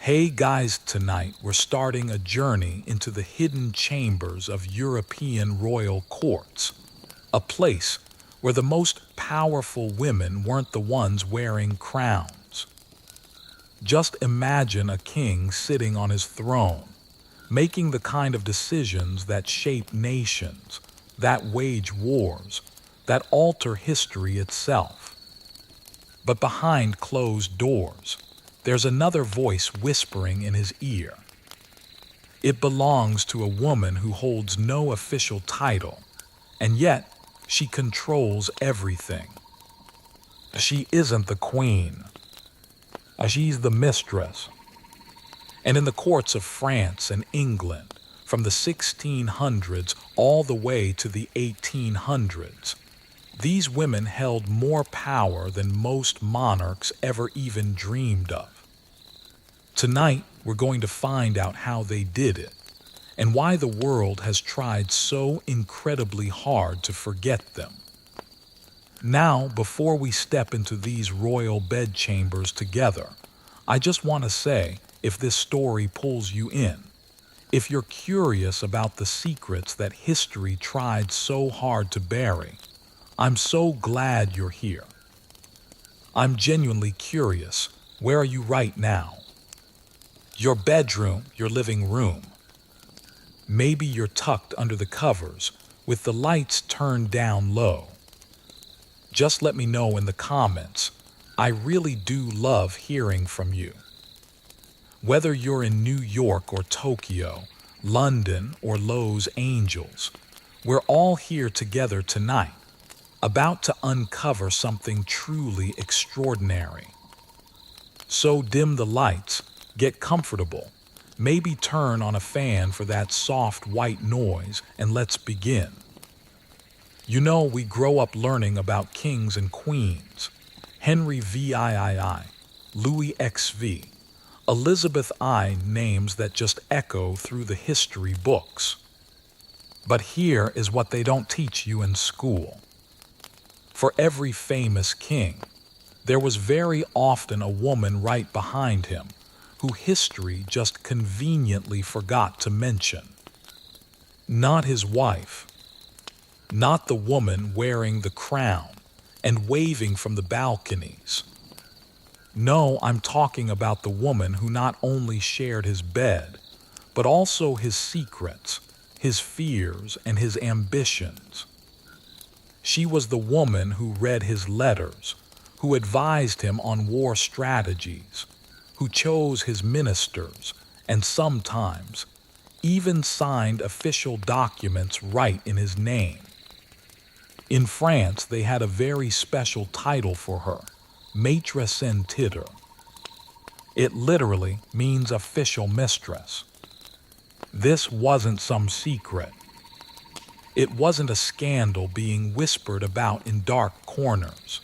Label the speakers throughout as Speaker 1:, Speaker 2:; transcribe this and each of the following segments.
Speaker 1: Hey guys, tonight we're starting a journey into the hidden chambers of European royal courts, a place where the most powerful women weren't the ones wearing crowns. Just imagine a king sitting on his throne, making the kind of decisions that shape nations, that wage wars, that alter history itself. But behind closed doors, there's another voice whispering in his ear. It belongs to a woman who holds no official title, and yet she controls everything. She isn't the queen. She's the mistress. And in the courts of France and England, from the 1600s all the way to the 1800s, these women held more power than most monarchs ever even dreamed of. Tonight, we're going to find out how they did it, and why the world has tried so incredibly hard to forget them. Now, before we step into these royal bedchambers together, I just want to say, if this story pulls you in, if you're curious about the secrets that history tried so hard to bury, I'm so glad you're here. I'm genuinely curious. Where are you right now? Your bedroom, your living room. Maybe you're tucked under the covers with the lights turned down low. Just let me know in the comments. I really do love hearing from you. Whether you're in New York or Tokyo, London or Los Angeles, we're all here together tonight, about to uncover something truly extraordinary. So dim the lights, get comfortable, maybe turn on a fan for that soft white noise, and let's begin. You know, we grow up learning about kings and queens, Henry VIII, Louis XV, Elizabeth I, names that just echo through the history books. But here is what they don't teach you in school. For every famous king, there was very often a woman right behind him who history just conveniently forgot to mention. Not his wife, not the woman wearing the crown and waving from the balconies. No, I'm talking about the woman who not only shared his bed, but also his secrets, his fears, and his ambitions. She was the woman who read his letters, who advised him on war strategies, who chose his ministers, and sometimes even signed official documents right in his name. In France, they had a very special title for her, Maitresse titre. It literally means official mistress. This wasn't some secret. It wasn't a scandal being whispered about in dark corners.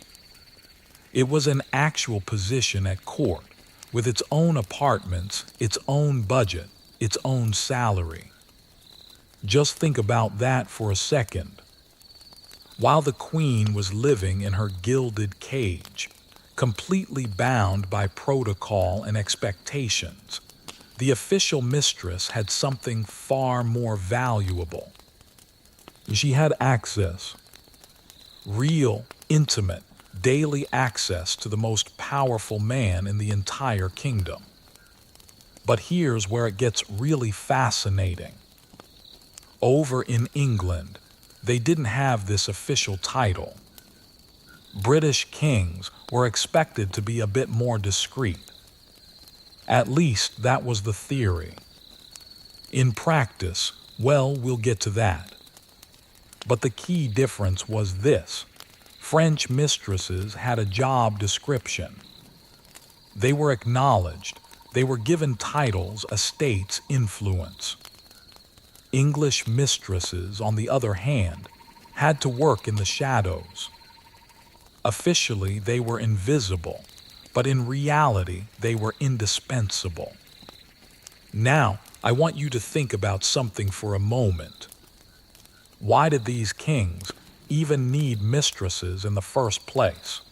Speaker 1: It was an actual position at court, with its own apartments, its own budget, its own salary. Just think about that for a second. While the queen was living in her gilded cage, completely bound by protocol and expectations, the official mistress had something far more valuable. She had access, real, intimate, daily access to the most powerful man in the entire kingdom. But here's where it gets really fascinating. Over in England, they didn't have this official title. British kings were expected to be a bit more discreet. At least that was the theory. In practice, well, we'll get to that. But the key difference was this. French mistresses had a job description. They were acknowledged. They were given titles, estates, influence. English mistresses, on the other hand, had to work in the shadows. Officially, they were invisible, but in reality, they were indispensable. Now, I want you to think about something for a moment. Why did these kings even need mistresses in the first place?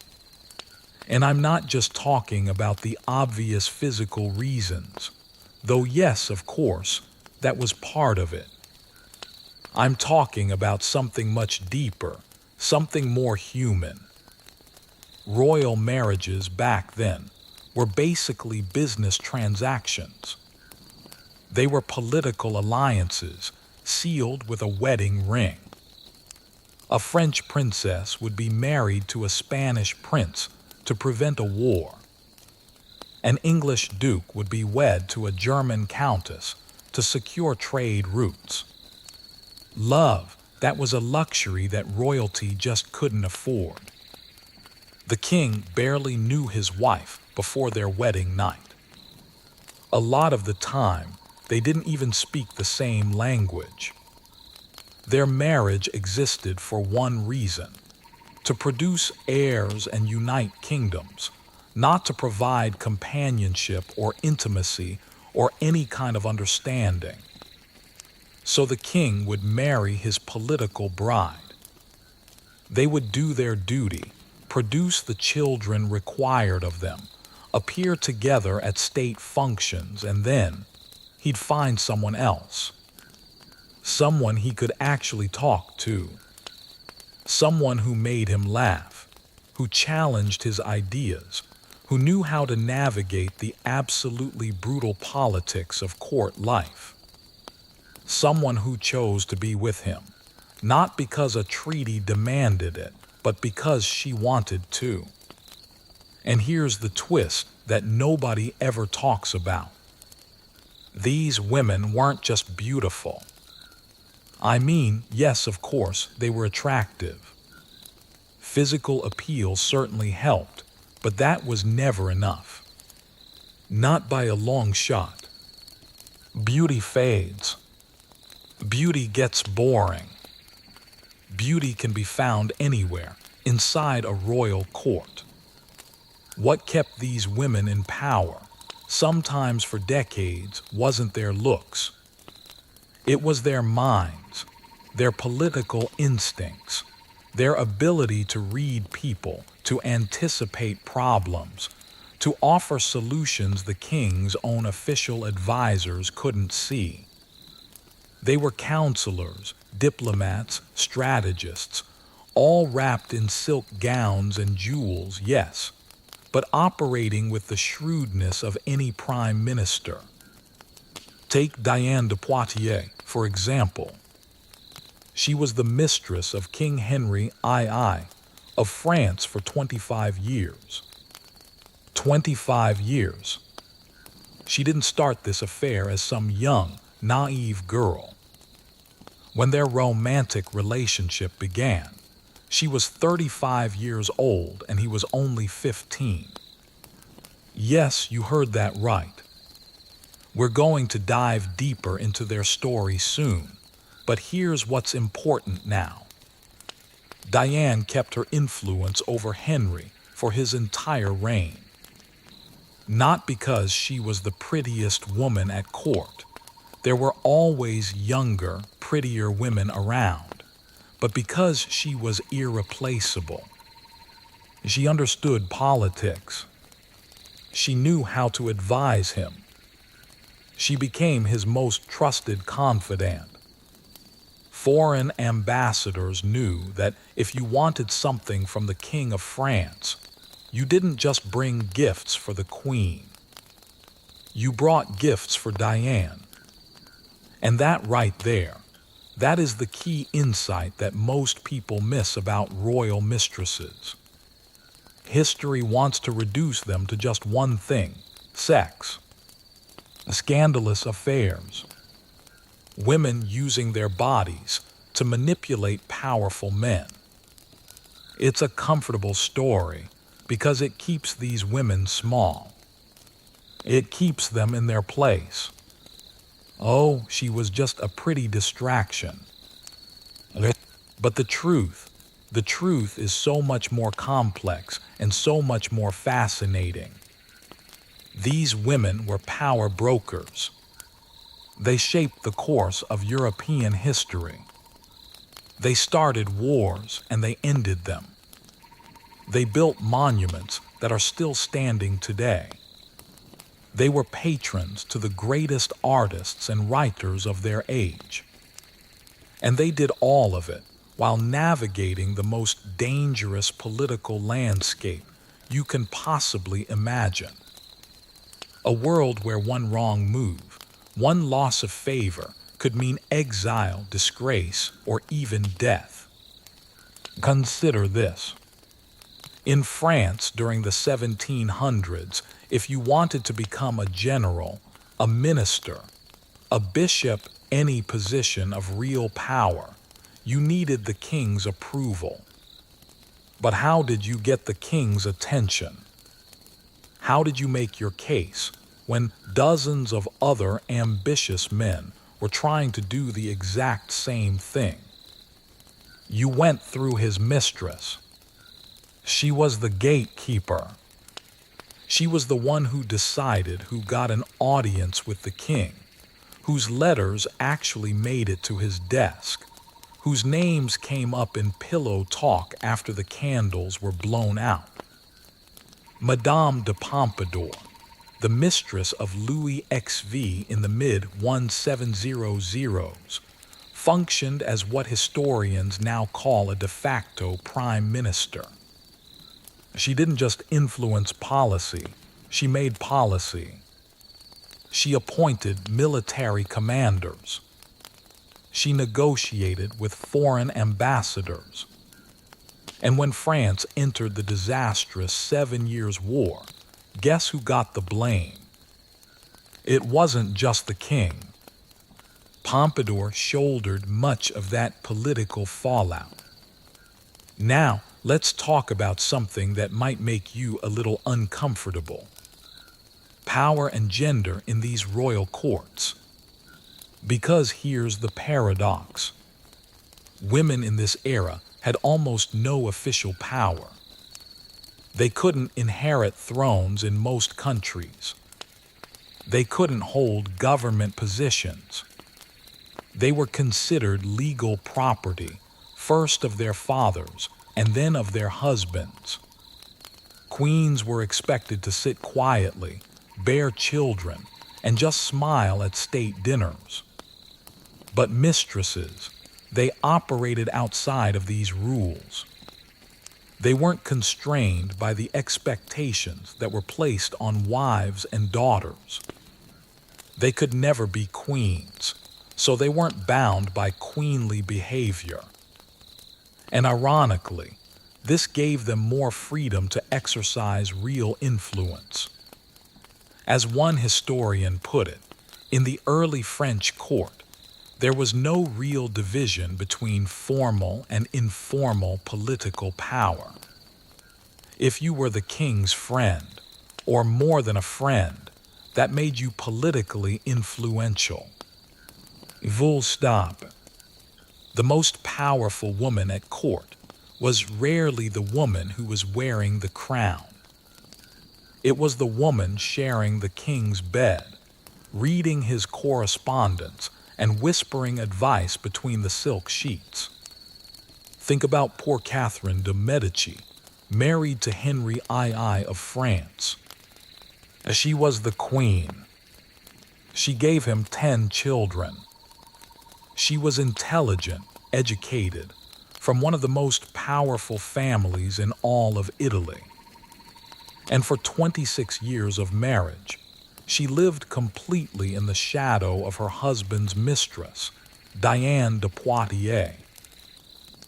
Speaker 1: And I'm not just talking about the obvious physical reasons, though yes, of course, that was part of it. I'm talking about something much deeper, something more human. Royal marriages back then were basically business transactions. They were political alliances sealed with a wedding ring. A French princess would be married to a Spanish prince to prevent a war. An English duke would be wed to a German countess to secure trade routes. Love, that was a luxury that royalty just couldn't afford. The king barely knew his wife before their wedding night. A lot of the time, they didn't even speak the same language. Their marriage existed for one reason: to produce heirs and unite kingdoms, not to provide companionship or intimacy or any kind of understanding. So the king would marry his political bride. They would do their duty, produce the children required of them, appear together at state functions, and then he'd find someone else. Someone he could actually talk to. Someone who made him laugh, who challenged his ideas, who knew how to navigate the absolutely brutal politics of court life. Someone who chose to be with him, not because a treaty demanded it, but because she wanted to. And here's the twist that nobody ever talks about. These women weren't just beautiful. I mean, yes, of course, they were attractive. Physical appeal certainly helped, but that was never enough. Not by a long shot. Beauty fades. Beauty gets boring. Beauty can be found anywhere, inside a royal court. What kept these women in power, sometimes for decades, wasn't their looks. It was their minds, their political instincts, their ability to read people, to anticipate problems, to offer solutions the king's own official advisors couldn't see. They were counselors, diplomats, strategists, all wrapped in silk gowns and jewels, yes, but operating with the shrewdness of any prime minister. Take Diane de Poitiers, for example. She was the mistress of King Henry II of France for 25 years. 25 years. She didn't start this affair as some young, naive girl. When their romantic relationship began, she was 35 years old and he was only 15. Yes, you heard that right. We're going to dive deeper into their story soon, but here's what's important now. Diane kept her influence over Henry for his entire reign. Not because she was the prettiest woman at court. There were always younger, prettier women around, but because she was irreplaceable. She understood politics. She knew how to advise him. She became his most trusted confidant. Foreign ambassadors knew that if you wanted something from the King of France, you didn't just bring gifts for the Queen. You brought gifts for Diane. And that right there, that is the key insight that most people miss about royal mistresses. History wants to reduce them to just one thing: sex. Scandalous affairs. Women using their bodies to manipulate powerful men. It's a comfortable story because it keeps these women small. It keeps them in their place. Oh, she was just a pretty distraction. But the truth is so much more complex and so much more fascinating. These women were power brokers. They shaped the course of European history. They started wars and they ended them. They built monuments that are still standing today. They were patrons to the greatest artists and writers of their age. And they did all of it while navigating the most dangerous political landscape you can possibly imagine. A world where one wrong move, one loss of favor, could mean exile, disgrace, or even death. Consider this. In France during the 1700s, if you wanted to become a general, a minister, a bishop, any position of real power, you needed the king's approval. But how did you get the king's attention? How did you make your case when dozens of other ambitious men were trying to do the exact same thing? You went through his mistress. She was the gatekeeper. She was the one who decided who got an audience with the king, whose letters actually made it to his desk, whose names came up in pillow talk after the candles were blown out. Madame de Pompadour, the mistress of Louis XV in the mid-1700s, functioned as what historians now call a de facto prime minister. She didn't just influence policy, she made policy. She appointed military commanders. She negotiated with foreign ambassadors. And when France entered the disastrous 7 Years' War, guess who got the blame? It wasn't just the king. Pompadour shouldered much of that political fallout. Now, let's talk about something that might make you a little uncomfortable. Power and gender in these royal courts. Because here's the paradox. Women in this era had almost no official power. They couldn't inherit thrones in most countries. They couldn't hold government positions. They were considered legal property, first of their fathers and then of their husbands. Queens were expected to sit quietly, bear children, and just smile at state dinners. But mistresses, they operated outside of these rules. They weren't constrained by the expectations that were placed on wives and daughters. They could never be queens, so they weren't bound by queenly behavior. And ironically, this gave them more freedom to exercise real influence. As one historian put it, in the early French court, there was no real division between formal and informal political power. If you were the king's friend, or more than a friend, that made you politically influential. Full stop. The most powerful woman at court was rarely the woman who was wearing the crown. It was the woman sharing the king's bed, reading his correspondence, and whispering advice between the silk sheets. Think about poor Catherine de Medici, married to Henry II of France. She was the queen. She gave him 10 children. She was intelligent, educated, from one of the most powerful families in all of Italy. And for 26 years of marriage, she lived completely in the shadow of her husband's mistress, Diane de Poitiers.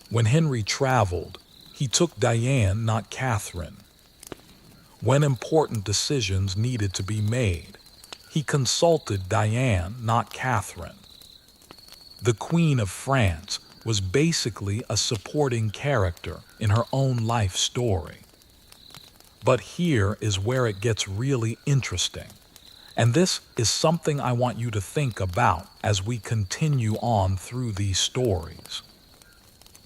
Speaker 1: When Henry traveled, he took Diane, not Catherine. When important decisions needed to be made, he consulted Diane, not Catherine. The Queen of France was basically a supporting character in her own life story. But here is where it gets really interesting. And this is something I want you to think about as we continue on through these stories.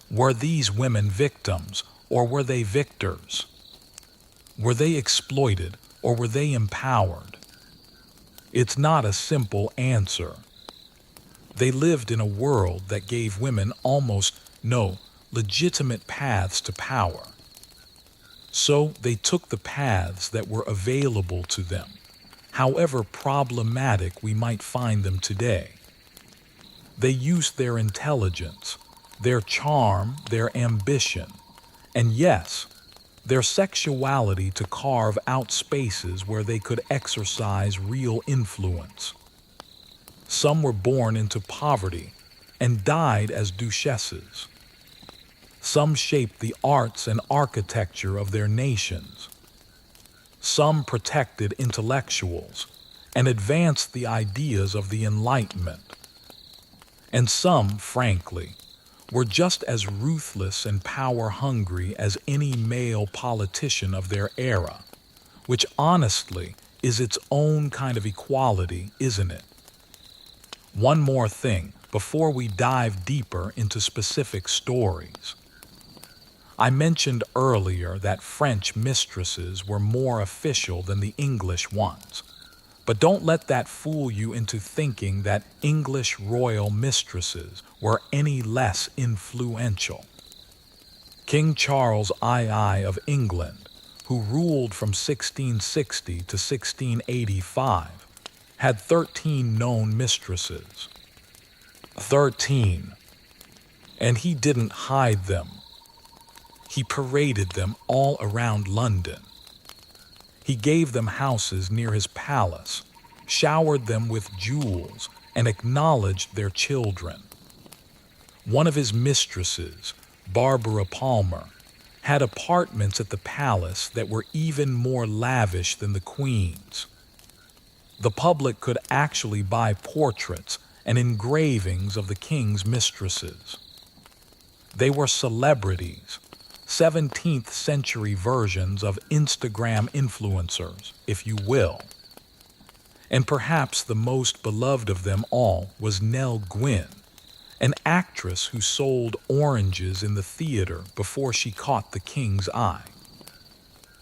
Speaker 1: Were these women victims, or were they victors? Were they exploited, or were they empowered? It's not a simple answer. They lived in a world that gave women almost no legitimate paths to power. So they took the paths that were available to them, however problematic we might find them today. They used their intelligence, their charm, their ambition, and yes, their sexuality to carve out spaces where they could exercise real influence. Some were born into poverty and died as duchesses. Some shaped the arts and architecture of their nations. Some protected intellectuals and advanced the ideas of the Enlightenment. And some, frankly, were just as ruthless and power-hungry as any male politician of their era, which honestly is its own kind of equality, isn't it? One more thing before we dive deeper into specific stories. I mentioned earlier that French mistresses were more official than the English ones, but don't let that fool you into thinking that English royal mistresses were any less influential. King Charles II of England, who ruled from 1660 to 1685, had 13 known mistresses. 13. And he didn't hide them. He paraded them all around London. He gave them houses near his palace, showered them with jewels, and acknowledged their children. One of his mistresses, Barbara Palmer, had apartments at the palace that were even more lavish than the Queen's. The public could actually buy portraits and engravings of the king's mistresses. They were celebrities, 17th century versions of Instagram influencers, if you will. And perhaps the most beloved of them all was Nell Gwynn, an actress who sold oranges in the theater before she caught the king's eye.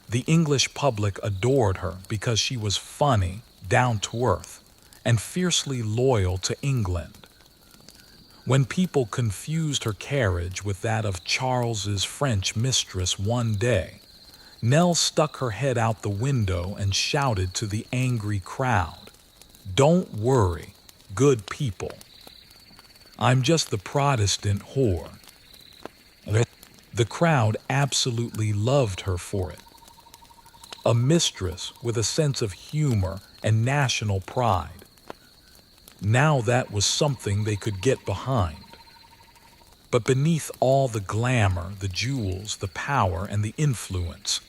Speaker 1: The English public adored her because she was funny, down to earth, and fiercely loyal to England. When people confused her carriage with that of Charles's French mistress one day, Nell stuck her head out the window and shouted to the angry crowd, "Don't worry, good people. I'm just the Protestant whore." The crowd absolutely loved her for it. A mistress with a sense of humor and national pride. Now that was something they could get behind. But beneath all the glamour, the jewels, the power, and the influence,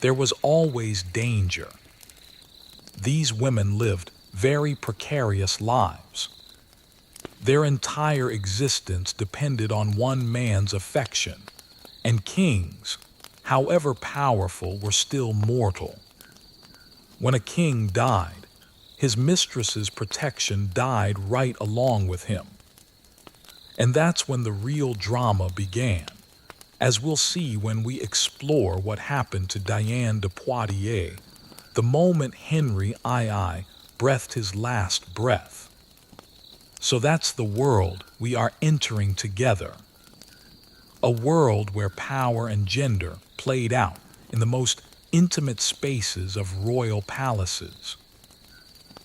Speaker 1: there was always danger. These women lived very precarious lives. Their entire existence depended on one man's affection, and kings, however powerful, were still mortal. When a king died, his mistress's protection died right along with him. And that's when the real drama began, as we'll see when we explore what happened to Diane de Poitiers the moment Henry II breathed his last breath. So that's the world we are entering together. A world where power and gender played out in the most intimate spaces of royal palaces,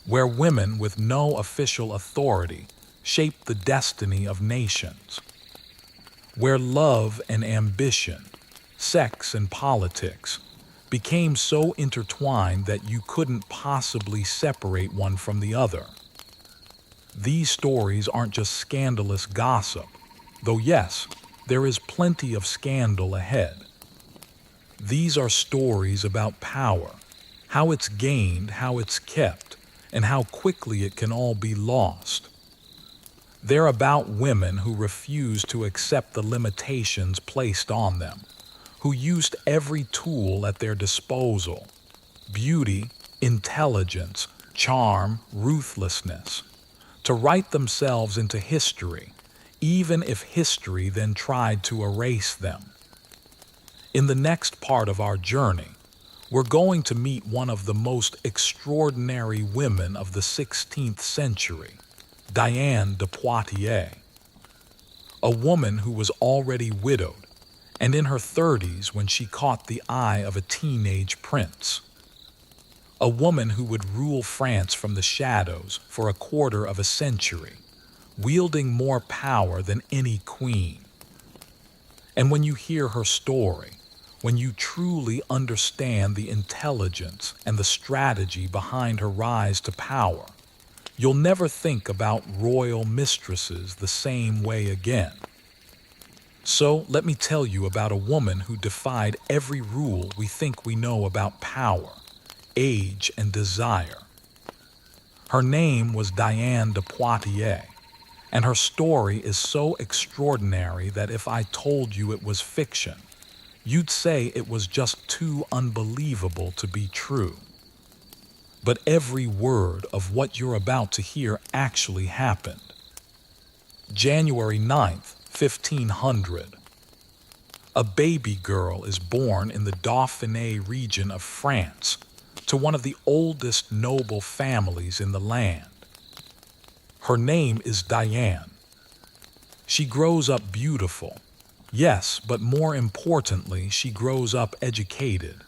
Speaker 1: where women with no official authority shaped the destiny of nations, where love and ambition, sex and politics became so intertwined that you couldn't possibly separate one from the other. These stories aren't just scandalous gossip, though yes, there is plenty of scandal ahead. These are stories about power, how it's gained, how it's kept, and how quickly it can all be lost. They're about women who refused to accept the limitations placed on them, who used every tool at their disposal: beauty, intelligence, charm, ruthlessness, to write themselves into history, even if history then tried to erase them. In the next part of our journey, we're going to meet one of the most extraordinary women of the 16th century, Diane de Poitiers, a woman who was already widowed and in her 30s when she caught the eye of a teenage prince. A woman who would rule France from the shadows for a quarter of a century, wielding more power than any queen. And when you hear her story, when you truly understand the intelligence and the strategy behind her rise to power, you'll never think about royal mistresses the same way again. So let me tell you about a woman who defied every rule we think we know about power, age, and desire. Her name was Diane de Poitiers, and her story is so extraordinary that if I told you it was fiction, you'd say it was just too unbelievable to be true. But every word of what you're about to hear actually happened. January 9th, 1500. A baby girl is born in the Dauphiné region of France to one of the oldest noble families in the land. Her name is Diane. She grows up beautiful, yes, but more importantly, she grows up educated,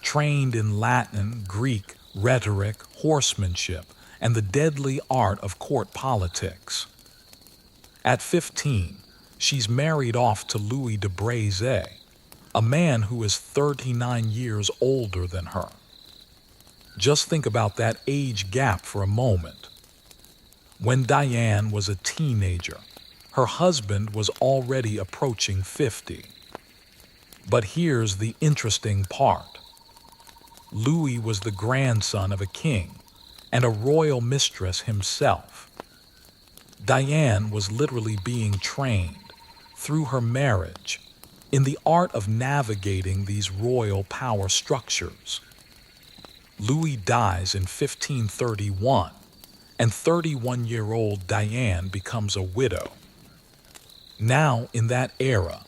Speaker 1: trained in Latin, Greek, rhetoric, horsemanship, and the deadly art of court politics. At 15, she's married off to Louis de Braise, a man who is 39 years older than her. Just think about that age gap for a moment. When Diane was a teenager, her husband was already approaching 50. But here's the interesting part. Louis was the grandson of a king and a royal mistress himself. Diane was literally being trained, through her marriage, in the art of navigating these royal power structures. Louis dies in 1531, and 31-year-old Diane becomes a widow. Now, in that era,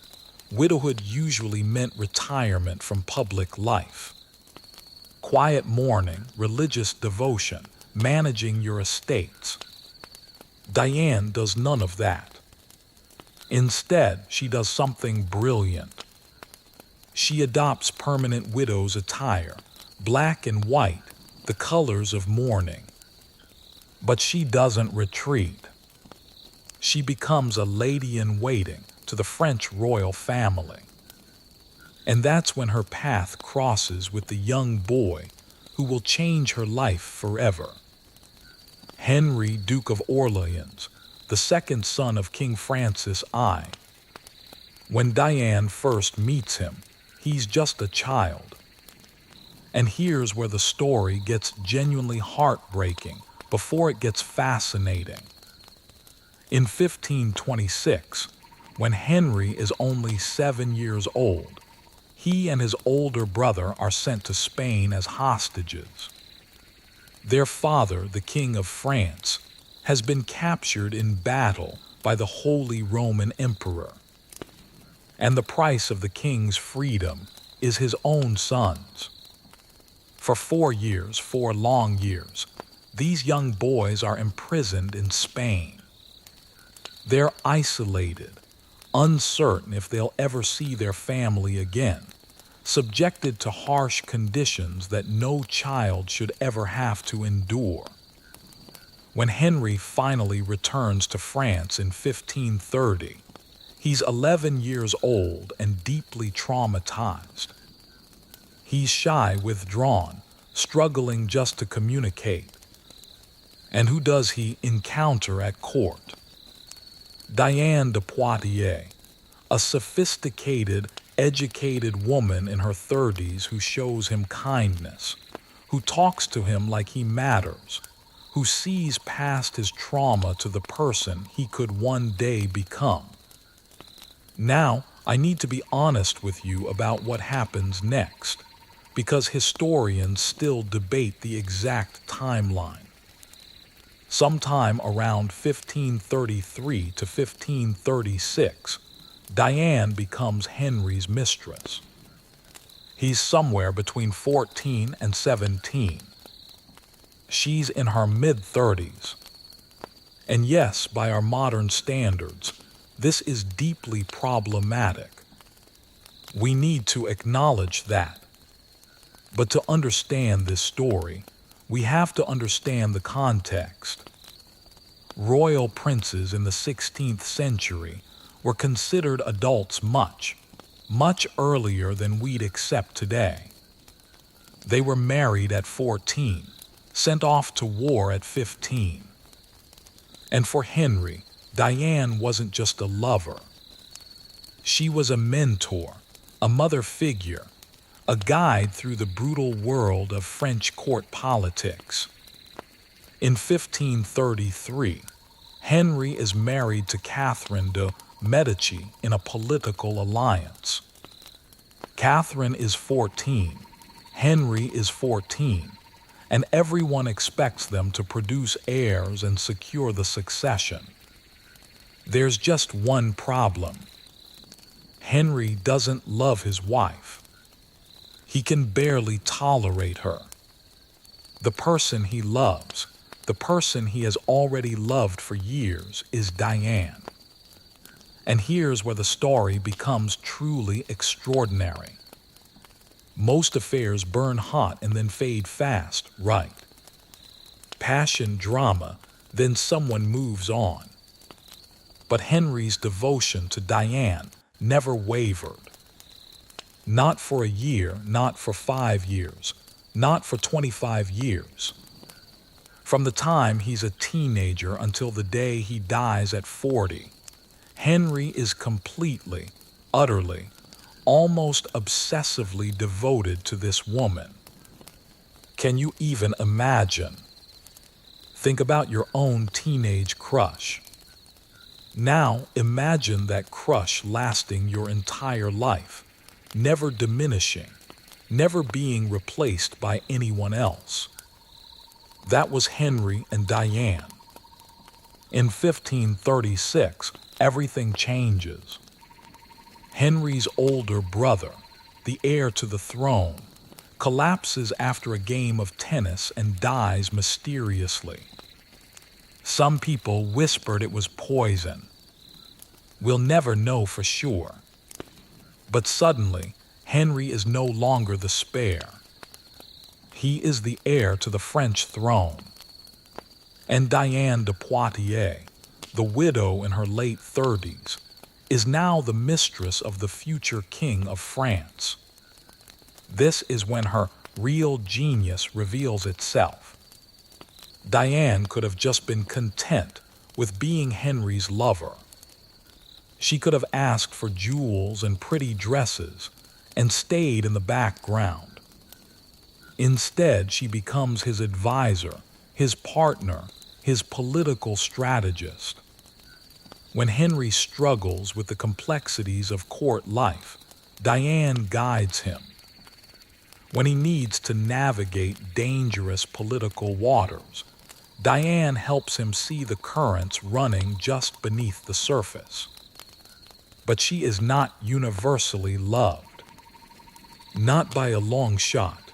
Speaker 1: widowhood usually meant retirement from public life. Quiet mourning, religious devotion, managing your estates. Diane does none of that. Instead, she does something brilliant. She adopts permanent widow's attire, black and white, the colors of mourning. But she doesn't retreat. She becomes a lady-in-waiting to the French royal family. And that's when her path crosses with the young boy who will change her life forever. Henry, Duke of Orleans, the second son of King Francis I. When Diane first meets him, he's just a child. And here's where the story gets genuinely heartbreaking before it gets fascinating. In 1526, when Henry is only 7 years old, he and his older brother are sent to Spain as hostages. Their father, the King of France, has been captured in battle by the Holy Roman Emperor. And the price of the king's freedom is his own sons. For 4 years, 4 long years, these young boys are imprisoned in Spain. They're isolated, uncertain if they'll ever see their family again, subjected to harsh conditions that no child should ever have to endure. When Henry finally returns to France in 1530, he's 11 years old and deeply traumatized. He's shy, withdrawn, struggling just to communicate. And who does he encounter at court? Diane de Poitiers, a sophisticated, educated woman in her 30s who shows him kindness, who talks to him like he matters, who sees past his trauma to the person he could one day become. Now, I need to be honest with you about what happens next, because historians still debate the exact timeline. Sometime around 1533 to 1536, Diane becomes Henry's mistress. He's somewhere between 14 and 17. She's in her mid-30s. And yes, by our modern standards, this is deeply problematic. We need to acknowledge that. But to understand this story, we have to understand the context. Royal princes in the 16th century were considered adults much earlier than we'd accept today. They were married at 14, sent off to war at 15. And for Henry, Diane wasn't just a lover. She was a mentor, a mother figure, a guide through the brutal world of French court politics. In 1533, Henry is married to Catherine de' Medici in a political alliance. Catherine is 14, Henry is 14, and everyone expects them to produce heirs and secure the succession. There's just one problem. Henry doesn't love his wife. He can barely tolerate her. The person he loves, the person he has already loved for years, is Diane. And here's where the story becomes truly extraordinary. Most affairs burn hot and then fade fast, right? Passion, drama, then someone moves on. But Henry's devotion to Diane never wavered. Not for a year, not for 5 years, not for 25 years. From the time he's a teenager until the day he dies at 40, Henry is completely, utterly, almost obsessively devoted to this woman. Can you even imagine? Think about your own teenage crush. Now imagine that crush lasting your entire life, never diminishing, never being replaced by anyone else. That was Henry and Diane. In 1536, everything changes. Henry's older brother, the heir to the throne, collapses after a game of tennis and dies mysteriously. Some people whispered it was poison. We'll never know for sure. But suddenly, Henry is no longer the spare. He is the heir to the French throne. And Diane de Poitiers, the widow in her late 30s, is now the mistress of the future king of France. This is when her real genius reveals itself. Diane could have just been content with being Henry's lover. She could have asked for jewels and pretty dresses and stayed in the background. Instead, she becomes his advisor, his partner, his political strategist. When Henry struggles with the complexities of court life, Diane guides him. When he needs to navigate dangerous political waters, Diane helps him see the currents running just beneath the surface. But she is not universally loved. Not by a long shot.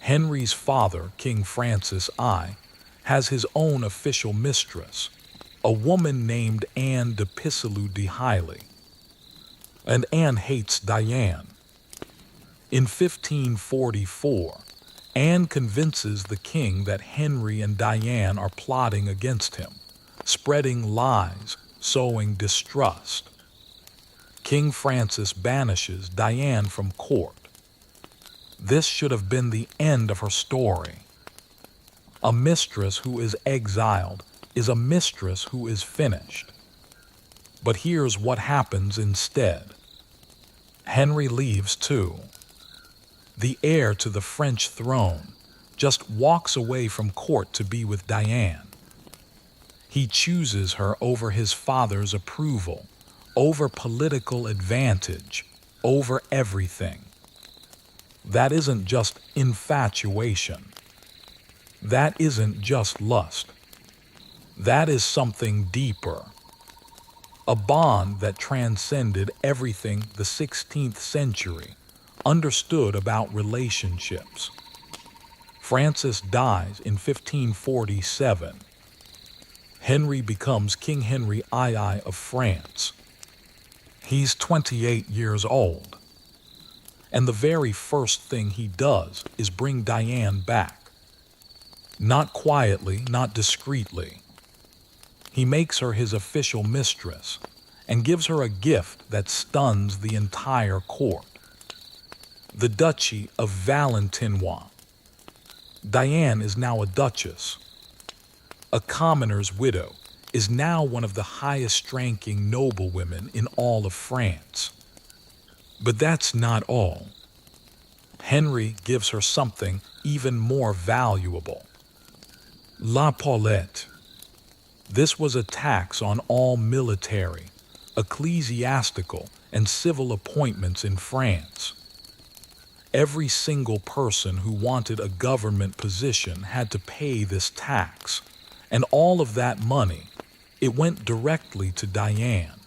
Speaker 1: Henry's father, King Francis I, has his own official mistress, a woman named Anne de Pisseleu de Hailey. And Anne hates Diane. In 1544, Anne convinces the king that Henry and Diane are plotting against him, spreading lies, sowing distrust. King Francis banishes Diane from court. This should have been the end of her story. A mistress who is exiled is a mistress who is finished. But here's what happens instead. Henry leaves too. The heir to the French throne just walks away from court to be with Diane. He chooses her over his father's approval, over political advantage, over everything. That isn't just infatuation. That isn't just lust. That is something deeper. A bond that transcended everything the 16th century understood about relationships. Francis dies in 1547. Henry becomes King Henry II of France. He's 28 years old, And the very first thing he does is bring Diane back. Not quietly, not discreetly. He makes her his official mistress and gives her a gift that stuns the entire court. The Duchy of Valentinois. Diane is now a duchess. A commoner's widow is now one of the highest-ranking noblewomen in all of France. But that's not all. Henry gives her something even more valuable. La Paulette. This was a tax on all military, ecclesiastical, and civil appointments in France. Every single person who wanted a government position had to pay this tax, and all of that money, it went directly to Diane.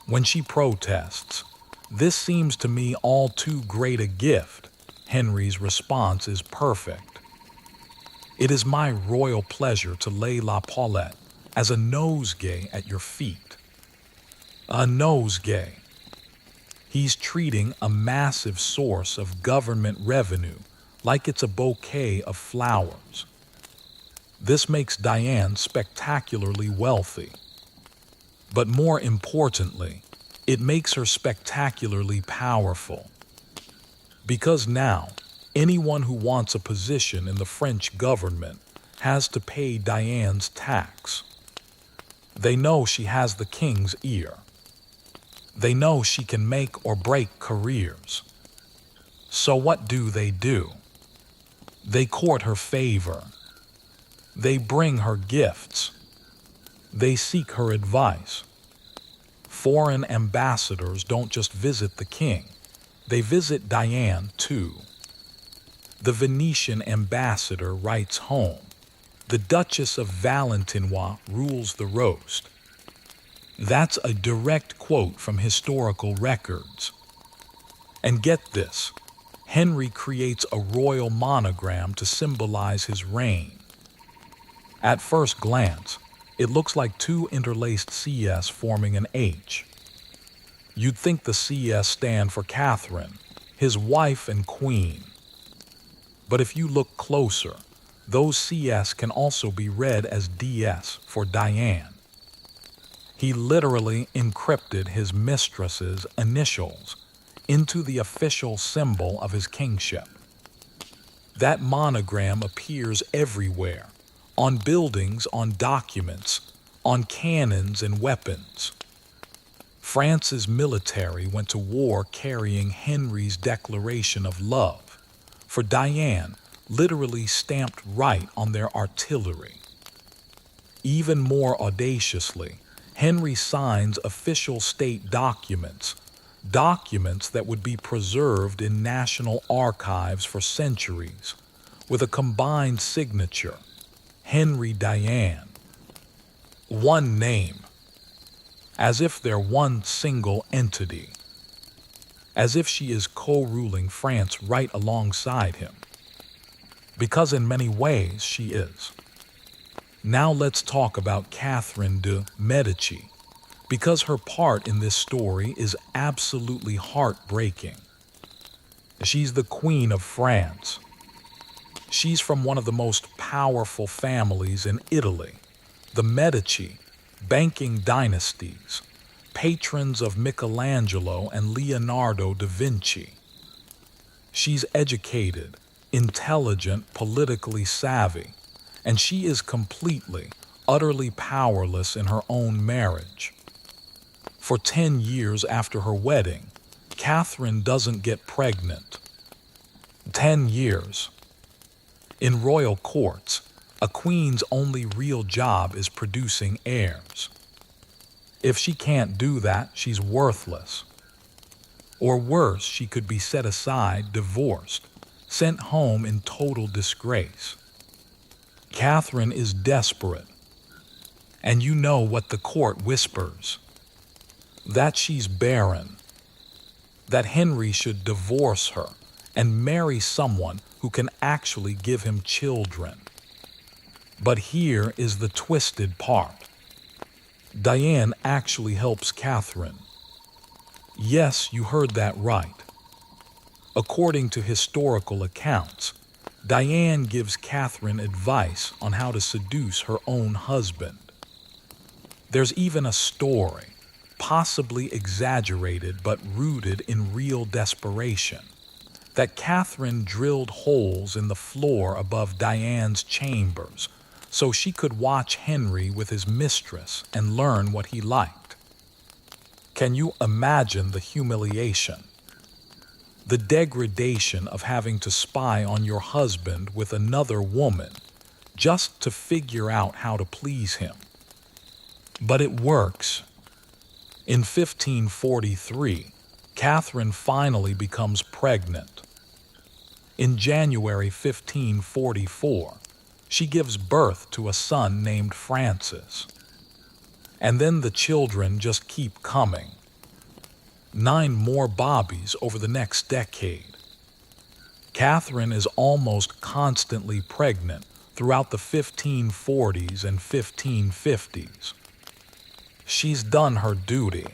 Speaker 1: When she protests, "This seems to me all too great a gift," Henry's response is perfect. "It is my royal pleasure to lay La Paulette as a nosegay at your feet." A nosegay. He's treating a massive source of government revenue like it's a bouquet of flowers. This makes Diane spectacularly wealthy. But more importantly, it makes her spectacularly powerful. Because now, anyone who wants a position in the French government has to pay Diane's tax. They know she has the king's ear. They know she can make or break careers. So what do? They court her favor. They bring her gifts. They seek her advice. Foreign ambassadors don't just visit the king, they visit Diane too. The Venetian ambassador writes home, "The Duchess of Valentinois rules the roast." That's a direct quote from historical records. And get this, Henry creates a royal monogram to symbolize his reign. At first glance, it looks like two interlaced CS forming an H. You'd think the CS stand for Catherine, his wife and queen. But if you look closer, those CS can also be read as DS for Diane. He literally encrypted his mistress's initials into the official symbol of his kingship. That monogram appears everywhere, on buildings, on documents, on cannons and weapons. France's military went to war carrying Henry's declaration of love, for Diane literally stamped right on their artillery. Even more audaciously, Henry signs official state documents that would be preserved in national archives for centuries, with a combined signature, Henry Diane. One name, as if they're one single entity, as if she is co-ruling France right alongside him, because in many ways she is. Now let's talk about Catherine de' Medici, because her part in this story is absolutely heartbreaking. She's the Queen of France. She's from one of the most powerful families in Italy, the Medici, banking dynasties, patrons of Michelangelo and Leonardo da Vinci. She's educated, intelligent, politically savvy, and she is completely, utterly powerless in her own marriage. For 10 years after her wedding, Catherine doesn't get pregnant. 10 years. In royal courts, a queen's only real job is producing heirs. If she can't do that, she's worthless. Or worse, she could be set aside, divorced, sent home in total disgrace. Catherine is desperate. And you know what the court whispers. That she's barren. That Henry should divorce her and marry someone who can actually give him children. But here is the twisted part. Diane actually helps Catherine. Yes, you heard that right. According to historical accounts, Diane gives Catherine advice on how to seduce her own husband. There's even a story, possibly exaggerated but rooted in real desperation, that Catherine drilled holes in the floor above Diane's chambers so she could watch Henry with his mistress and learn what he liked. Can you imagine the humiliation? The degradation of having to spy on your husband with another woman just to figure out how to please him. But it works. In 1543, Catherine finally becomes pregnant. In January 1544, she gives birth to a son named Francis. And then the children just keep coming. 9 more Bobbies over the next decade. Catherine is almost constantly pregnant throughout the 1540s and 1550s. She's done her duty.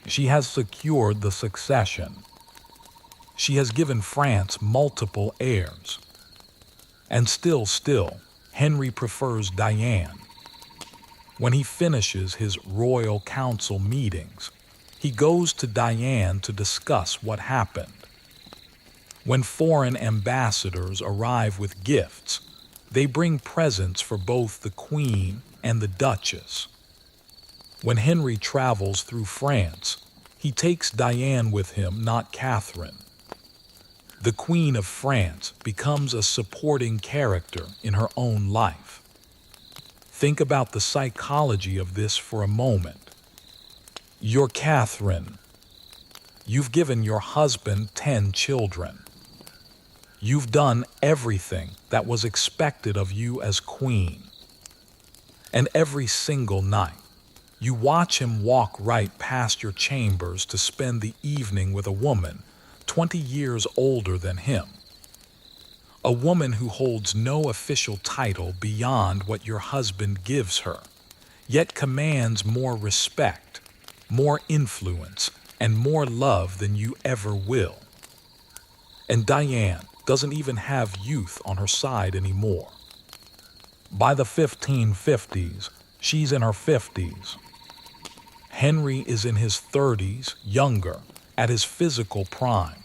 Speaker 1: She has secured the succession. She has given France multiple heirs. And still, Henry prefers Diane. When he finishes his royal council meetings, he goes to Diane to discuss what happened. When foreign ambassadors arrive with gifts, they bring presents for both the Queen and the Duchess. When Henry travels through France, he takes Diane with him, not Catherine. The Queen of France becomes a supporting character in her own life. Think about the psychology of this for a moment. You're Catherine. You've given your husband 10 children. You've done everything that was expected of you as queen. And every single night, you watch him walk right past your chambers to spend the evening with a woman 20 years older than him. A woman who holds no official title beyond what your husband gives her, yet commands more respect, more influence, and more love than you ever will. And Diane doesn't even have youth on her side anymore. By the 1550s, she's in her 50s. Henry is in his 30s, younger, at his physical prime.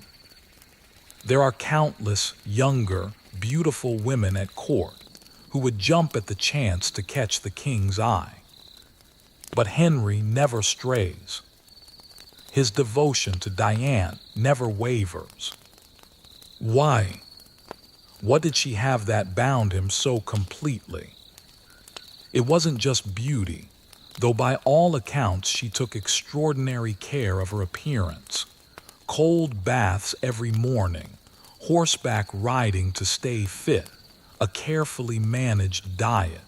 Speaker 1: There are countless younger, beautiful women at court who would jump at the chance to catch the king's eye. But Henry never strays. His devotion to Diane never wavers. Why? What did she have that bound him so completely? It wasn't just beauty, though by all accounts she took extraordinary care of her appearance. Cold baths every morning, horseback riding to stay fit, a carefully managed diet.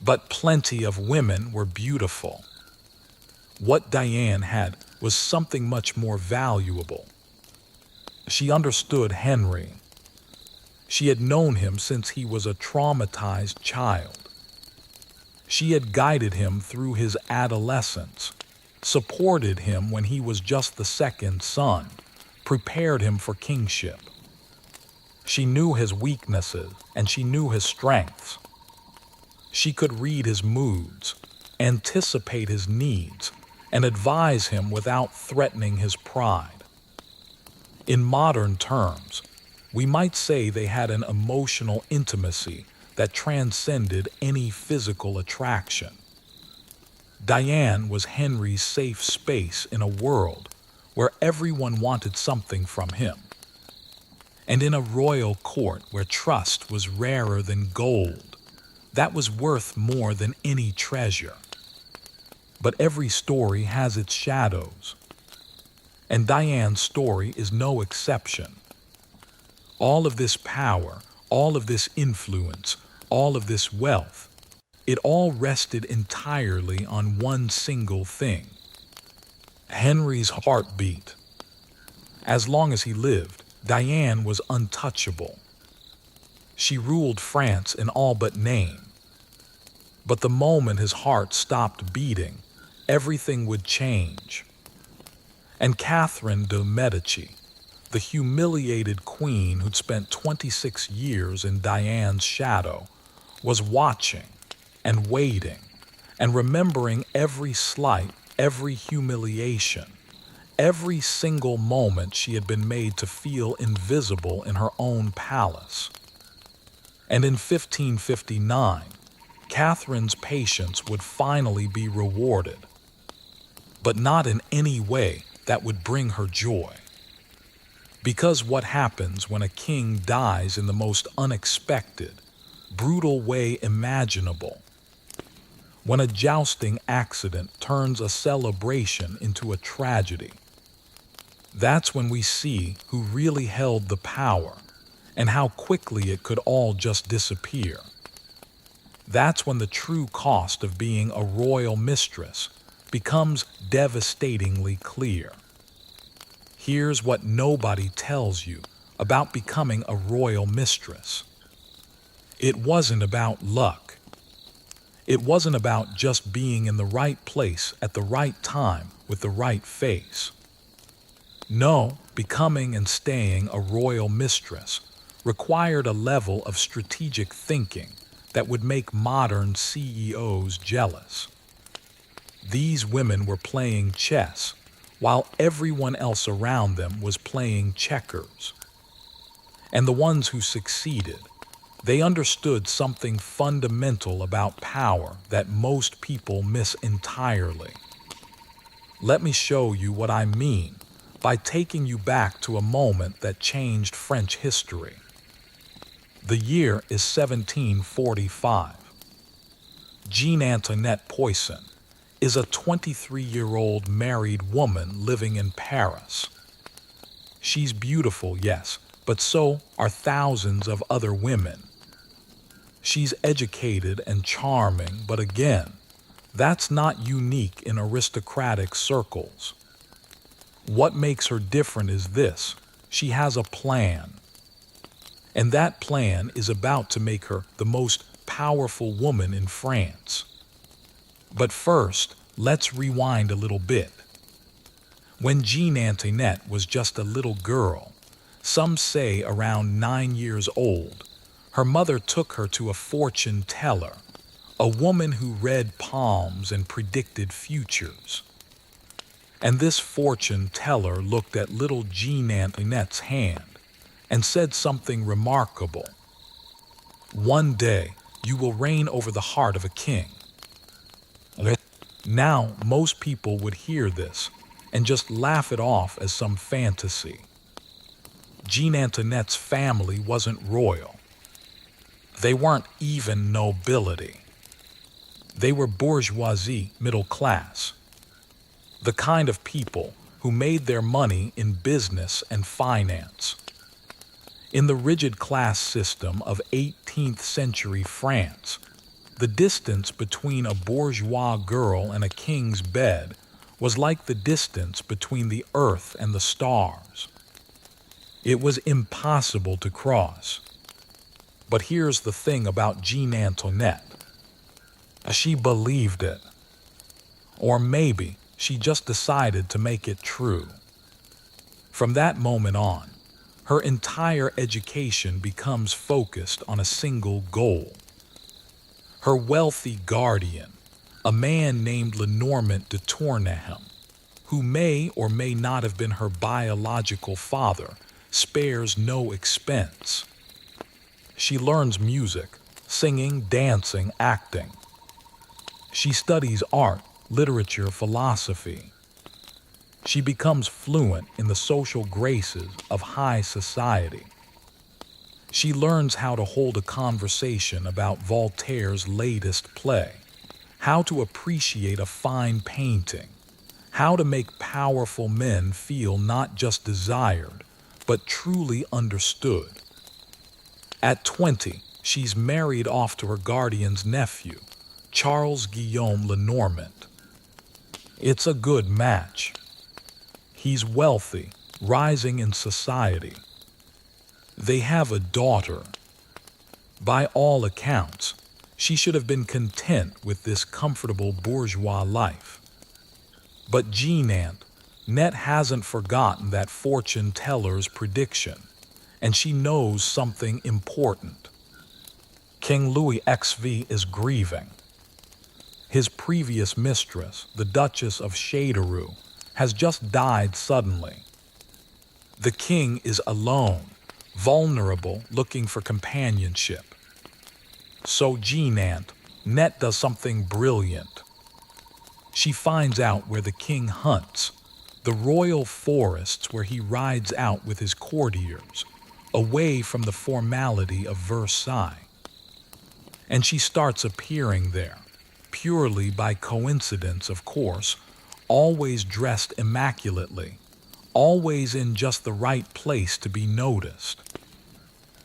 Speaker 1: But plenty of women were beautiful. What Diane had was something much more valuable. She understood Henry. She had known him since he was a traumatized child. She had guided him through his adolescence, supported him when he was just the second son, prepared him for kingship. She knew his weaknesses and she knew his strengths. She could read his moods, anticipate his needs, and advise him without threatening his pride. In modern terms, we might say they had an emotional intimacy that transcended any physical attraction. Diane was Henry's safe space in a world where everyone wanted something from him. And in a royal court where trust was rarer than gold, that was worth more than any treasure. But every story has its shadows, and Diane's story is no exception. All of this power, all of this influence, all of this wealth, it all rested entirely on one single thing: Henry's heartbeat. As long as he lived, Diane was untouchable. She ruled France in all but name. But the moment his heart stopped beating, everything would change. And Catherine de' Medici, The humiliated queen who'd spent 26 years in Diane's shadow was watching and waiting and remembering every slight, every humiliation, every single moment she had been made to feel invisible in her own palace. And in 1559, Catherine's patience would finally be rewarded, but not in any way that would bring her joy. Because what happens when a king dies in the most unexpected, brutal way imaginable? When a jousting accident turns a celebration into a tragedy? That's when we see who really held the power and how quickly it could all just disappear. That's when the true cost of being a royal mistress becomes devastatingly clear. Here's what nobody tells you about becoming a royal mistress. It wasn't about luck. It wasn't about just being in the right place at the right time with the right face. No, becoming and staying a royal mistress required a level of strategic thinking that would make modern CEOs jealous. These women were playing chess while everyone else around them was playing checkers. And the ones who succeeded, they understood something fundamental about power that most people miss entirely. Let me show you what I mean by taking you back to a moment that changed French history. The year is 1745. Jean Antoinette Poisson is a 23-year-old married woman living in Paris. She's beautiful, yes, but so are thousands of other women. She's educated and charming, but again, that's not unique in aristocratic circles. What makes her different is this: she has a plan. And that plan is about to make her the most powerful woman in France. But first, let's rewind a little bit. When Jean Antoinette was just a little girl, some say around 9 years old, her mother took her to a fortune teller, a woman who read palms and predicted futures. And this fortune teller looked at little Jean Antoinette's hand and said something remarkable. "One day, you will reign over the heart of a king." Now, most people would hear this and just laugh it off as some fantasy. Jean Antoinette's family wasn't royal. They weren't even nobility. They were bourgeoisie, middle class. The kind of people who made their money in business and finance. In the rigid class system of 18th century France, the distance between a bourgeois girl and a king's bed was like the distance between the earth and the stars. It was impossible to cross. But here's the thing about Jean Antoinette. She believed it. Or maybe she just decided to make it true. From that moment on, her entire education becomes focused on a single goal. Her wealthy guardian, a man named Lenormand de Tourneham, who may or may not have been her biological father, spares no expense. She learns music, singing, dancing, acting. She studies art, literature, philosophy. She becomes fluent in the social graces of high society. She learns how to hold a conversation about Voltaire's latest play, how to appreciate a fine painting, how to make powerful men feel not just desired, but truly understood. At 20, she's married off to her guardian's nephew, Charles Guillaume Lenormand. It's a good match. He's wealthy, rising in society. They have a daughter. By all accounts, she should have been content with this comfortable bourgeois life. But Jean Ant, Net hasn't forgotten that fortune teller's prediction, and she knows something important. King Louis XV is grieving. His previous mistress, the Duchess of Châteauroux, has just died suddenly. The king is alone, vulnerable, looking for companionship. So Net does something brilliant. She finds out where the king hunts, the royal forests where he rides out with his courtiers, away from the formality of Versailles. And she starts appearing there, purely by coincidence, of course, always dressed immaculately, always in just the right place to be noticed.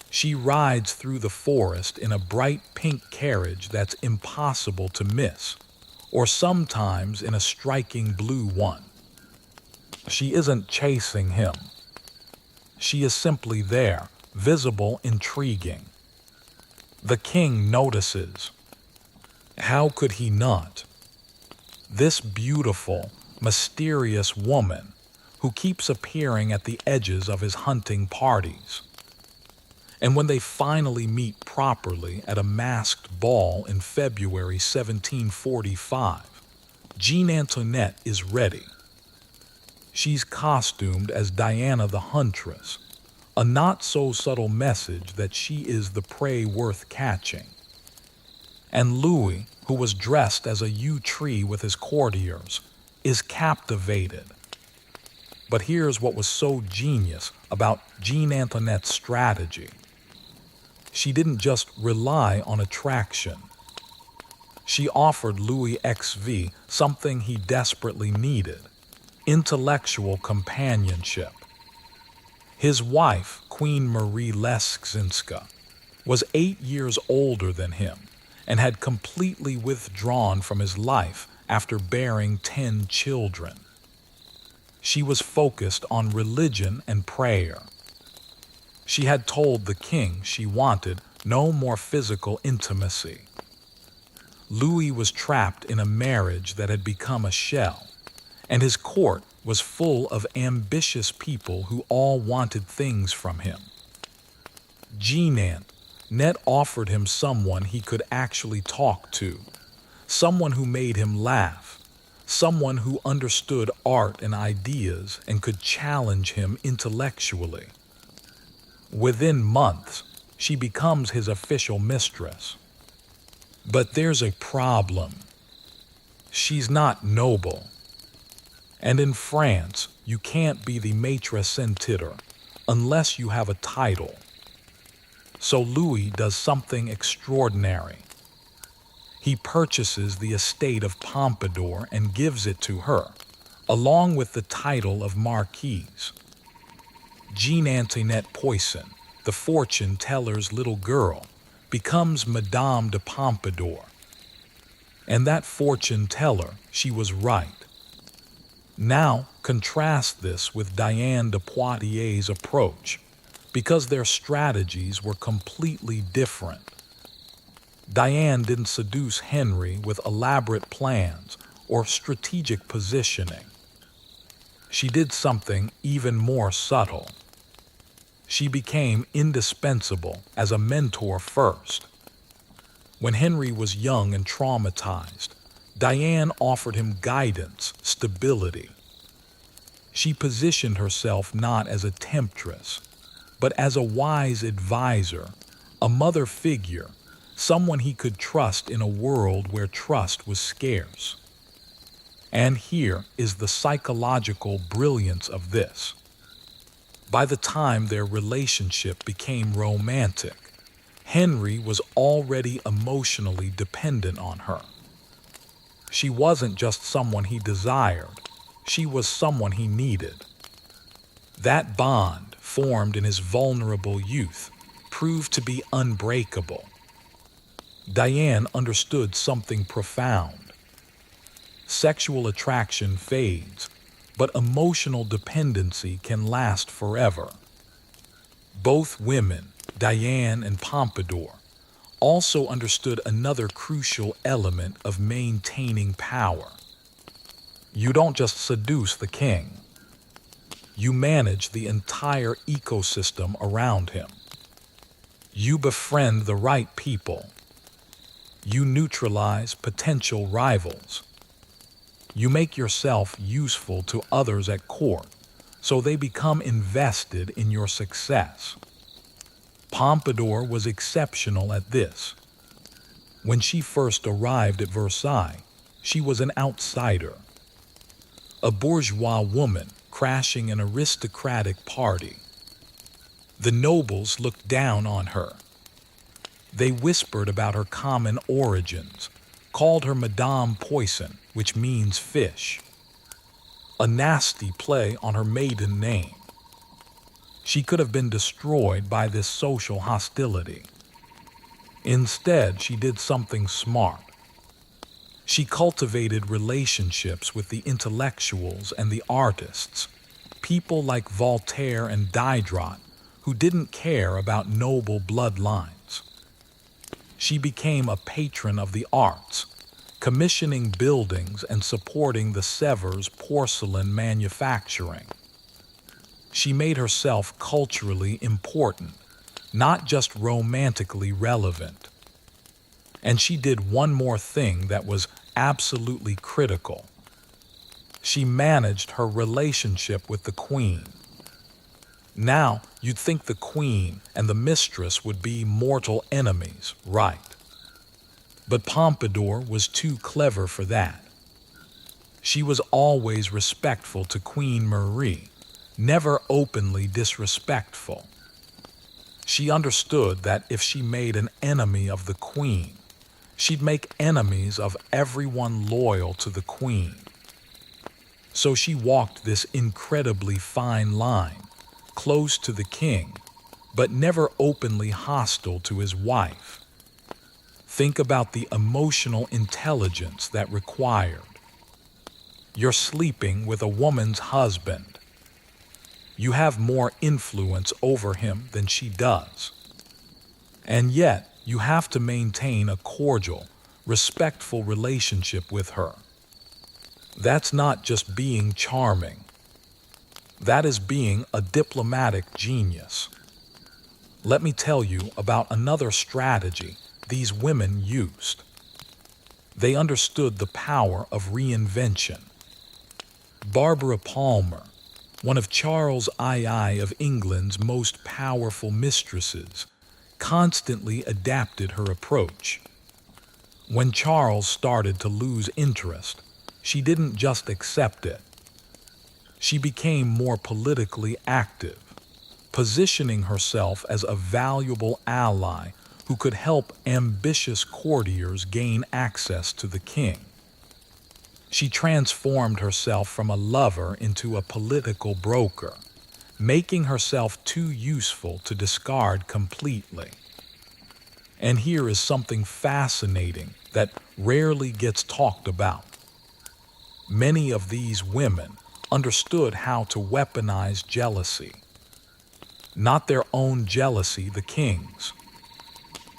Speaker 1: She rides through the forest in a bright pink carriage that's impossible to miss, or sometimes in a striking blue one. She isn't chasing him. She is simply there, visible, intriguing. The king notices. How could he not? This beautiful, mysterious woman who keeps appearing at the edges of his hunting parties. And when they finally meet properly at a masked ball in February 1745, Jean Antoinette is ready. She's costumed as Diana the Huntress, a not-so-subtle message that she is the prey worth catching. And Louis, who was dressed as a yew tree with his courtiers, is captivated. But here's what was so genius about Jean Antoinette's strategy. She didn't just rely on attraction. She offered Louis XV something he desperately needed: intellectual companionship. His wife, Queen Marie Leszczyńska, was 8 years older than him and had completely withdrawn from his life after bearing 10 children. She was focused on religion and prayer. She had told the king she wanted no more physical intimacy. Louis was trapped in a marriage that had become a shell, and his court was full of ambitious people who all wanted things from him. Jean Antoinette offered him someone he could actually talk to, someone who made him laugh, someone who understood art and ideas and could challenge him intellectually. Within months, she becomes his official mistress. But there's a problem. She's not noble. And in France, you can't be the maîtresse en titre unless you have a title. So Louis does something extraordinary. He purchases the estate of Pompadour and gives it to her, along with the title of Marquise. Jean Antoinette Poisson, the fortune teller's little girl, becomes Madame de Pompadour. And that fortune teller, she was right. Now contrast this with Diane de Poitiers' approach, because their strategies were completely different. Diane didn't seduce Henry with elaborate plans or strategic positioning. She did something even more subtle. She became indispensable as a mentor first. When Henry was young and traumatized, Diane offered him guidance, stability. She positioned herself not as a temptress, but as a wise advisor, a mother figure, someone he could trust in a world where trust was scarce. And here is the psychological brilliance of this. By the time their relationship became romantic, Henry was already emotionally dependent on her. She wasn't just someone he desired, she was someone he needed. That bond, formed in his vulnerable youth, proved to be unbreakable. Diane understood something profound. Sexual attraction fades, but emotional dependency can last forever. Both women, Diane and Pompadour, also understood another crucial element of maintaining power. You don't just seduce the king, You manage the entire ecosystem around him. You befriend the right people. You neutralize potential rivals. You make yourself useful to others at court, so they become invested in your success. Pompadour was exceptional at this. When she first arrived at Versailles, she was an outsider, a bourgeois woman crashing an aristocratic party. The nobles looked down on her. They whispered about her common origins, called her Madame Poisson, which means fish, a nasty play on her maiden name. She could have been destroyed by this social hostility. Instead, she did something smart. She cultivated relationships with the intellectuals and the artists, people like Voltaire and Diderot, who didn't care about noble bloodlines. She became a patron of the arts, commissioning buildings and supporting the Sèvres porcelain manufacturing. She made herself culturally important, not just romantically relevant. And she did one more thing that was absolutely critical. She managed her relationship with the Queen. Now, you'd think the Queen and the Mistress would be mortal enemies, right? But Pompadour was too clever for that. She was always respectful to Queen Marie, never openly disrespectful. She understood that if she made an enemy of the Queen, she'd make enemies of everyone loyal to the Queen. So she walked this incredibly fine line, close to the king, but never openly hostile to his wife. Think about the emotional intelligence that required. You're sleeping with a woman's husband. You have more influence over him than she does. And yet, you have to maintain a cordial, respectful relationship with her. That's not just being charming. That is being a diplomatic genius. Let me tell you about another strategy these women used. They understood the power of reinvention. Barbara Palmer, one of Charles II of England's most powerful mistresses, constantly adapted her approach. When Charles started to lose interest, she didn't just accept it. She became more politically active, positioning herself as a valuable ally who could help ambitious courtiers gain access to the king. She transformed herself from a lover into a political broker, making herself too useful to discard completely. And here is something fascinating that rarely gets talked about. Many of these women understood how to weaponize jealousy. Not their own jealousy, the king's.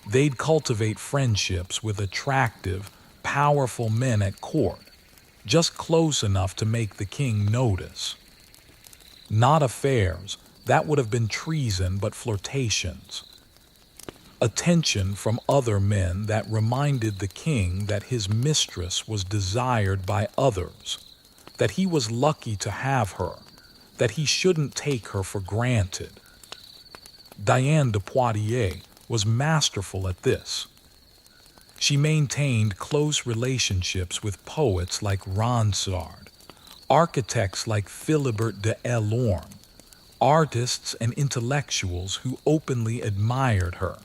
Speaker 1: They'd cultivate friendships with attractive, powerful men at court, just close enough to make the king notice. Not affairs, that would have been treason, but flirtations. Attention from other men that reminded the king that his mistress was desired by others, that he was lucky to have her, that he shouldn't take her for granted. Diane de Poitiers was masterful at this. She maintained close relationships with poets like Ronsard, architects like Philibert de Elorme, artists and intellectuals who openly admired her.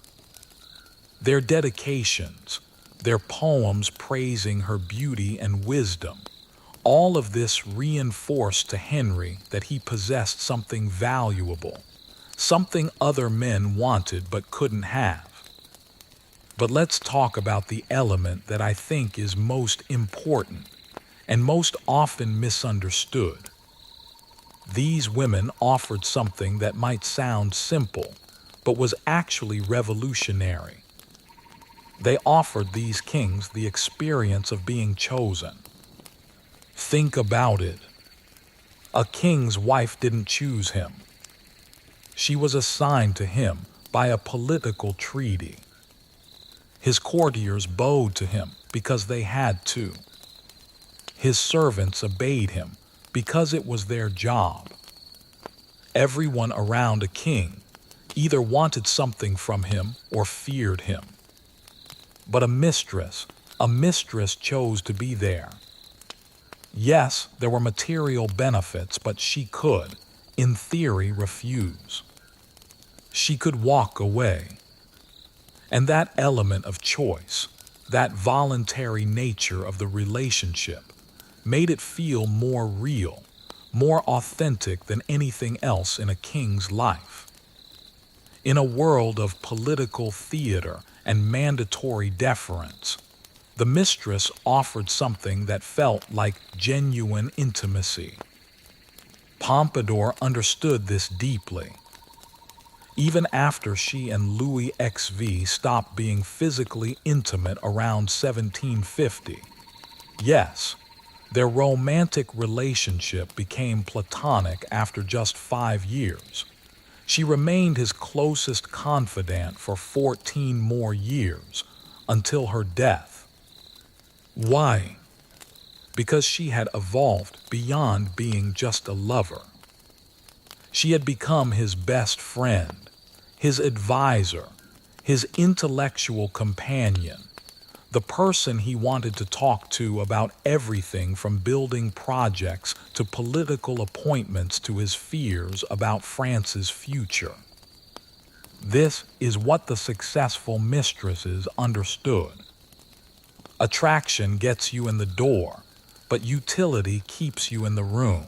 Speaker 1: Their dedications, their poems praising her beauty and wisdom, all of this reinforced to Henry that he possessed something valuable, something other men wanted but couldn't have. But let's talk about the element that I think is most important and most often misunderstood. These women offered something that might sound simple, but was actually revolutionary. They offered these kings the experience of being chosen. Think about it. A king's wife didn't choose him. She was assigned to him by a political treaty. His courtiers bowed to him because they had to. His servants obeyed him because it was their job. Everyone around a king either wanted something from him or feared him. But a mistress chose to be there. Yes, there were material benefits, but she could, in theory, refuse. She could walk away. And that element of choice, that voluntary nature of the relationship, made it feel more real, more authentic than anything else in a king's life. In a world of political theater and mandatory deference, the mistress offered something that felt like genuine intimacy. Pompadour understood this deeply. Even after she and Louis XV stopped being physically intimate around 1750, yes, their romantic relationship became platonic after just 5 years. She remained his closest confidant for 14 more years, until her death. Why? Because she had evolved beyond being just a lover. She had become his best friend, his advisor, his intellectual companion, the person he wanted to talk to about everything from building projects to political appointments to his fears about France's future. This is what the successful mistresses understood. Attraction gets you in the door, but utility keeps you in the room.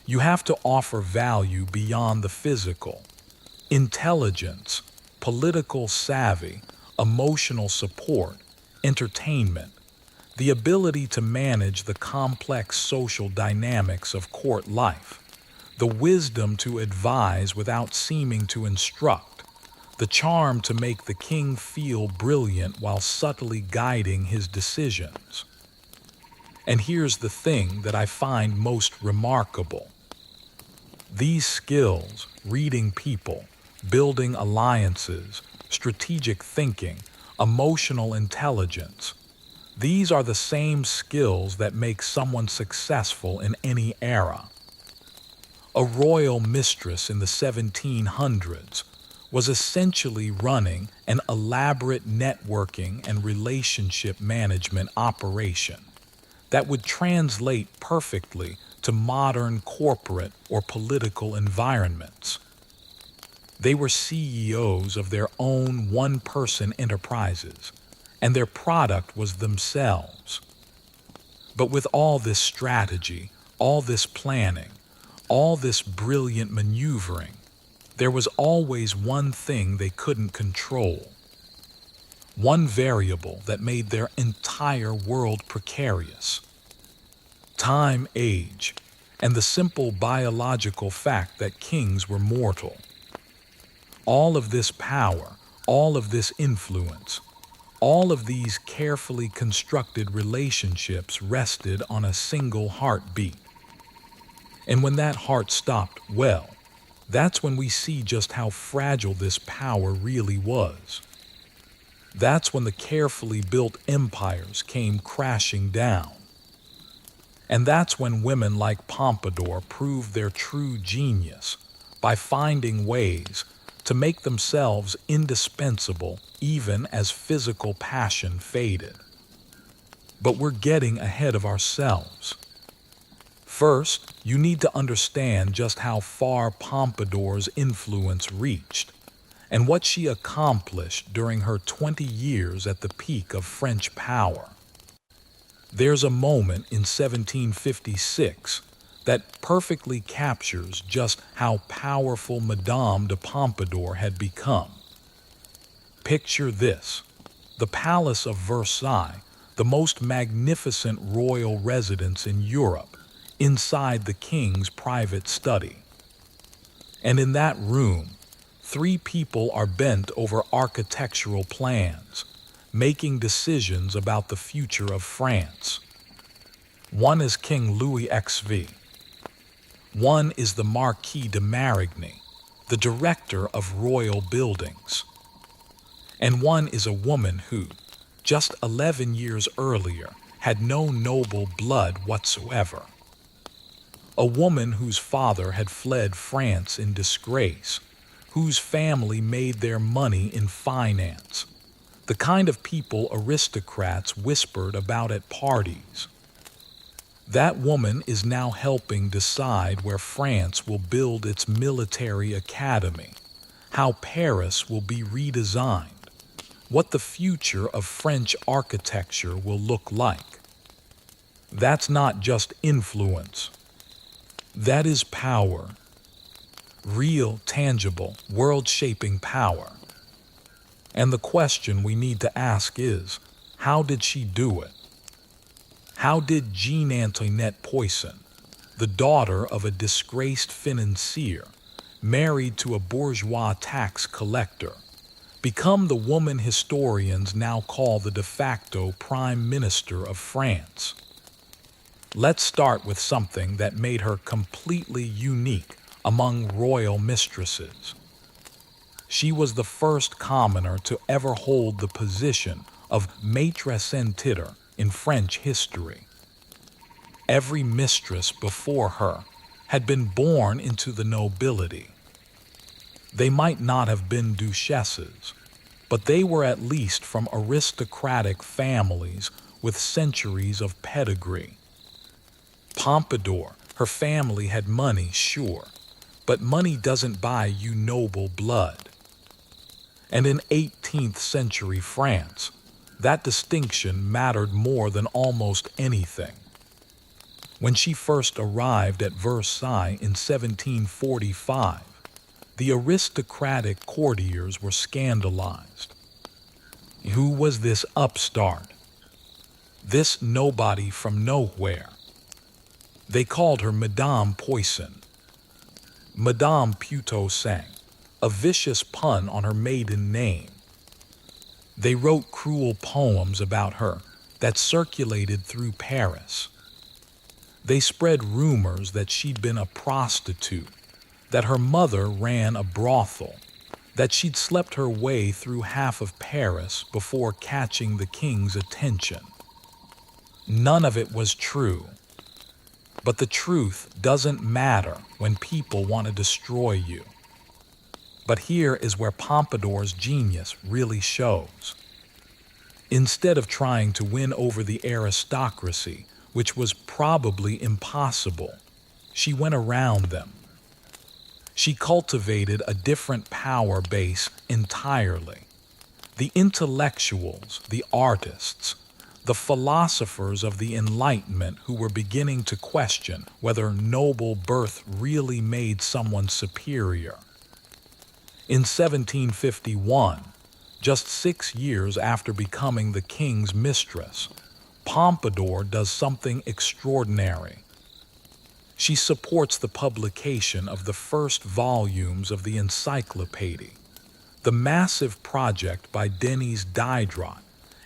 Speaker 1: You have to offer value beyond the physical. Intelligence, political savvy, emotional support, entertainment, the ability to manage the complex social dynamics of court life, the wisdom to advise without seeming to instruct, the charm to make the king feel brilliant while subtly guiding his decisions. And here's the thing that I find most remarkable. These skills, reading people, building alliances, strategic thinking, emotional intelligence, these are the same skills that make someone successful in any era. A royal mistress in the 1700s was essentially running an elaborate networking and relationship management operation that would translate perfectly to modern corporate or political environments. They were CEOs of their own one-person enterprises, and their product was themselves. But with all this strategy, all this planning, all this brilliant maneuvering, there was always one thing they couldn't control. One variable that made their entire world precarious. Time, age, and the simple biological fact that kings were mortal. All of this power, all of this influence, all of these carefully constructed relationships rested on a single heartbeat. And when that heart stopped, well, that's when we see just how fragile this power really was. That's when the carefully built empires came crashing down. And that's when women like Pompadour proved their true genius by finding ways to make themselves indispensable even as physical passion faded. But we're getting ahead of ourselves. First, you need to understand just how far Pompadour's influence reached and what she accomplished during her 20 years at the peak of French power. There's a moment in 1756 that perfectly captures just how powerful Madame de Pompadour had become. Picture this: the Palace of Versailles, the most magnificent royal residence in Europe, inside the king's private study. And in that room, 3 people are bent over architectural plans, making decisions about the future of France. One is King Louis XV, One is the Marquis de Marigny, the director of royal buildings. And one is a woman who, just 11 years earlier, had no noble blood whatsoever. A woman whose father had fled France in disgrace, whose family made their money in finance, the kind of people aristocrats whispered about at parties. That woman is now helping decide where France will build its military academy, how Paris will be redesigned, what the future of French architecture will look like. That's not just influence. That is power. Real, tangible, world-shaping power. And the question we need to ask is, how did she do it? How did Jean Antoinette Poisson, the daughter of a disgraced financier, married to a bourgeois tax collector, become the woman historians now call the de facto Prime Minister of France? Let's start with something that made her completely unique among royal mistresses. She was the first commoner to ever hold the position of Maitresse en titre in French history. Every mistress before her had been born into the nobility. They might not have been duchesses, but they were at least from aristocratic families with centuries of pedigree. Pompadour, her family had money, sure, but money doesn't buy you noble blood. And in 18th century France, that distinction mattered more than almost anything. When she first arrived at Versailles in 1745, the aristocratic courtiers were scandalized. Who was this upstart? This nobody from nowhere? They called her Madame Poisson. Madame Putot-Sang, a vicious pun on her maiden name. They wrote cruel poems about her that circulated through Paris. They spread rumors that she'd been a prostitute, that her mother ran a brothel, that she'd slept her way through half of Paris before catching the king's attention. None of it was true. But the truth doesn't matter when people want to destroy you. But here is where Pompadour's genius really shows. Instead of trying to win over the aristocracy, which was probably impossible, she went around them. She cultivated a different power base entirely. The intellectuals, the artists, the philosophers of the Enlightenment who were beginning to question whether noble birth really made someone superior. In 1751, just 6 years after becoming the king's mistress, Pompadour does something extraordinary. She supports the publication of the first volumes of the Encyclopédie, the massive project by Denis Diderot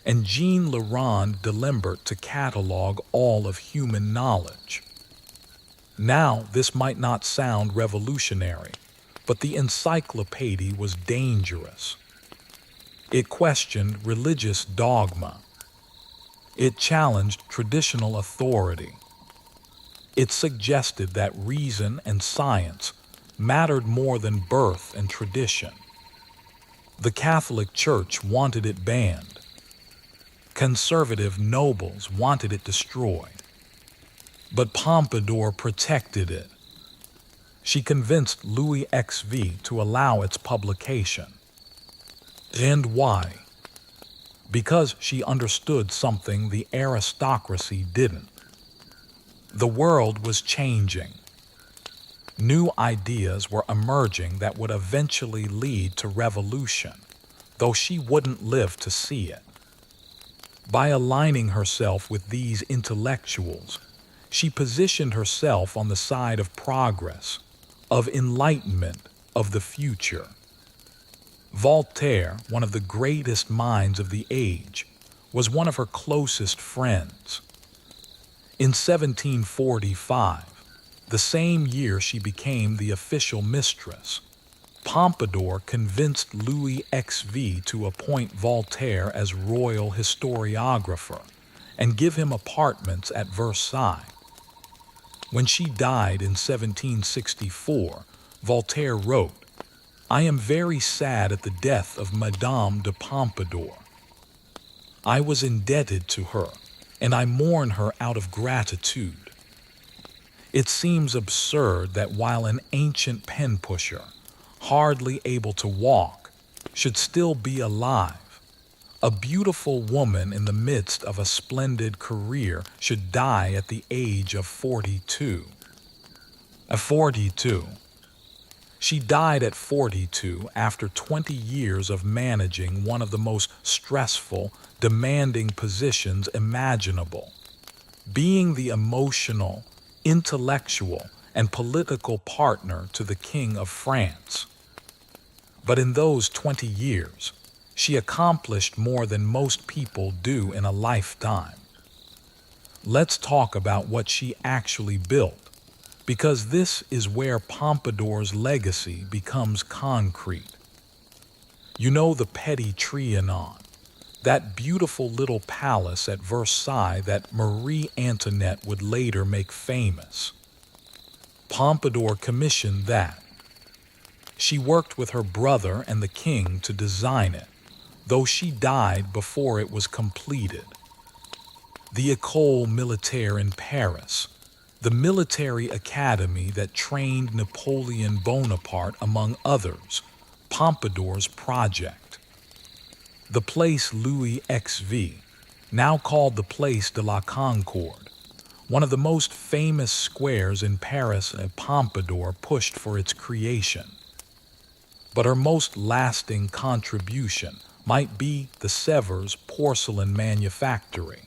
Speaker 1: and Jean-Laurent D'Alembert to catalog all of human knowledge. Now, this might not sound revolutionary, but the Encyclopédie was dangerous. It questioned religious dogma. It challenged traditional authority. It suggested that reason and science mattered more than birth and tradition. The Catholic Church wanted it banned. Conservative nobles wanted it destroyed. But Pompadour protected it. She convinced Louis XVI to allow its publication. And why? Because she understood something the aristocracy didn't. The world was changing. New ideas were emerging that would eventually lead to revolution, though she wouldn't live to see it. By aligning herself with these intellectuals, she positioned herself on the side of progress, of enlightenment, of the future. Voltaire, one of the greatest minds of the age, was one of her closest friends. In 1745, The same year she became the official mistress, Pompadour convinced Louis XV to appoint Voltaire as royal historiographer and give him apartments at Versailles. When she died in 1764, Voltaire wrote, "I am very sad at the death of Madame de Pompadour. I was indebted to her, and I mourn her out of gratitude." It seems absurd that while an ancient pen pusher, hardly able to walk, should still be alive, a beautiful woman in the midst of a splendid career should die at the age of 42. At 42. She died at 42 after 20 years of managing one of the most stressful, demanding positions imaginable, being the emotional, intellectual, and political partner to the King of France. But in those 20 years, she accomplished more than most people do in a lifetime. Let's talk about what she actually built, because this is where Pompadour's legacy becomes concrete. You know the Petit Trianon, that beautiful little palace at Versailles that Marie Antoinette would later make famous. Pompadour commissioned that. She worked with her brother and the king to design it, though she died before it was completed. The École Militaire in Paris, the military academy that trained Napoleon Bonaparte among others, Pompadour's project. The Place Louis XV, now called the Place de la Concorde, one of the most famous squares in Paris, Pompadour pushed for its creation. But her most lasting contribution might be the Sèvres porcelain manufactory.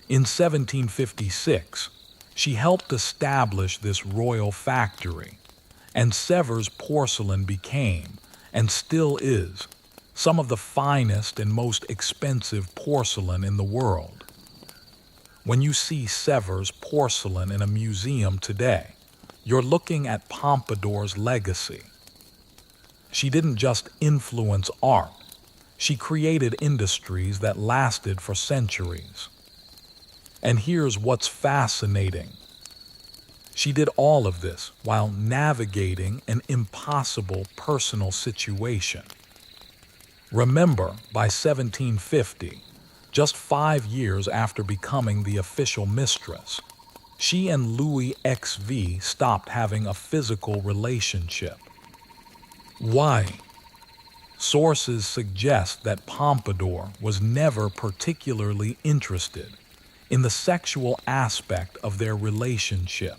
Speaker 1: In 1756, she helped establish this royal factory, and Sèvres porcelain became, and still is, some of the finest and most expensive porcelain in the world. When you see Sèvres porcelain in a museum today, you're looking at Pompadour's legacy. She didn't just influence art, she created industries that lasted for centuries. And here's what's fascinating. She did all of this while navigating an impossible personal situation. Remember, by 1750, just 5 years after becoming the official mistress, she and Louis XV stopped having a physical relationship. Why? Sources suggest that Pompadour was never particularly interested in the sexual aspect of their relationship.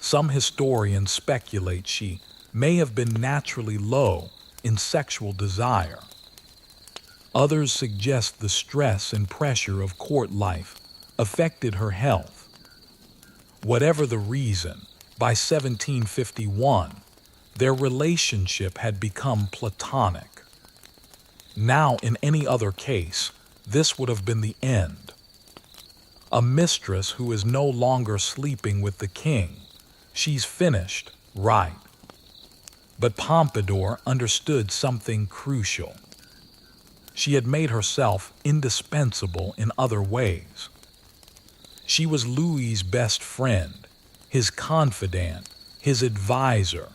Speaker 1: Some historians speculate she may have been naturally low in sexual desire. Others suggest the stress and pressure of court life affected her health. Whatever the reason, by 1751, their relationship had become platonic. Now, in any other case, this would have been the end. A mistress who is no longer sleeping with the king, she's finished, right? But Pompadour understood something crucial. She had made herself indispensable in other ways. She was Louis's best friend, his confidant, his advisor,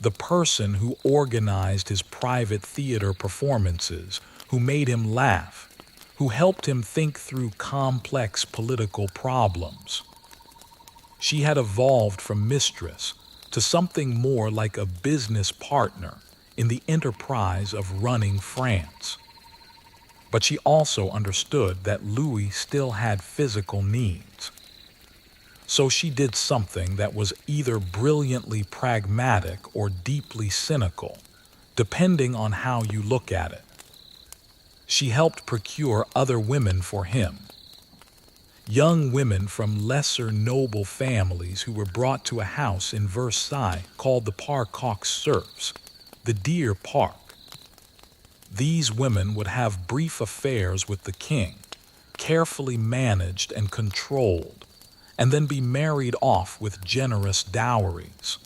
Speaker 1: the person who organized his private theater performances, who made him laugh, who helped him think through complex political problems. She had evolved from mistress to something more like a business partner in the enterprise of running France. But she also understood that Louis still had physical needs. So she did something that was either brilliantly pragmatic or deeply cynical, depending on how you look at it. She helped procure other women for him. Young women from lesser noble families who were brought to a house in Versailles called the Parc aux Cerfs, the Deer Park. These women would have brief affairs with the king, carefully managed and controlled, and then be married off with generous dowries.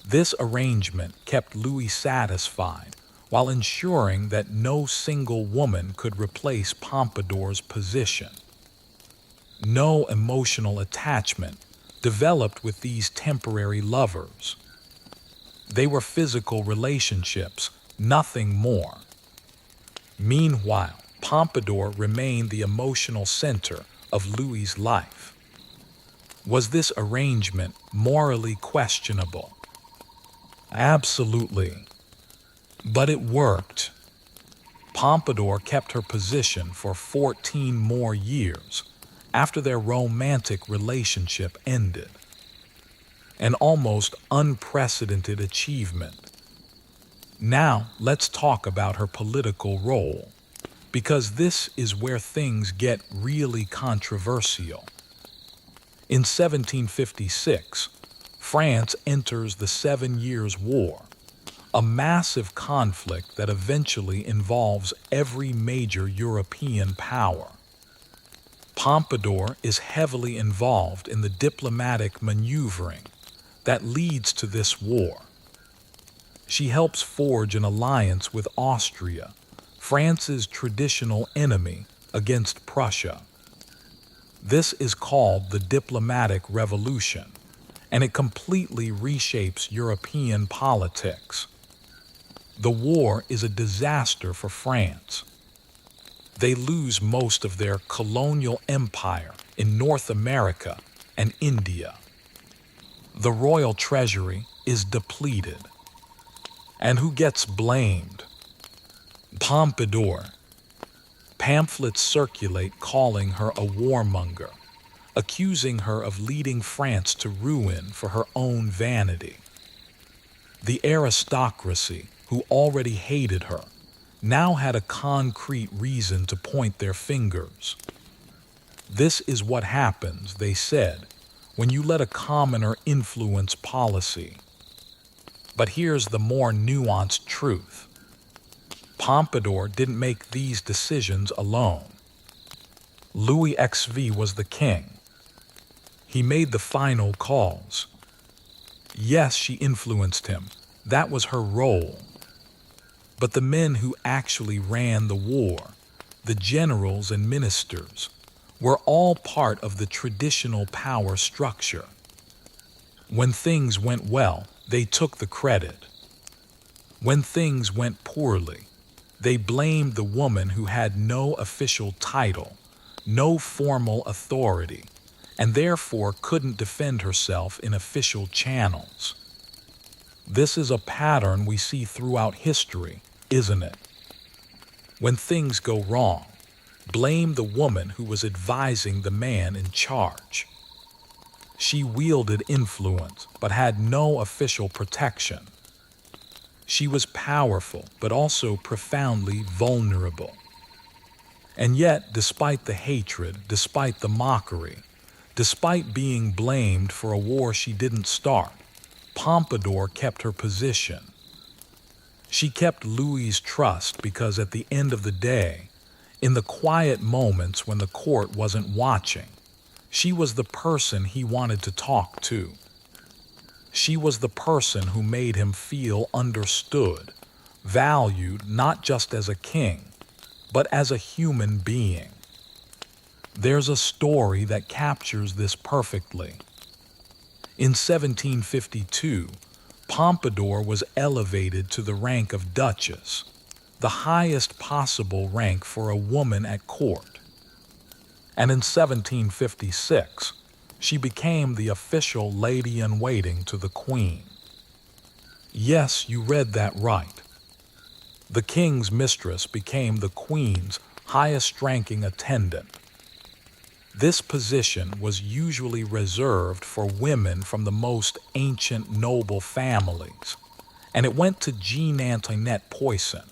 Speaker 1: This arrangement kept Louis satisfied while ensuring that no single woman could replace Pompadour's position. No emotional attachment developed with these temporary lovers. They were physical relationships, nothing more. Meanwhile, Pompadour remained the emotional center of Louis's life. Was this arrangement morally questionable? Absolutely. But it worked. Pompadour kept her position for 14 more years after their romantic relationship ended. An almost unprecedented achievement. Now, let's talk about her political role, because this is where things get really controversial. In 1756, France enters the 7 Years' War, a massive conflict that eventually involves every major European power. Pompadour is heavily involved in the diplomatic maneuvering that leads to this war. She helps forge an alliance with Austria, France's traditional enemy, against Prussia. This is called the Diplomatic Revolution, and it completely reshapes European politics. The war is a disaster for France. They lose most of their colonial empire in North America and India. The royal treasury is depleted. And who gets blamed? Pompadour. Pamphlets circulate calling her a warmonger, accusing her of leading France to ruin for her own vanity. The aristocracy, who already hated her, now had a concrete reason to point their fingers. This is what happens, they said, when you let a commoner influence policy. But here's the more nuanced truth. Pompadour didn't make these decisions alone. Louis XVI was the king. He made the final calls. Yes, she influenced him. That was her role. But the men who actually ran the war, the generals and ministers, were all part of the traditional power structure. When things went well, they took the credit. When things went poorly, they blamed the woman who had no official title, no formal authority, and therefore couldn't defend herself in official channels. This is a pattern we see throughout history, isn't it? When things go wrong, blame the woman who was advising the man in charge. She wielded influence but had no official protection. She was powerful but also profoundly vulnerable. And yet, despite the hatred, despite the mockery, despite being blamed for a war she didn't start, Pompadour kept her position. She kept Louis's trust because at the end of the day, in the quiet moments when the court wasn't watching, she was the person he wanted to talk to. She was the person who made him feel understood, valued not just as a king, but as a human being. There's a story that captures this perfectly. In 1752, Pompadour was elevated to the rank of Duchess, the highest possible rank for a woman at court. And in 1756, she became the official lady-in-waiting to the Queen. Yes, you read that right. The king's mistress became the Queen's highest-ranking attendant. This position was usually reserved for women from the most ancient noble families, and it went to Jean Antoinette Poisson,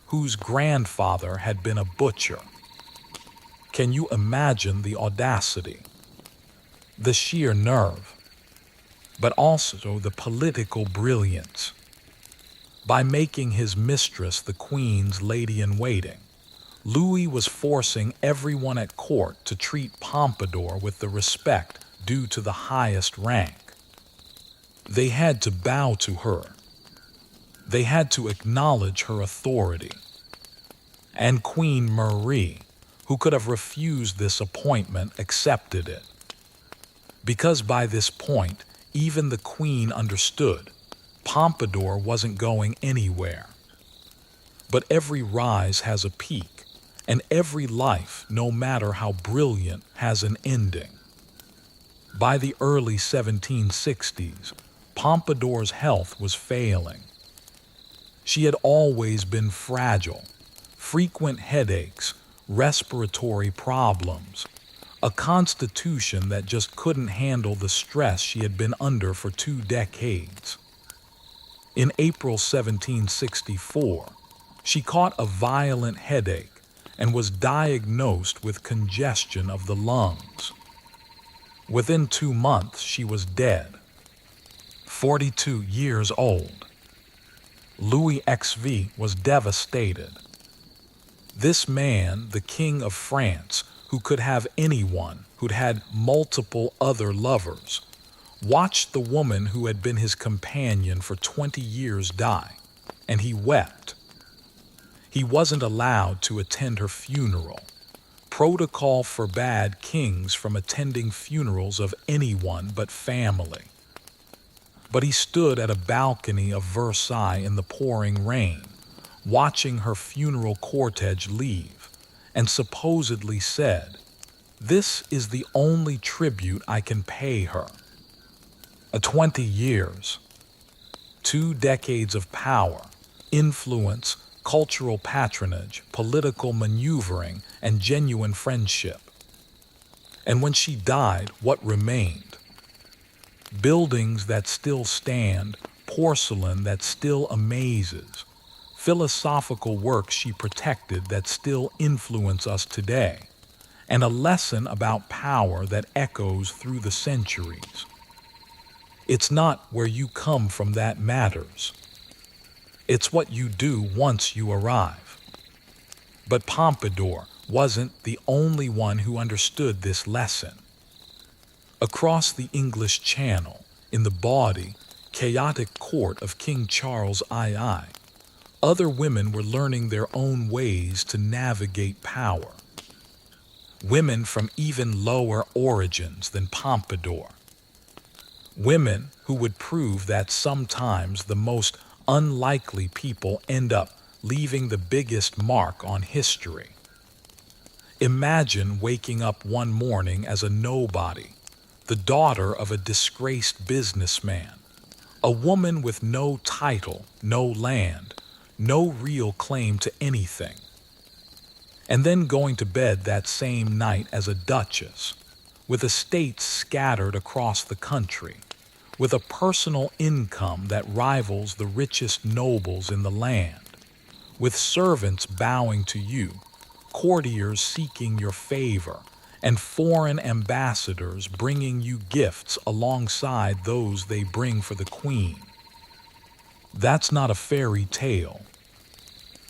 Speaker 1: whose grandfather had been a butcher. Can you imagine the audacity? The sheer nerve, but also the political brilliance. By making his mistress the Queen's lady-in-waiting, Louis was forcing everyone at court to treat Pompadour with the respect due to the highest rank. They had to bow to her. They had to acknowledge her authority. And Queen Marie, who could have refused this appointment, accepted it. Because by this point, even the Queen understood Pompadour wasn't going anywhere. But every rise has a peak, and every life, no matter how brilliant, has an ending. By the early 1760s, Pompadour's health was failing. She had always been fragile, frequent headaches, respiratory problems, a constitution that just couldn't handle the stress she had been under for 2 decades. In April 1764, she caught a violent headache and was diagnosed with congestion of the lungs. Within 2 months, she was dead, 42 years old. Louis XV was devastated. This man, the King of France, who could have anyone, who'd had multiple other lovers, watched the woman who had been his companion for 20 years die, and he wept. He wasn't allowed to attend her funeral. Protocol forbade kings from attending funerals of anyone but family. But he stood at a balcony of Versailles in the pouring rain, watching her funeral cortege leave, and supposedly said, "This is the only tribute I can pay her." 20 years, 2 decades of power, influence, cultural patronage, political maneuvering, and genuine friendship. And when she died, what remained? Buildings that still stand, porcelain that still amazes, philosophical works she protected that still influence us today, and a lesson about power that echoes through the centuries. It's not where you come from that matters. It's what you do once you arrive. But Pompadour wasn't the only one who understood this lesson. Across the English Channel, in the bawdy, chaotic court of King Charles II, other women were learning their own ways to navigate power. Women from even lower origins than Pompadour. Women who would prove that sometimes the most unlikely people end up leaving the biggest mark on history. Imagine waking up one morning as a nobody, the daughter of a disgraced businessman, a woman with no title, no land, no real claim to anything, and then going to bed that same night as a duchess, with estates scattered across the country, with a personal income that rivals the richest nobles in the land, with servants bowing to you, courtiers seeking your favor, and foreign ambassadors bringing you gifts alongside those they bring for the queen. That's not a fairy tale.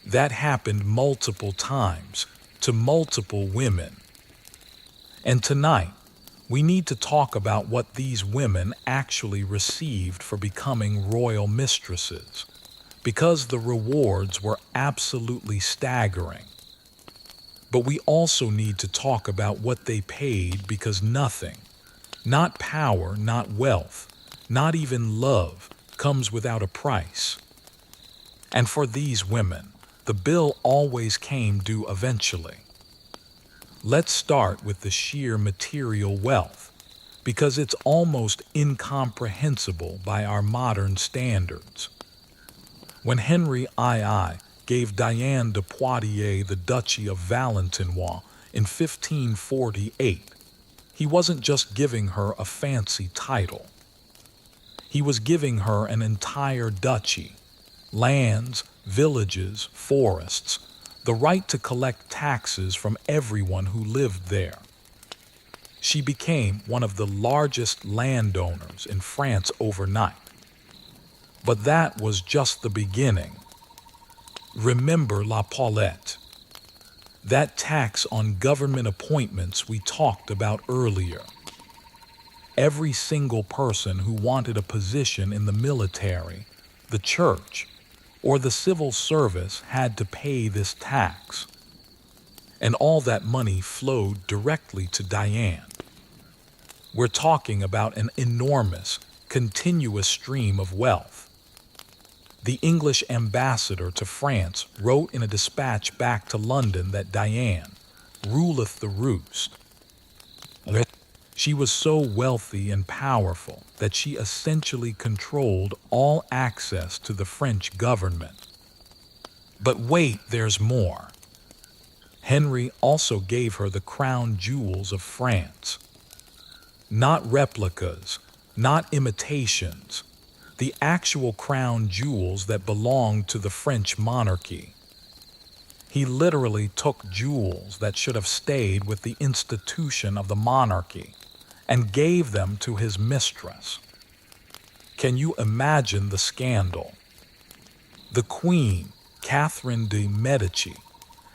Speaker 1: That happened multiple times to multiple women. And tonight, we need to talk about what these women actually received for becoming royal mistresses, because the rewards were absolutely staggering. But we also need to talk about what they paid, because nothing, not power, not wealth, not even love, comes without a price. And for these women, the bill always came due eventually. Let's start with the sheer material wealth, because it's almost incomprehensible by our modern standards. When Henry II gave Diane de Poitiers the Duchy of Valentinois in 1548, he wasn't just giving her a fancy title. He was giving her an entire duchy, lands, villages, forests, the right to collect taxes from everyone who lived there. She became one of the largest landowners in France overnight. But that was just the beginning. Remember La Paulette. That tax on government appointments we talked about earlier. Every single person who wanted a position in the military, the church, or the civil service had to pay this tax. And all that money flowed directly to Diane. We're talking about an enormous, continuous stream of wealth. The English ambassador to France wrote in a dispatch back to London that Diane ruleth the roost. She was so wealthy and powerful that she essentially controlled all access to the French government. But wait, there's more. Henry also gave her the crown jewels of France. Not replicas, not imitations, the actual crown jewels that belonged to the French monarchy. He literally took jewels that should have stayed with the institution of the monarchy and gave them to his mistress. Can you imagine the scandal? The Queen, Catherine de' Medici,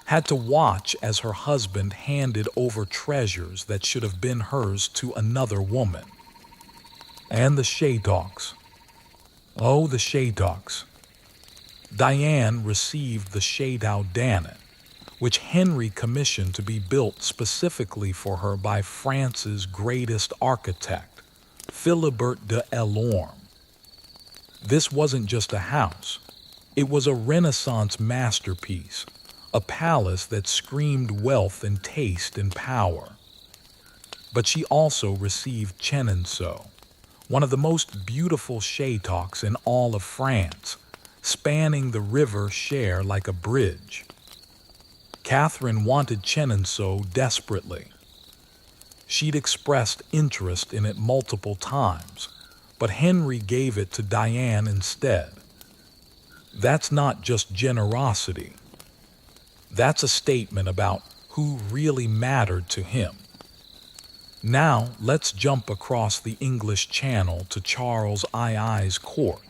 Speaker 1: had to watch as her husband handed over treasures that should have been hers to another woman. And the Shaydocks. Oh, the Shaydocks. Diane received the Shadow Dannet, which Henry commissioned to be built specifically for her by France's greatest architect, Philibert de Lorme. This wasn't just a house. It was a Renaissance masterpiece, a palace that screamed wealth and taste and power. But she also received Chenonceau, one of the most beautiful Shaydocks in all of France, spanning the river Cher like a bridge. Catherine wanted Chenonceau desperately. She'd expressed interest in it multiple times, but Henry gave it to Diane instead. That's not just generosity. That's a statement about who really mattered to him. Now, let's jump across the English Channel to Charles II's court,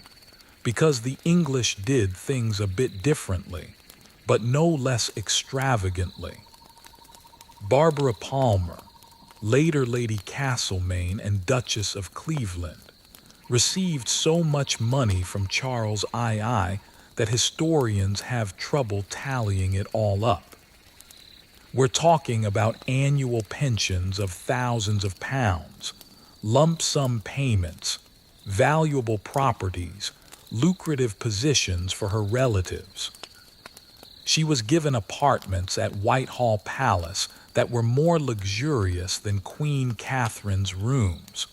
Speaker 1: because the English did things a bit differently, but no less extravagantly. Barbara Palmer, later Lady Castlemaine and Duchess of Cleveland, received so much money from Charles II that historians have trouble tallying it all up. We're talking about annual pensions of thousands of pounds, lump sum payments, valuable properties, lucrative positions for her relatives. She was given apartments at Whitehall Palace that were more luxurious than Queen Catherine's rooms,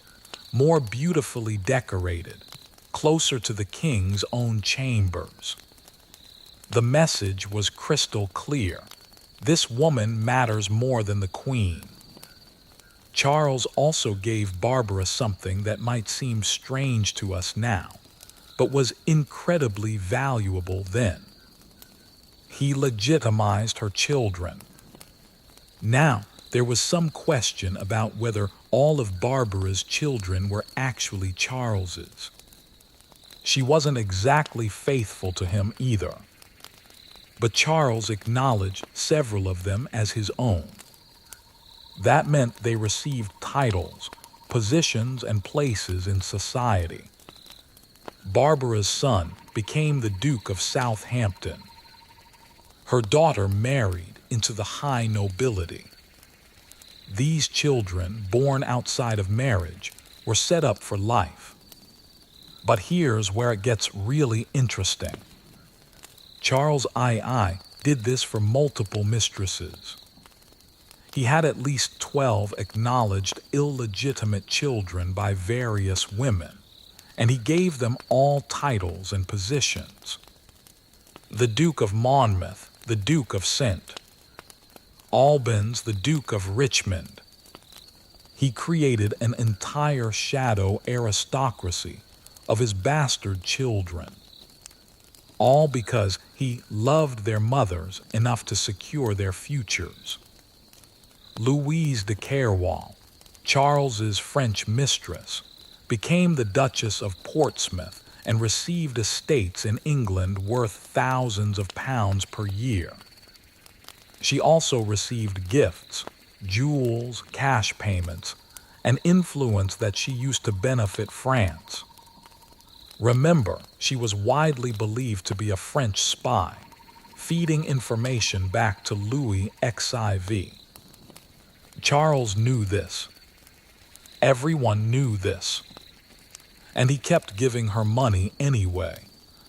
Speaker 1: more beautifully decorated, closer to the king's own chambers. The message was crystal clear. This woman matters more than the queen. Charles also gave Barbara something that might seem strange to us now, but was incredibly valuable then. He legitimized her children. Now, there was some question about whether all of Barbara's children were actually Charles's. She wasn't exactly faithful to him either, but Charles acknowledged several of them as his own. That meant they received titles, positions, and places in society. Barbara's son became the Duke of Southampton. Her daughter married into the high nobility. These children, born outside of marriage, were set up for life. But here's where it gets really interesting. Charles II did this for multiple mistresses. He had at least 12 acknowledged illegitimate children by various women, and he gave them all titles and positions. The Duke of Monmouth, the Duke of St. Albans, the Duke of Richmond. He created an entire shadow aristocracy of his bastard children, all because he loved their mothers enough to secure their futures. Louise de Kerwal, Charles's French mistress, became the Duchess of Portsmouth and received estates in England worth thousands of pounds per year. She also received gifts, jewels, cash payments, and influence that she used to benefit France. Remember, she was widely believed to be a French spy, feeding information back to Louis XIV. Charles knew this. Everyone knew this. And he kept giving her money anyway,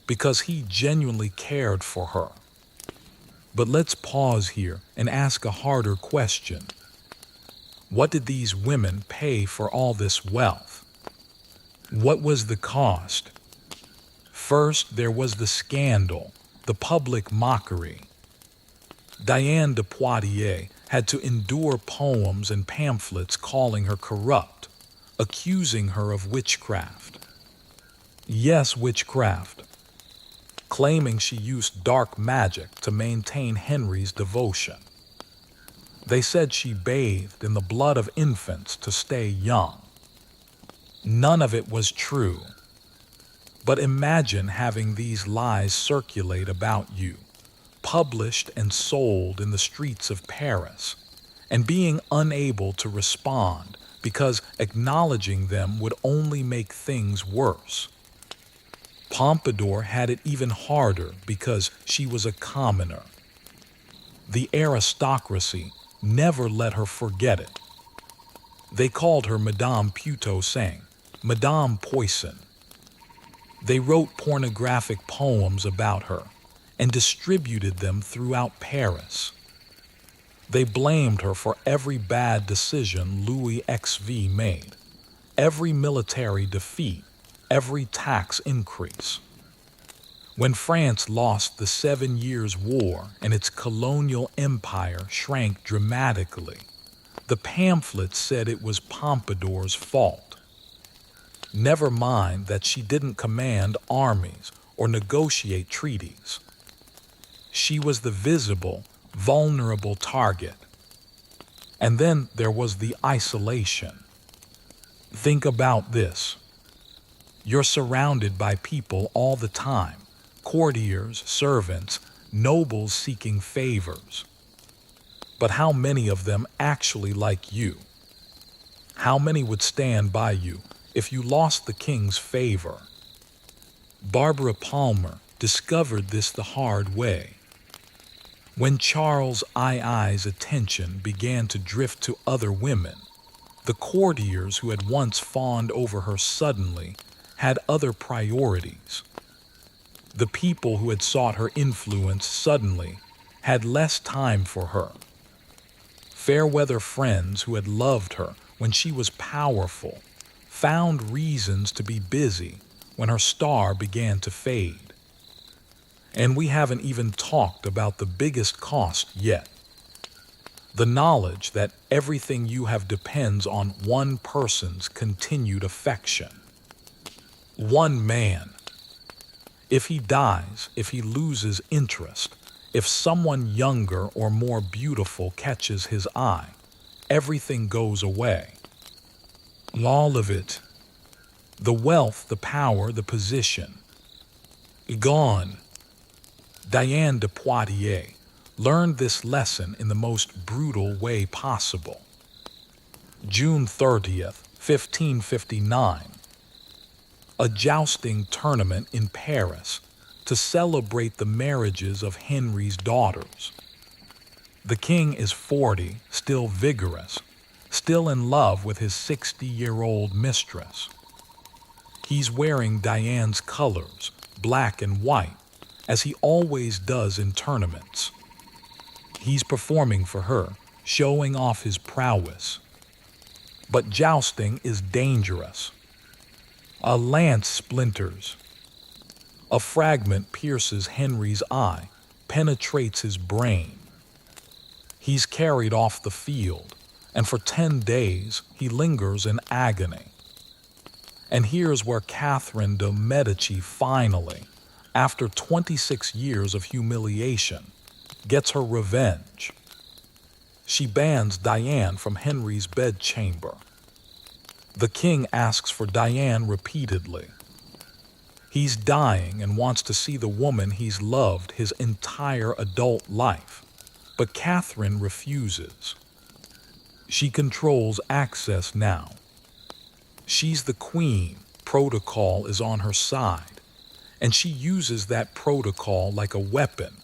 Speaker 1: because he genuinely cared for her. But let's pause here and ask a harder question. What did these women pay for all this wealth? What was the cost? First, there was the scandal, the public mockery. Diane de Poitiers had to endure poems and pamphlets calling her corrupt, accusing her of witchcraft. Yes, witchcraft. Claiming she used dark magic to maintain Henry's devotion. They said she bathed in the blood of infants to stay young. None of it was true. But imagine having these lies circulate about you, published and sold in the streets of Paris, and being unable to respond because acknowledging them would only make things worse. Pompadour had it even harder because she was a commoner. The aristocracy never let her forget it. They called her Madame Putot-Sang, Madame Poison. They wrote pornographic poems about her and distributed them throughout Paris. They blamed her for every bad decision Louis XV made, every military defeat, every tax increase. When France lost the 7 Years' War and its colonial empire shrank dramatically, the pamphlets said it was Pompadour's fault. Never mind that she didn't command armies or negotiate treaties. She was the visible, vulnerable target. And then there was the isolation. Think about this. You're surrounded by people all the time, courtiers, servants, nobles seeking favors. But how many of them actually like you? How many would stand by you if you lost the king's favor? Barbara Palmer discovered this the hard way. When Charles II's attention began to drift to other women, the courtiers who had once fawned over her suddenly had other priorities. The people who had sought her influence suddenly had less time for her. Fair-weather friends who had loved her when she was powerful found reasons to be busy when her star began to fade. And we haven't even talked about the biggest cost yet. The knowledge that everything you have depends on one person's continued affection. One man. If he dies, if he loses interest, if someone younger or more beautiful catches his eye, everything goes away. All of it. The wealth, the power, the position. Gone. Diane de Poitiers learned this lesson in the most brutal way possible. June 30th, 1559. A jousting tournament in Paris to celebrate the marriages of Henry's daughters. The king is 40, still vigorous, still in love with his 60-year-old mistress. He's wearing Diane's colors, black and white, as he always does in tournaments. He's performing for her, showing off his prowess. But jousting is dangerous. A lance splinters. A fragment pierces Henry's eye, penetrates his brain. He's carried off the field, and for 10 days he lingers in agony. And here's where Catherine de' Medici finally, after 26 years of humiliation, gets her revenge. She bans Diane from Henry's bedchamber. The king asks for Diane repeatedly. He's dying and wants to see the woman he's loved his entire adult life. But Catherine refuses. She controls access now. She's the queen, protocol is on her side, and she uses that protocol like a weapon,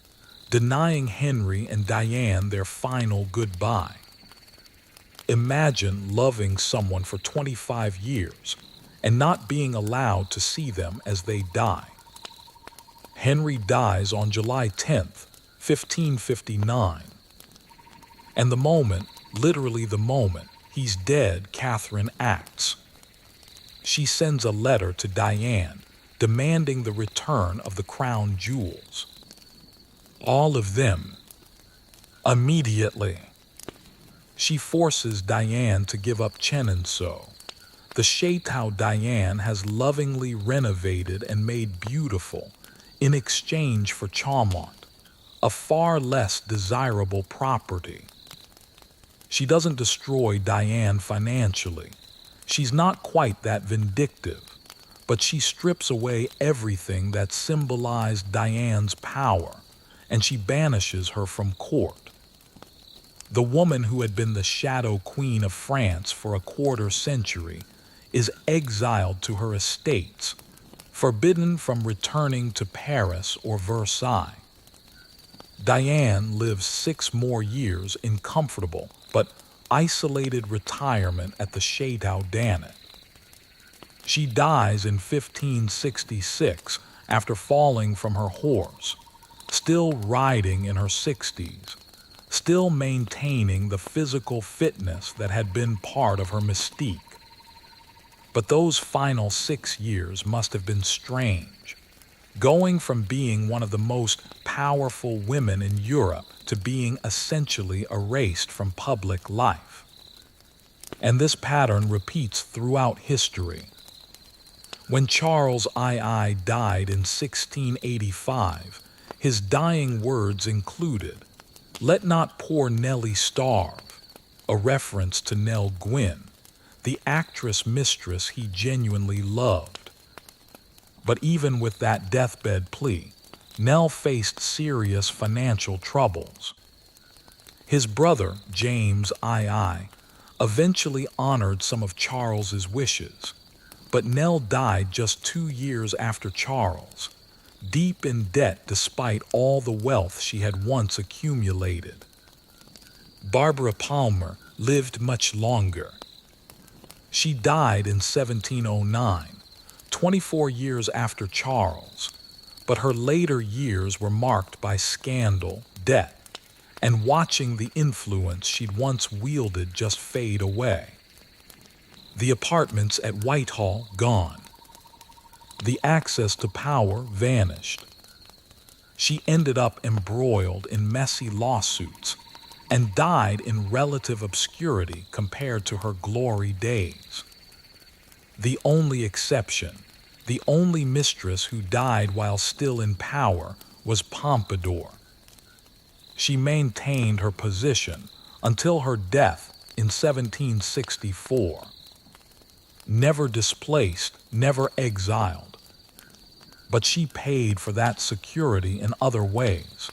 Speaker 1: denying Henry and Diane their final goodbye. Imagine loving someone for 25 years and not being allowed to see them as they die. Henry dies on July 10th, 1559. And the moment, literally the moment, he's dead, Catherine acts. She sends a letter to Diane demanding the return of the crown jewels. All of them. Immediately. She forces Diane to give up Chenonceau, the chateau Diane has lovingly renovated and made beautiful, in exchange for Chaumont, a far less desirable property. She doesn't destroy Diane financially. She's not quite that vindictive, but she strips away everything that symbolized Diane's power, and she banishes her from court. The woman who had been the shadow queen of France for a quarter century is exiled to her estates, forbidden from returning to Paris or Versailles. Diane lives 6 more years in comfortable but isolated retirement at the Chateau d'Annet. She dies in 1566 after falling from her horse, still riding in her 60s, still maintaining the physical fitness that had been part of her mystique. But those final 6 years must have been strange, going from being one of the most powerful women in Europe to being essentially erased from public life. And this pattern repeats throughout history. When Charles II died in 1685, his dying words included, "Let not poor Nellie starve," a reference to Nell Gwynn, the actress Mistress he genuinely loved. But even with that deathbed plea, Nell faced serious financial troubles. His brother, James II, eventually honored some of Charles's wishes, but Nell died just 2 years after Charles, deep in debt despite all the wealth she had once accumulated. Barbara Palmer lived much longer. She died in 1709, 24 years after Charles, but her later years were marked by scandal, debt, and watching the influence she'd once wielded just fade away. The apartments at Whitehall gone. The access to power vanished. She ended up embroiled in messy lawsuits and died in relative obscurity compared to her glory days. The only exception, the only mistress who died while still in power, was Pompadour. She maintained her position until her death in 1764. Never displaced, never exiled. But she paid for that security in other ways.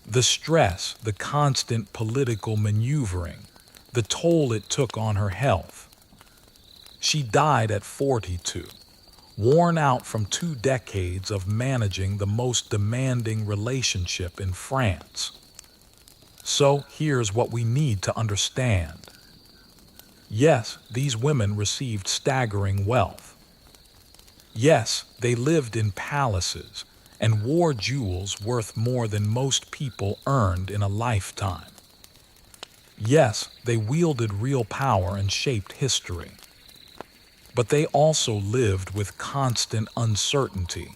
Speaker 1: The stress, the constant political maneuvering, the toll it took on her health. She died at 42, worn out from 2 decades of managing the most demanding relationship in France. So here's what we need to understand. Yes, these women received staggering wealth. Yes, they lived in palaces and wore jewels worth more than most people earned in a lifetime. Yes, they wielded real power and shaped history. But they also lived with constant uncertainty,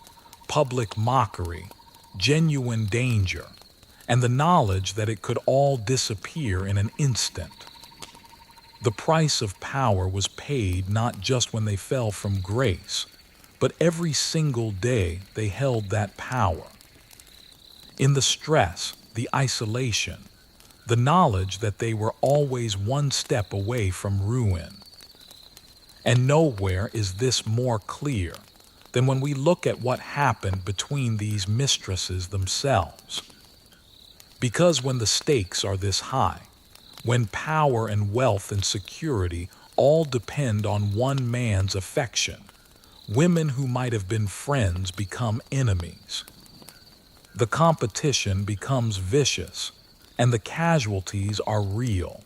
Speaker 1: public mockery, genuine danger, and the knowledge that it could all disappear in an instant. The price of power was paid not just when they fell from grace, but every single day they held that power. In the stress, the isolation, the knowledge that they were always one step away from ruin. And nowhere is this more clear than when we look at what happened between these mistresses themselves. Because when the stakes are this high, when power and wealth and security all depend on one man's affection, women who might have been friends become enemies. The competition becomes vicious, and the casualties are real.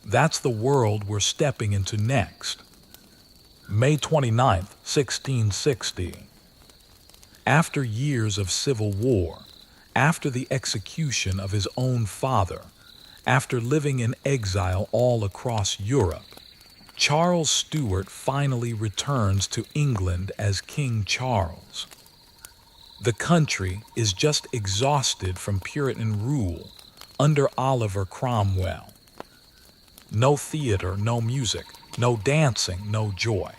Speaker 1: That's the world we're stepping into next. May 29th, 1660. After years of civil war, after the execution of his own father, after living in exile all across Europe, Charles Stuart finally returns to England as King Charles. The country is just exhausted from Puritan rule under Oliver Cromwell. No theater, no music, no dancing, no joy.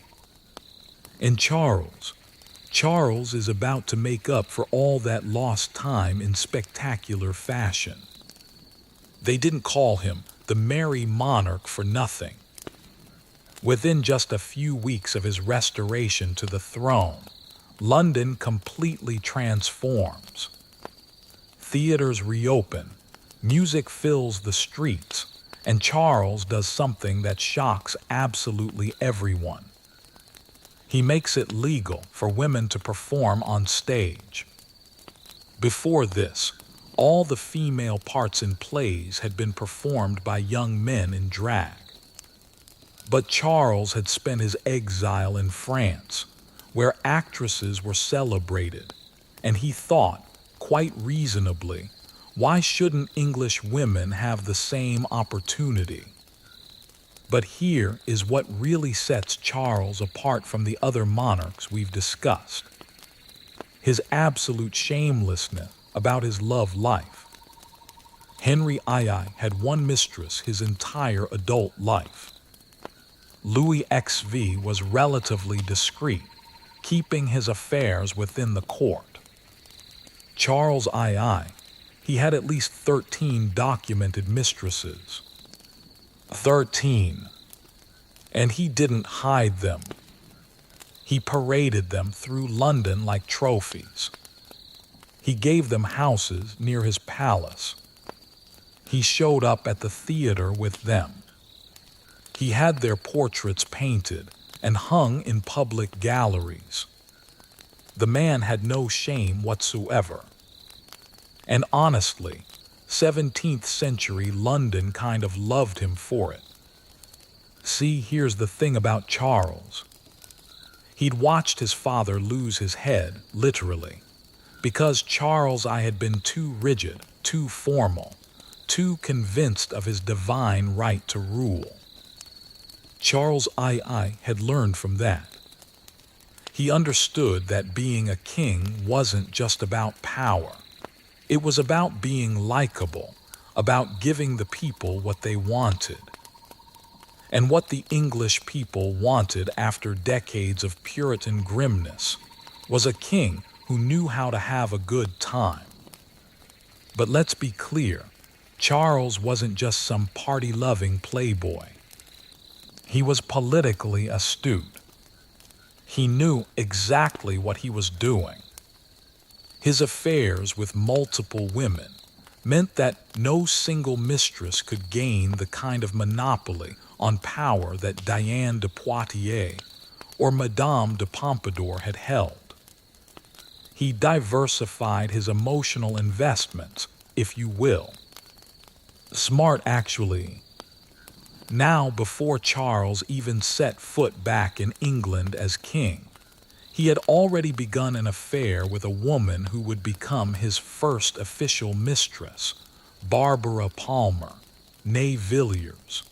Speaker 1: And Charles is about to make up for all that lost time in spectacular fashion. They didn't call him the Merry Monarch for nothing. Within just a few weeks of his restoration to the throne, London completely transforms. Theaters reopen, music fills the streets, and Charles does something that shocks absolutely everyone. He makes it legal for women to perform on stage. Before this, all the female parts in plays had been performed by young men in drag. But Charles had spent his exile in France, where actresses were celebrated, and he thought, quite reasonably, why shouldn't English women have the same opportunity? But here is what really sets Charles apart from the other monarchs we've discussed. His absolute shamelessness about his love life. Henry II had one mistress his entire adult life. Louis XV was relatively discreet, keeping his affairs within the court. Charles II, he had at least 13 documented mistresses. 13. And he didn't hide them. He paraded them through London like trophies. He gave them houses near his palace. He showed up at the theater with them. He had their portraits painted and hung in public galleries. The man had no shame whatsoever. And honestly, 17th century London kind of loved him for it. See, here's the thing about Charles. He'd watched his father lose his head, literally, because Charles I had been too rigid, too formal, too convinced of his divine right to rule. Charles II had learned from that. He understood that being a king wasn't just about power. It was about being likable, about giving the people what they wanted. And what the English people wanted after decades of Puritan grimness was a king who knew how to have a good time. But let's be clear, Charles wasn't just some party-loving playboy. He was politically astute. He knew exactly what he was doing. His affairs with multiple women meant that no single mistress could gain the kind of monopoly on power that Diane de Poitiers or Madame de Pompadour had held. He diversified his emotional investments, if you will. Smart, actually. Now, before Charles even set foot back in England as king, he had already begun an affair with a woman who would become his first official mistress, Barbara Palmer, née Villiers.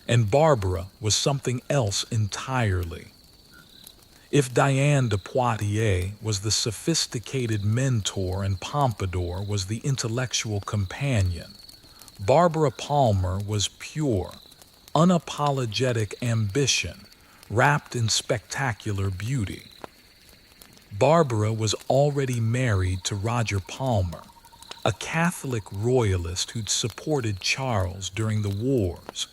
Speaker 1: And Barbara was something else entirely. If Diane de Poitiers was the sophisticated mentor and Pompadour was the intellectual companion, Barbara Palmer was pure, unapologetic ambition wrapped in spectacular beauty. Barbara was already married to Roger Palmer, a Catholic royalist who'd supported Charles during the wars,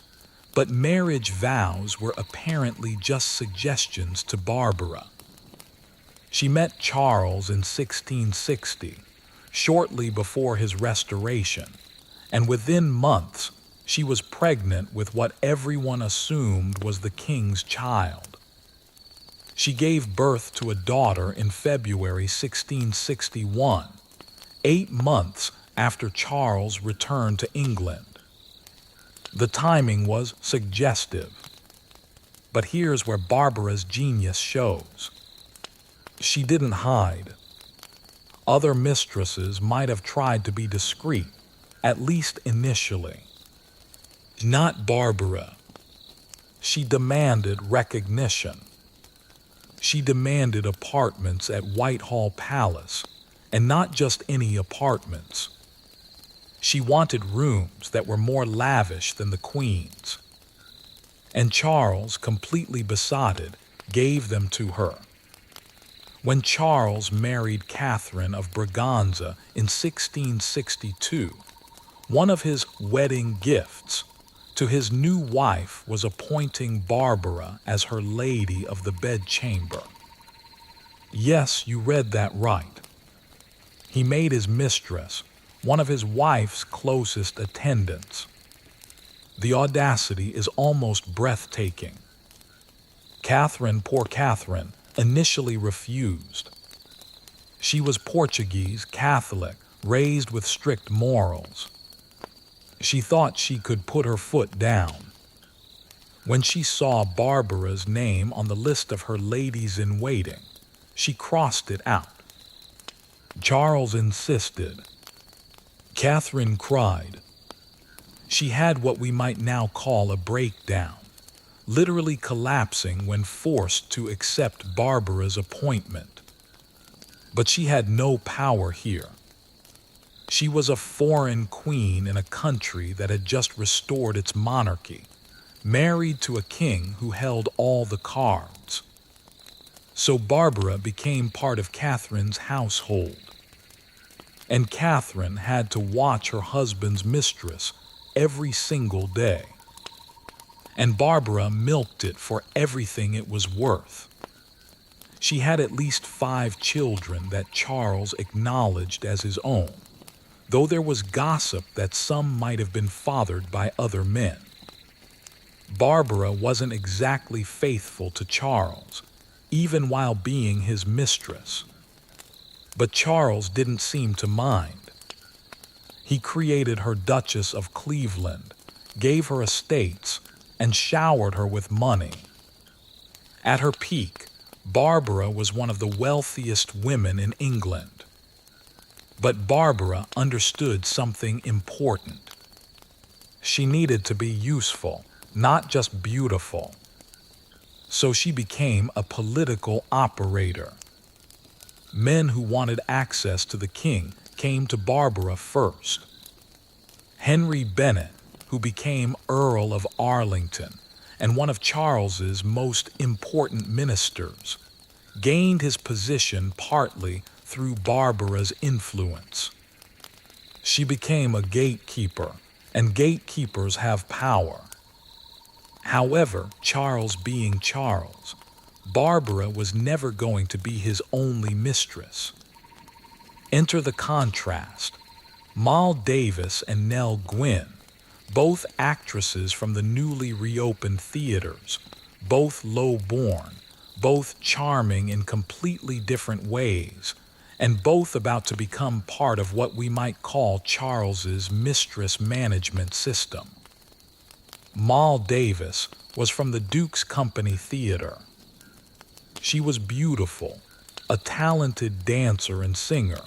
Speaker 1: but marriage vows were apparently just suggestions to Barbara. She met Charles in 1660, shortly before his restoration, and within months, she was pregnant with what everyone assumed was the king's child. She gave birth to a daughter in February 1661, 8 months after Charles returned to England. The timing was suggestive. But here's where Barbara's genius shows. She didn't hide. Other mistresses might have tried to be discreet, at least initially. Not Barbara. She demanded recognition. She demanded apartments at Whitehall Palace, and not just any apartments. She wanted rooms that were more lavish than the Queen's. And Charles, completely besotted, gave them to her. When Charles married Catherine of Braganza in 1662, one of his wedding gifts to his new wife was appointing Barbara as her lady of the bedchamber. Yes, you read that right. He made his mistress one of his wife's closest attendants. The audacity is almost breathtaking. Catherine, poor Catherine, initially refused. She was Portuguese, Catholic, raised with strict morals. She thought she could put her foot down. When she saw Barbara's name on the list of her ladies-in-waiting, she crossed it out. Charles insisted. Catherine cried. She had what we might now call a breakdown, literally collapsing when forced to accept Barbara's appointment. But she had no power here. She was a foreign queen in a country that had just restored its monarchy, married to a king who held all the cards. So Barbara became part of Catherine's household. And Catherine had to watch her husband's mistress every single day. And Barbara milked it for everything it was worth. She had at least 5 children that Charles acknowledged as his own, though there was gossip that some might have been fathered by other men. Barbara wasn't exactly faithful to Charles, even while being his mistress. But Charles didn't seem to mind. He created her Duchess of Cleveland, gave her estates, and showered her with money. At her peak, Barbara was one of the wealthiest women in England. But Barbara understood something important. She needed to be useful, not just beautiful. So she became a political operator. Men who wanted access to the king came to Barbara first. Henry Bennet, who became Earl of Arlington and one of Charles's most important ministers, gained his position partly through Barbara's influence. She became a gatekeeper, and gatekeepers have power. However, Charles being Charles, Barbara was never going to be his only mistress. Enter the contrast. Moll Davis and Nell Gwynn, both actresses from the newly reopened theaters, both low-born, both charming in completely different ways, and both about to become part of what we might call Charles's mistress management system. Moll Davis was from the Duke's Company Theater. She was beautiful, a talented dancer and singer,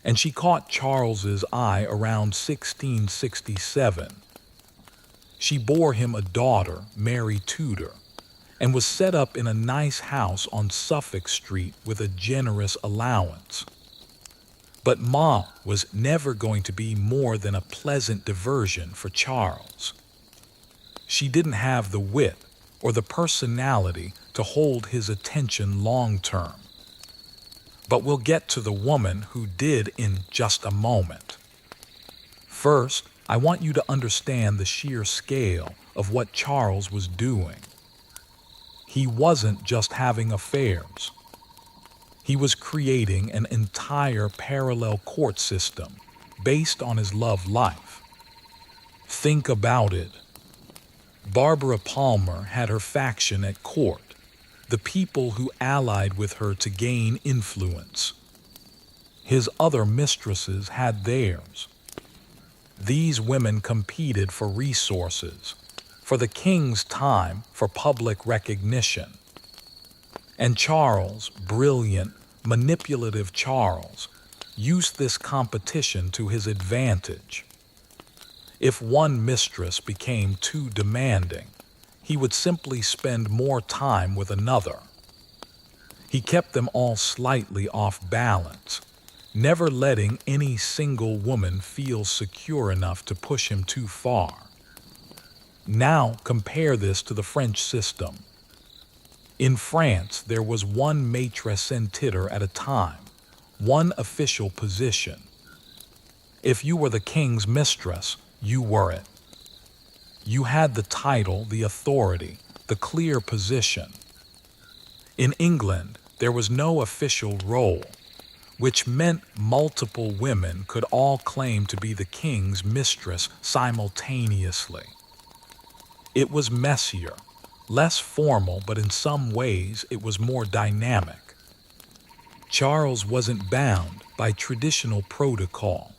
Speaker 1: and she caught Charles's eye around 1667. She bore him a daughter, Mary Tudor, and was set up in a nice house on Suffolk Street with a generous allowance. But Moll was never going to be more than a pleasant diversion for Charles. She didn't have the wit or the personality to hold his attention long term. But we'll get to the woman who did in just a moment. First, I want you to understand the sheer scale of what Charles was doing. He wasn't just having affairs. He was creating an entire parallel court system based on his love life. Think about it. Barbara Palmer had her faction at court, the people who allied with her to gain influence. His other mistresses had theirs. These women competed for resources, for the king's time, for public recognition. And Charles, brilliant, manipulative Charles, used this competition to his advantage. If one mistress became too demanding, he would simply spend more time with another. He kept them all slightly off balance, never letting any single woman feel secure enough to push him too far. Now compare this to the French system. In France, there was one maitresse en titre at a time, one official position. If you were the king's mistress, you were it. You had the title, the authority, the clear position. In England, there was no official role, which meant multiple women could all claim to be the king's mistress simultaneously. It was messier, less formal, but in some ways it was more dynamic. Charles wasn't bound by traditional protocol.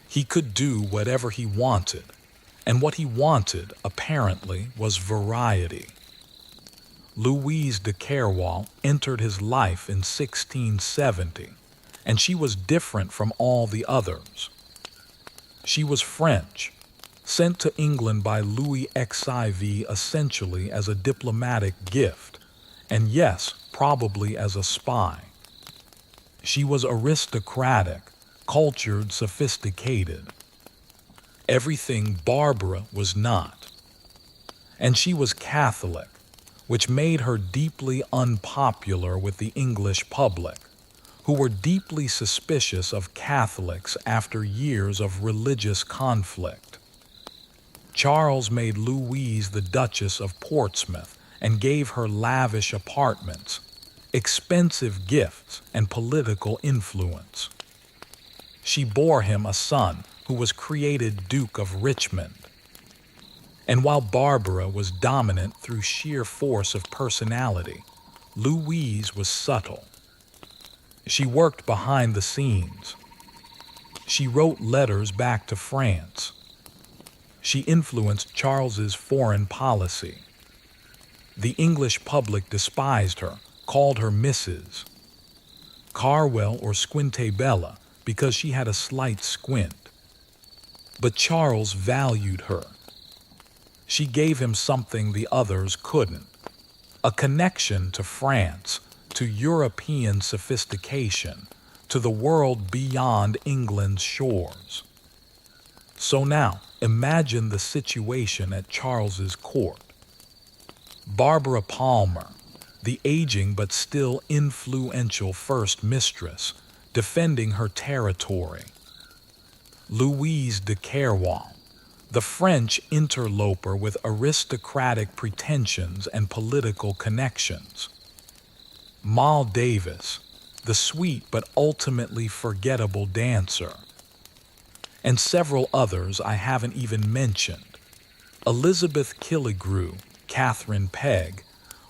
Speaker 1: He could do whatever he wanted, and what he wanted, apparently, was variety. Louise de Kerwal entered his life in 1670, and she was different from all the others. She was French, sent to England by Louis XIV essentially as a diplomatic gift, and yes, probably as a spy. She was aristocratic, cultured, sophisticated. Everything Barbara was not. And she was Catholic, which made her deeply unpopular with the English public, who were deeply suspicious of Catholics after years of religious conflict. Charles made Louise the Duchess of Portsmouth and gave her lavish apartments, expensive gifts, and political influence. She bore him a son who was created Duke of Richmond. And while Barbara was dominant through sheer force of personality, Louise was subtle. She worked behind the scenes. She wrote letters back to France. She influenced Charles's foreign policy. The English public despised her, called her Mrs. Carwell or Squintabella because she had a slight squint. But Charles valued her. She gave him something the others couldn't, a connection to France, to European sophistication, to the world beyond England's shores. So now, imagine the situation at Charles's court. Barbara Palmer, the aging but still influential first mistress, defending her territory. Louise de Kerwal, the French interloper with aristocratic pretensions and political connections. Mal Davis, the sweet but ultimately forgettable dancer. And several others I haven't even mentioned. Elizabeth Killigrew, Catherine Pegg,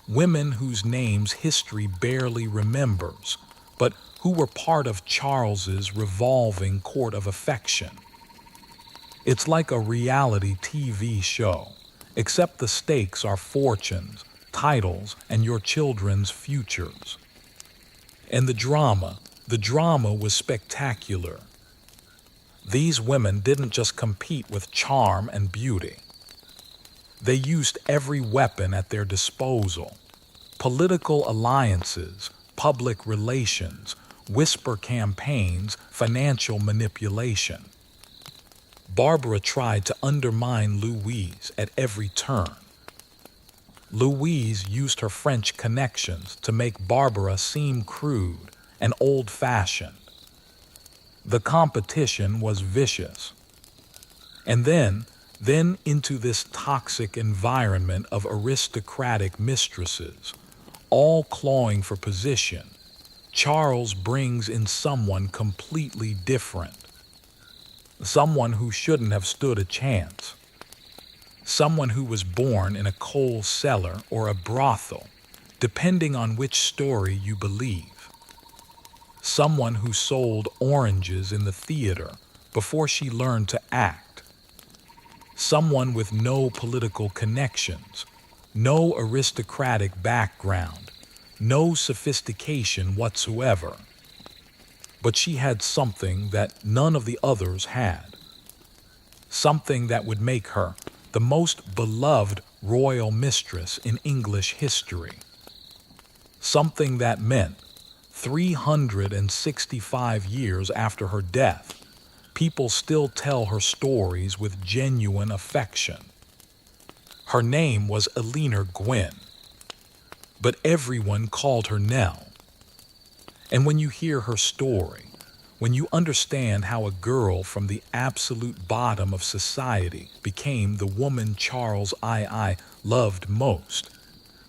Speaker 1: women whose names history barely remembers, but who were part of Charles's revolving court of affection. It's like a reality TV show, except the stakes are fortunes, titles, and your children's futures. And the drama was spectacular. These women didn't just compete with charm and beauty. They used every weapon at their disposal: political alliances, public relations, whisper campaigns, financial manipulation. Barbara tried to undermine Louise at every turn. Louise used her French connections to make Barbara seem crude and old-fashioned. The competition was vicious. And then into this toxic environment of aristocratic mistresses, all clawing for position, Charles brings in someone completely different, someone who shouldn't have stood a chance, someone who was born in a coal cellar or a brothel, depending on which story you believe, someone who sold oranges in the theater before she learned to act, someone with no political connections, no aristocratic background, no sophistication whatsoever. But she had something that none of the others had, something that would make her the most beloved royal mistress in English history, something that meant 365 years after her death, people still tell her stories with genuine affection. Her name was Eleanor Gwyn, but everyone called her Nell. And when you hear her story, when you understand how a girl from the absolute bottom of society became the woman Charles II loved most,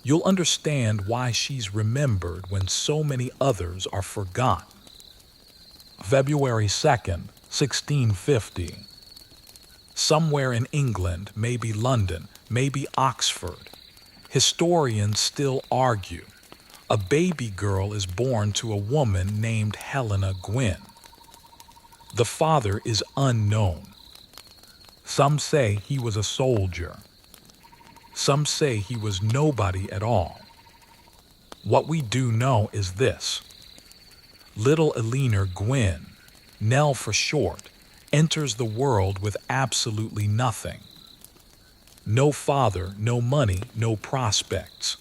Speaker 1: you'll understand why she's remembered when so many others are forgotten. February 2nd, 1650. Somewhere in England, maybe London, maybe Oxford, historians still argue a baby girl is born to a woman named Helena Gwyn. The father is unknown. Some say he was a soldier. Some say he was nobody at all. What we do know is this. Little Eleanor Gwyn, Nell for short, enters the world with absolutely nothing. No father, no money, no prospects.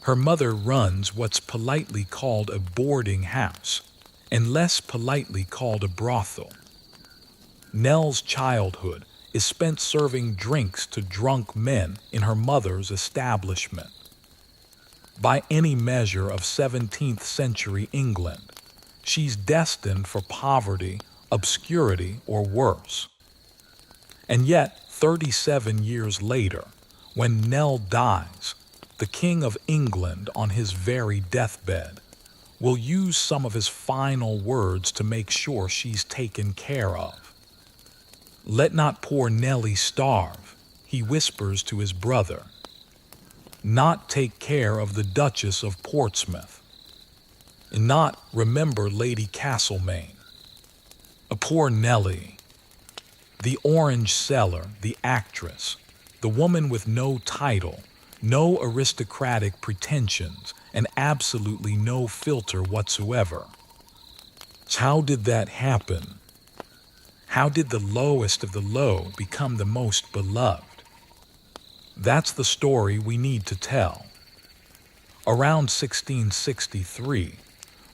Speaker 1: Her mother runs what's politely called a boarding house, and less politely called a brothel. Nell's childhood is spent serving drinks to drunk men in her mother's establishment. By any measure of 17th century England, she's destined for poverty, obscurity, or worse. And yet, 37 years later, when Nell dies, the King of England on his very deathbed will use some of his final words to make sure she's taken care of. "Let not poor Nellie starve," he whispers to his brother. "Not take care of the Duchess of Portsmouth. And not remember Lady Castlemaine. A poor Nellie." The orange seller, the actress, the woman with no title, no aristocratic pretensions, and absolutely no filter whatsoever. How did that happen? How did the lowest of the low become the most beloved? That's the story we need to tell. Around 1663,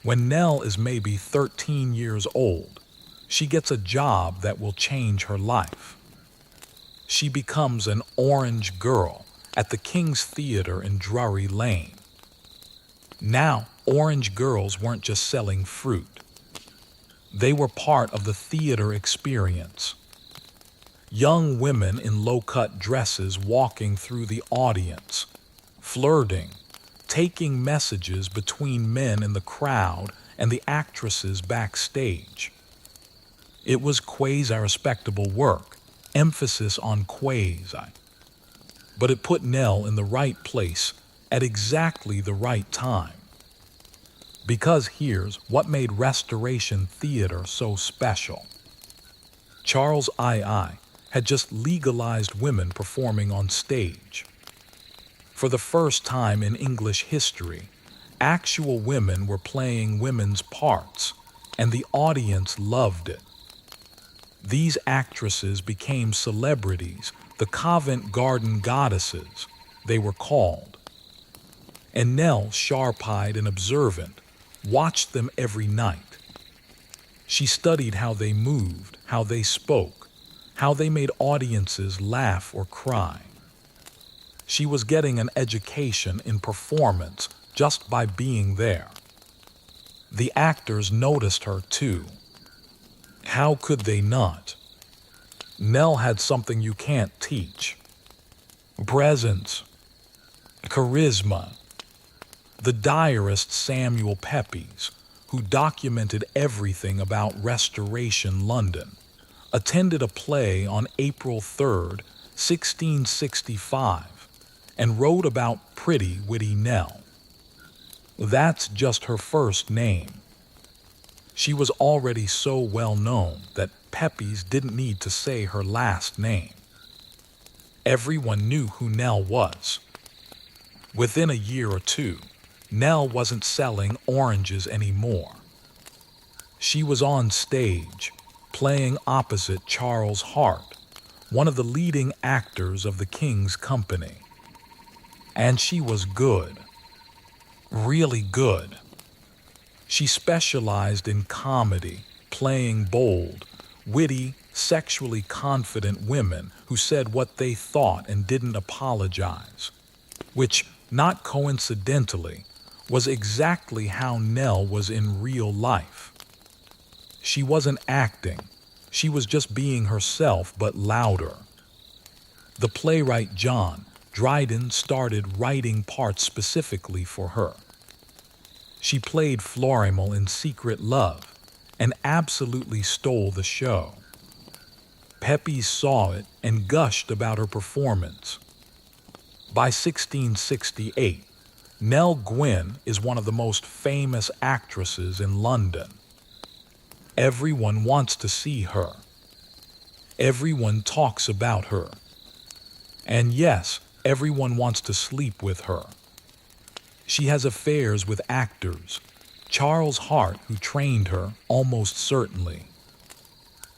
Speaker 1: when Nell is maybe 13 years old, she gets a job that will change her life. She becomes an orange girl at the King's Theatre in Drury Lane. Now, orange girls weren't just selling fruit. They were part of the theater experience. Young women in low-cut dresses walking through the audience, flirting, taking messages between men in the crowd and the actresses backstage. It was quasi-respectable work, emphasis on quasi. But it put Nell in the right place at exactly the right time. Because here's what made Restoration Theater so special. Charles II had just legalized women performing on stage. For the first time in English history, actual women were playing women's parts, and the audience loved it. These actresses became celebrities, the Covent Garden goddesses, they were called. And Nell, sharp-eyed and observant, watched them every night. She studied how they moved, how they spoke, how they made audiences laugh or cry. She was getting an education in performance just by being there. The actors noticed her too. How could they not? Nell had something you can't teach. Presence, charisma. The diarist Samuel Pepys, who documented everything about Restoration London, attended a play on April 3rd, 1665, and wrote about Pretty Witty Nell. That's just her first name. She was already so well known that Pepys didn't need to say her last name. Everyone knew who Nell was. Within a year or two, Nell wasn't selling oranges anymore. She was on stage, playing opposite Charles Hart, one of the leading actors of the King's Company. And she was good. Really good. She specialized in comedy, playing bold, witty, sexually confident women who said what they thought and didn't apologize, which, not coincidentally, was exactly how Nell was in real life. She wasn't acting, she was just being herself but louder. The playwright John Dryden started writing parts specifically for her. She played Florimel in Secret Love and absolutely stole the show. Pepys saw it and gushed about her performance. By 1668, Nell Gwynn is one of the most famous actresses in London. Everyone wants to see her. Everyone talks about her. And yes, everyone wants to sleep with her. She has affairs with actors. Charles Hart, who trained her, almost certainly.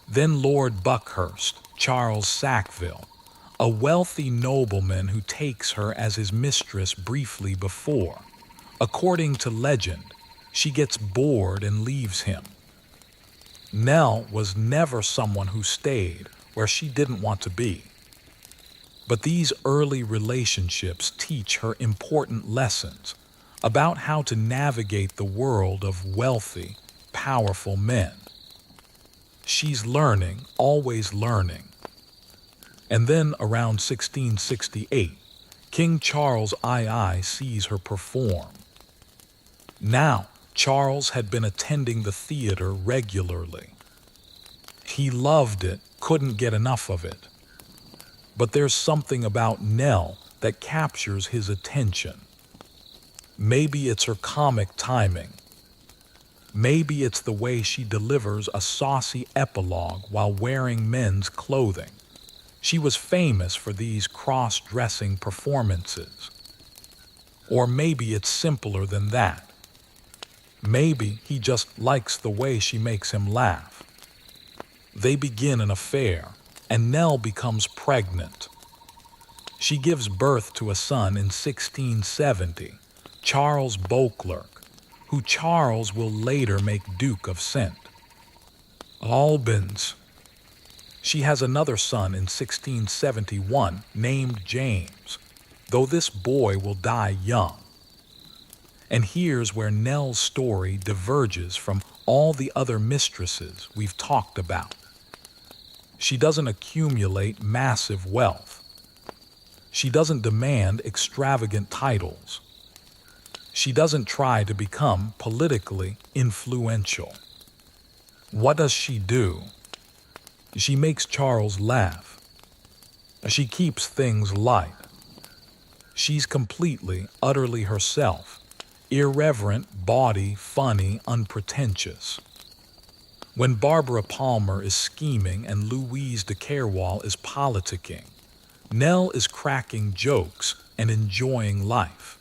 Speaker 1: Then Lord Buckhurst, Charles Sackville, a wealthy nobleman who takes her as his mistress briefly before. According to legend, she gets bored and leaves him. Nell was never someone who stayed where she didn't want to be. But these early relationships teach her important lessons about how to navigate the world of wealthy, powerful men. She's learning, always learning. And then around 1668, King Charles II sees her perform. Now, Charles had been attending the theater regularly. He loved it, couldn't get enough of it. But there's something about Nell that captures his attention. Maybe it's her comic timing. Maybe it's the way she delivers a saucy epilogue while wearing men's clothing. She was famous for these cross-dressing performances. Or maybe it's simpler than that. Maybe he just likes the way she makes him laugh. They begin an affair, and Nell becomes pregnant. She gives birth to a son in 1670, Charles Beauclerk, who Charles will later make Duke of St. Albans. She has another son in 1671 named James, though this boy will die young. And here's where Nell's story diverges from all the other mistresses we've talked about. She doesn't accumulate massive wealth. She doesn't demand extravagant titles. She doesn't try to become politically influential. What does she do? She makes Charles laugh. She keeps things light. She's completely, utterly herself, irreverent, bawdy, funny, unpretentious. When Barbara Palmer is scheming and Louise de Kerwal is politicking, Nell is cracking jokes and enjoying life.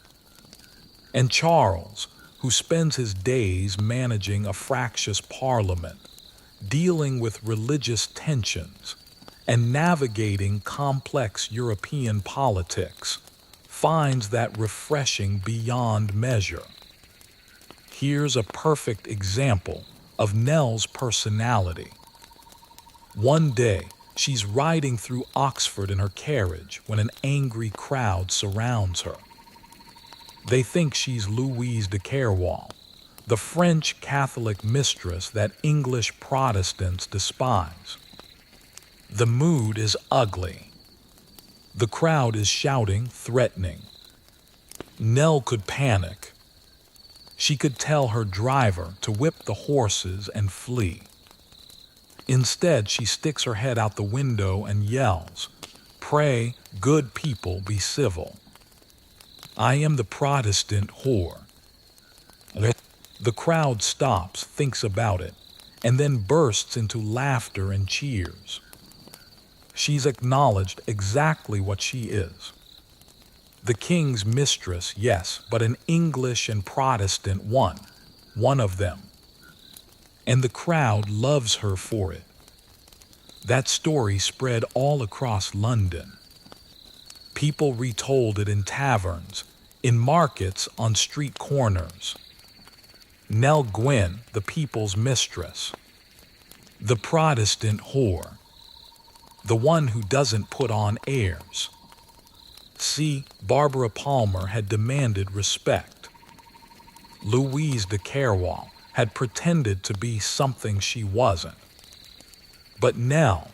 Speaker 1: And Charles, who spends his days managing a fractious parliament, dealing with religious tensions, and navigating complex European politics, finds that refreshing beyond measure. Here's a perfect example of Nell's personality. One day, she's riding through Oxford in her carriage when an angry crowd surrounds her. They think she's Louise de Kerwal, the French Catholic mistress that English Protestants despise. The mood is ugly. The crowd is shouting, threatening. Nell could panic, She could tell her driver to whip the horses and flee. Instead, she sticks her head out the window and yells, "Pray, good people, be civil. I am the Protestant whore." The crowd stops, thinks about it, and then bursts into laughter and cheers. She's acknowledged exactly what she is. The king's mistress, yes, but an English and Protestant one of them. And the crowd loves her for it. That story spread all across London. People retold it in taverns, in markets, on street corners. Nell Gwyn, the people's mistress. The Protestant whore. The one who doesn't put on airs. See, Barbara Palmer had demanded respect. Louise de Carwall had pretended to be something she wasn't. But Nell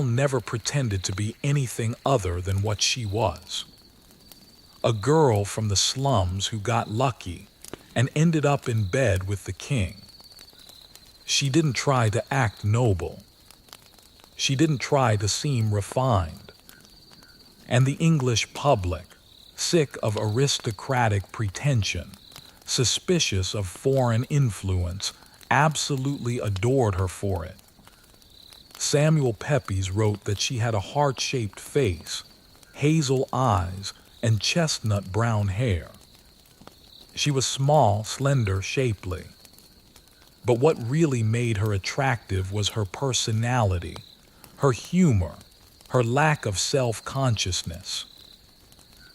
Speaker 1: never pretended to be anything other than what she was. A girl from the slums who got lucky and ended up in bed with the king. She didn't try to act noble. She didn't try to seem refined. And the English public, sick of aristocratic pretension, suspicious of foreign influence, absolutely adored her for it. Samuel Pepys wrote that she had a heart-shaped face, hazel eyes, and chestnut brown hair. She was small, slender, shapely. But what really made her attractive was her personality, her humor, her lack of self-consciousness.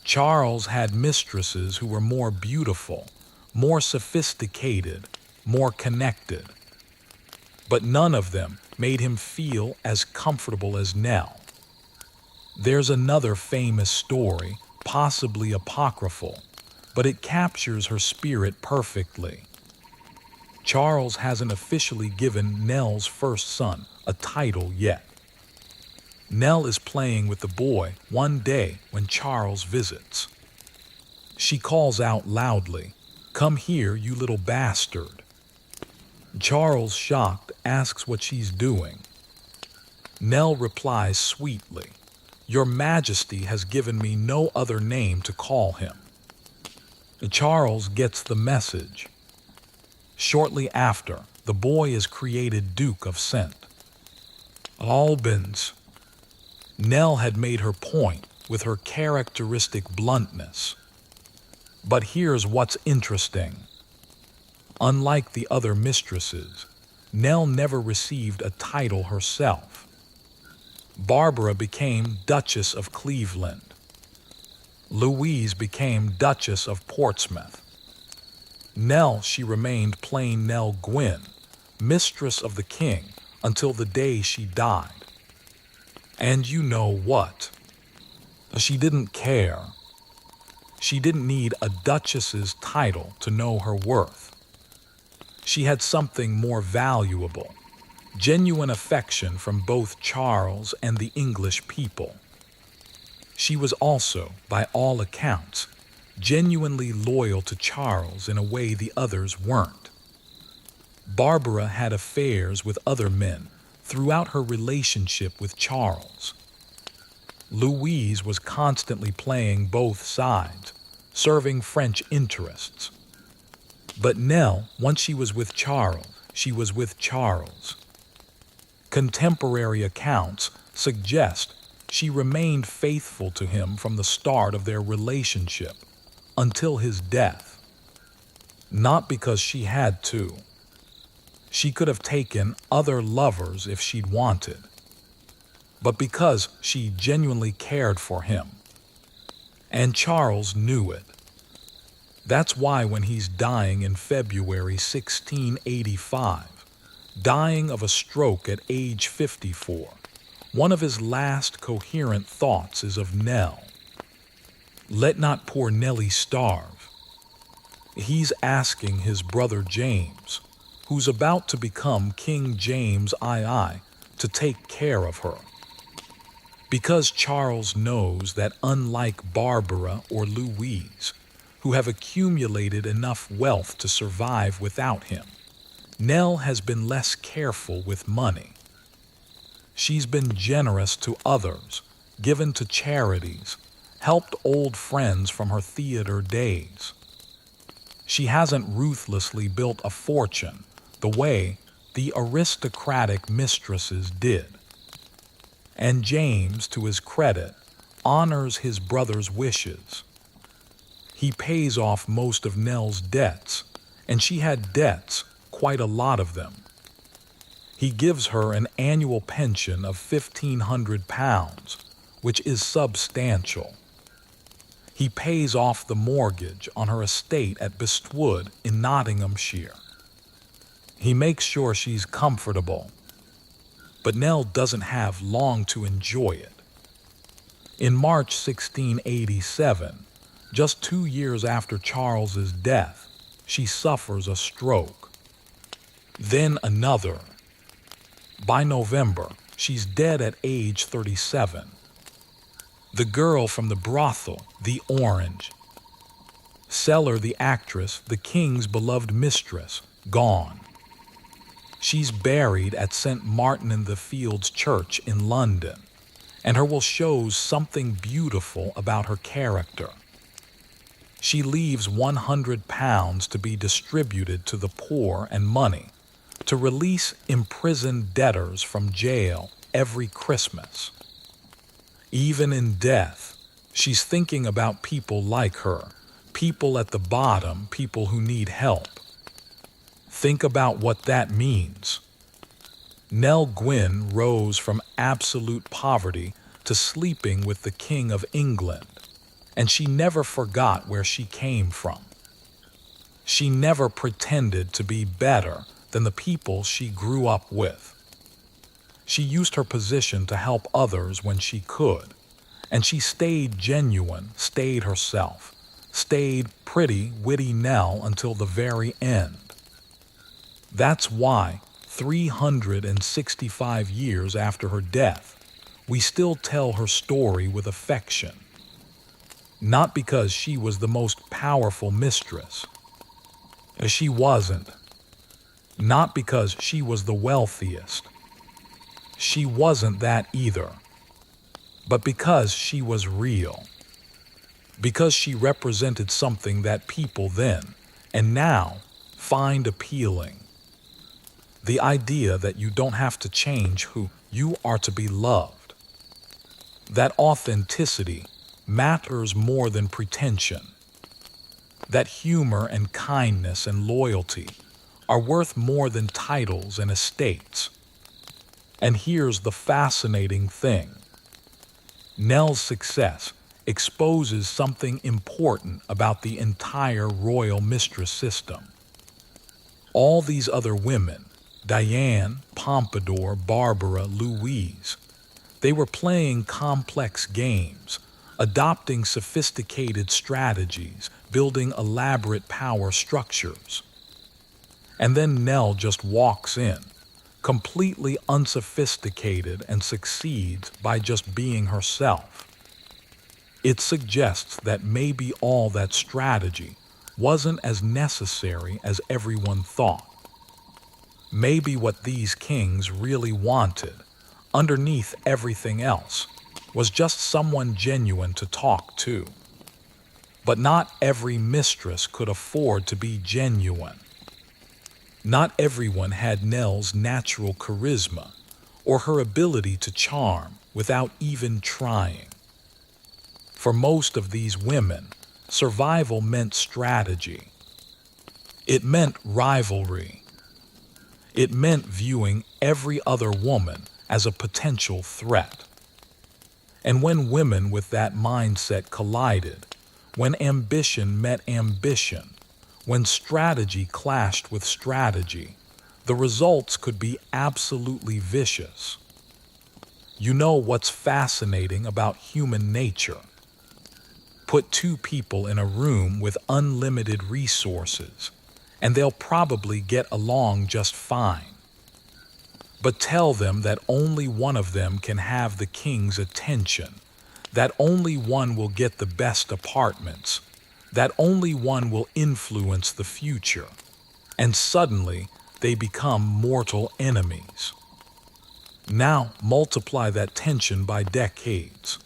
Speaker 1: Charles had mistresses who were more beautiful, more sophisticated, more connected. But none of them made him feel as comfortable as Nell. There's another famous story, possibly apocryphal, but it captures her spirit perfectly. Charles hasn't officially given Nell's first son a title yet. Nell is playing with the boy one day when Charles visits. She calls out loudly, "Come here, you little bastard." Charles, shocked, asks what she's doing. Nell replies sweetly, "Your Majesty has given me no other name to call him." Charles gets the message. Shortly after, the boy is created Duke of St. Albans. Nell had made her point with her characteristic bluntness. But here's what's interesting. Unlike the other mistresses, Nell never received a title herself. Barbara became Duchess of Cleveland. Louise became Duchess of Portsmouth. Nell, she remained plain Nell Gwyn, mistress of the king, until the day she died. And you know what? She didn't care. She didn't need a duchess's title to know her worth. She had something more valuable, genuine affection from both Charles and the English people. She was also, by all accounts, genuinely loyal to Charles in a way the others weren't. Barbara had affairs with other men throughout her relationship with Charles. Louise was constantly playing both sides, serving French interests. But Nell, once she was with Charles, she was with Charles. Contemporary accounts suggest she remained faithful to him from the start of their relationship, until his death. Not because she had to. She could have taken other lovers if she'd wanted, but because she genuinely cared for him. And Charles knew it. That's why when he's dying in February 1685, dying of a stroke at age 54, one of his last coherent thoughts is of Nell. Let not poor Nellie starve. He's asking his brother James, who's about to become King James II, to take care of her. Because Charles knows that unlike Barbara or Louise, who have accumulated enough wealth to survive without him. Nell has been less careful with money. She's been generous to others, given to charities, helped old friends from her theater days. She hasn't ruthlessly built a fortune the way the aristocratic mistresses did. And James, to his credit, honors his brother's wishes. He pays off most of Nell's debts, and she had debts, quite a lot of them. He gives her an annual pension of £1,500, which is substantial. He pays off the mortgage on her estate at Bestwood in Nottinghamshire. He makes sure she's comfortable, but Nell doesn't have long to enjoy it. In March 1687, just 2 years after Charles's death, she suffers a stroke. Then another. By November, she's dead at age 37. The girl from the brothel, the Orange. Seller, the actress, the king's beloved mistress, gone. She's buried at St. Martin-in-the-Fields Church in London, and her will shows something beautiful about her character. She leaves £100 to be distributed to the poor and money to release imprisoned debtors from jail every Christmas. Even in death, she's thinking about people like her, people at the bottom, people who need help. Think about what that means. Nell Gwynn rose from absolute poverty to sleeping with the King of England, and she never forgot where she came from. She never pretended to be better than the people she grew up with. She used her position to help others when she could, and she stayed genuine, stayed herself, stayed pretty, witty Nell until the very end. That's why, 365 years after her death, we still tell her story with affection. Not because she was the most powerful mistress. She wasn't. Not because she was the wealthiest. She wasn't that either. But because she was real. Because she represented something that people then, and now, find appealing. The idea that you don't have to change who you are to be loved. That authenticity matters more than pretension. That humor and kindness and loyalty are worth more than titles and estates. And here's the fascinating thing. Nell's success exposes something important about the entire royal mistress system. All these other women, Diane, Pompadour, Barbara, Louise, they were playing complex games, adopting sophisticated strategies, building elaborate power structures. And then Nell just walks in, completely unsophisticated, and succeeds by just being herself. It suggests that maybe all that strategy wasn't as necessary as everyone thought. Maybe what these kings really wanted, underneath everything else, was just someone genuine to talk to. But not every mistress could afford to be genuine. Not everyone had Nell's natural charisma or her ability to charm without even trying. For most of these women, survival meant strategy. It meant rivalry. It meant viewing every other woman as a potential threat. And when women with that mindset collided, when ambition met ambition, when strategy clashed with strategy, the results could be absolutely vicious. You know what's fascinating about human nature? Put two people in a room with unlimited resources, and they'll probably get along just fine. But tell them that only one of them can have the king's attention, that only one will get the best apartments, that only one will influence the future, and suddenly they become mortal enemies. Now multiply that tension by decades.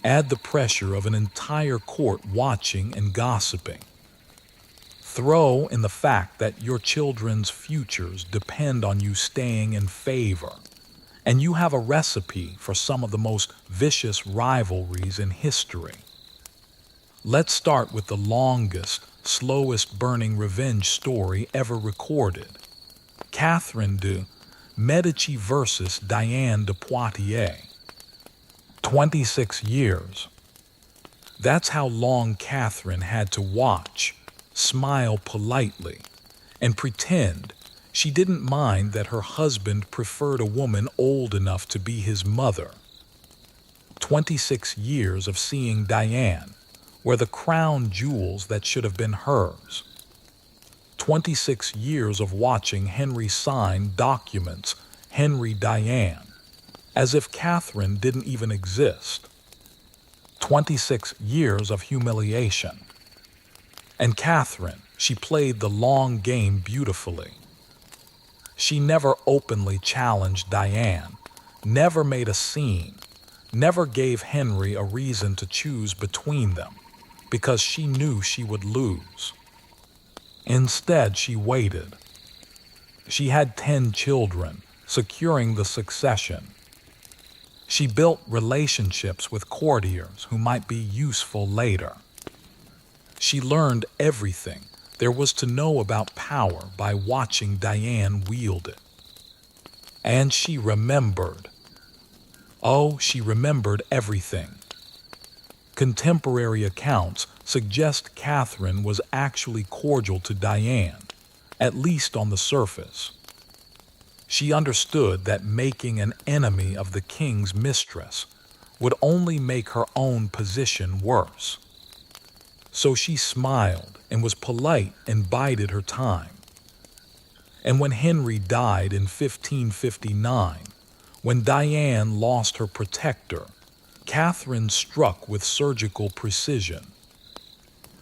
Speaker 1: Add the pressure of an entire court watching and gossiping. Throw in the fact that your children's futures depend on you staying in favor, and you have a recipe for some of the most vicious rivalries in history. Let's start with the longest, slowest burning revenge story ever recorded. Catherine de' Medici versus Diane de Poitiers. 26 years. That's how long Catherine had to watch, smile politely, and pretend she didn't mind that her husband preferred a woman old enough to be his mother. 26 years of seeing Diane wear the crown jewels that should have been hers. 26 years of watching Henry sign documents Henry Diane, as if Catherine didn't even exist. 26 years of humiliation. And Catherine, she played the long game beautifully. She never openly challenged Diane, never made a scene, never gave Henry a reason to choose between them, because she knew she would lose. Instead, she waited. She had 10 children, securing the succession. She built relationships with courtiers who might be useful later. She learned everything there was to know about power by watching Diane wield it. And she remembered. Oh, she remembered everything. Contemporary accounts suggest Catherine was actually cordial to Diane, at least on the surface. She understood that making an enemy of the king's mistress would only make her own position worse. So she smiled and was polite and bided her time. And when Henry died in 1559, when Diane lost her protector, Catherine struck with surgical precision.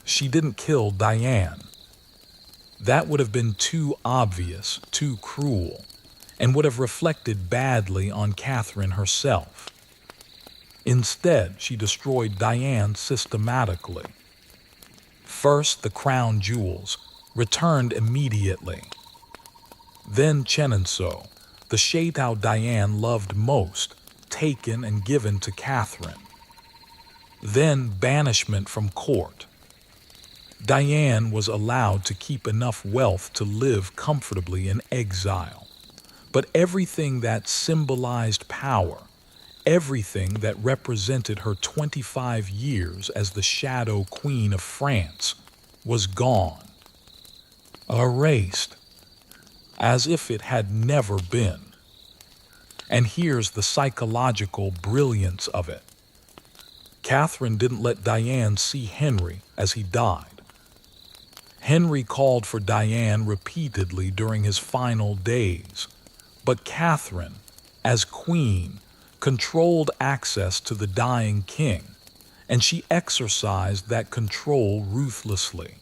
Speaker 1: She didn't kill Diane. That would have been too obvious, too cruel, and would have reflected badly on Catherine herself. Instead, she destroyed Diane systematically. First, the crown jewels, returned immediately. Then Chenonceau, the Chateau Diane loved most, taken and given to Catherine. Then banishment from court. Diane was allowed to keep enough wealth to live comfortably in exile. But everything that symbolized power, everything that represented her 25 years as the Shadow Queen of France, was gone. Erased. As if it had never been. And here's the psychological brilliance of it. Catherine didn't let Diane see Henry as he died. Henry called for Diane repeatedly during his final days, but Catherine, as queen, controlled access to the dying king, and she exercised that control ruthlessly.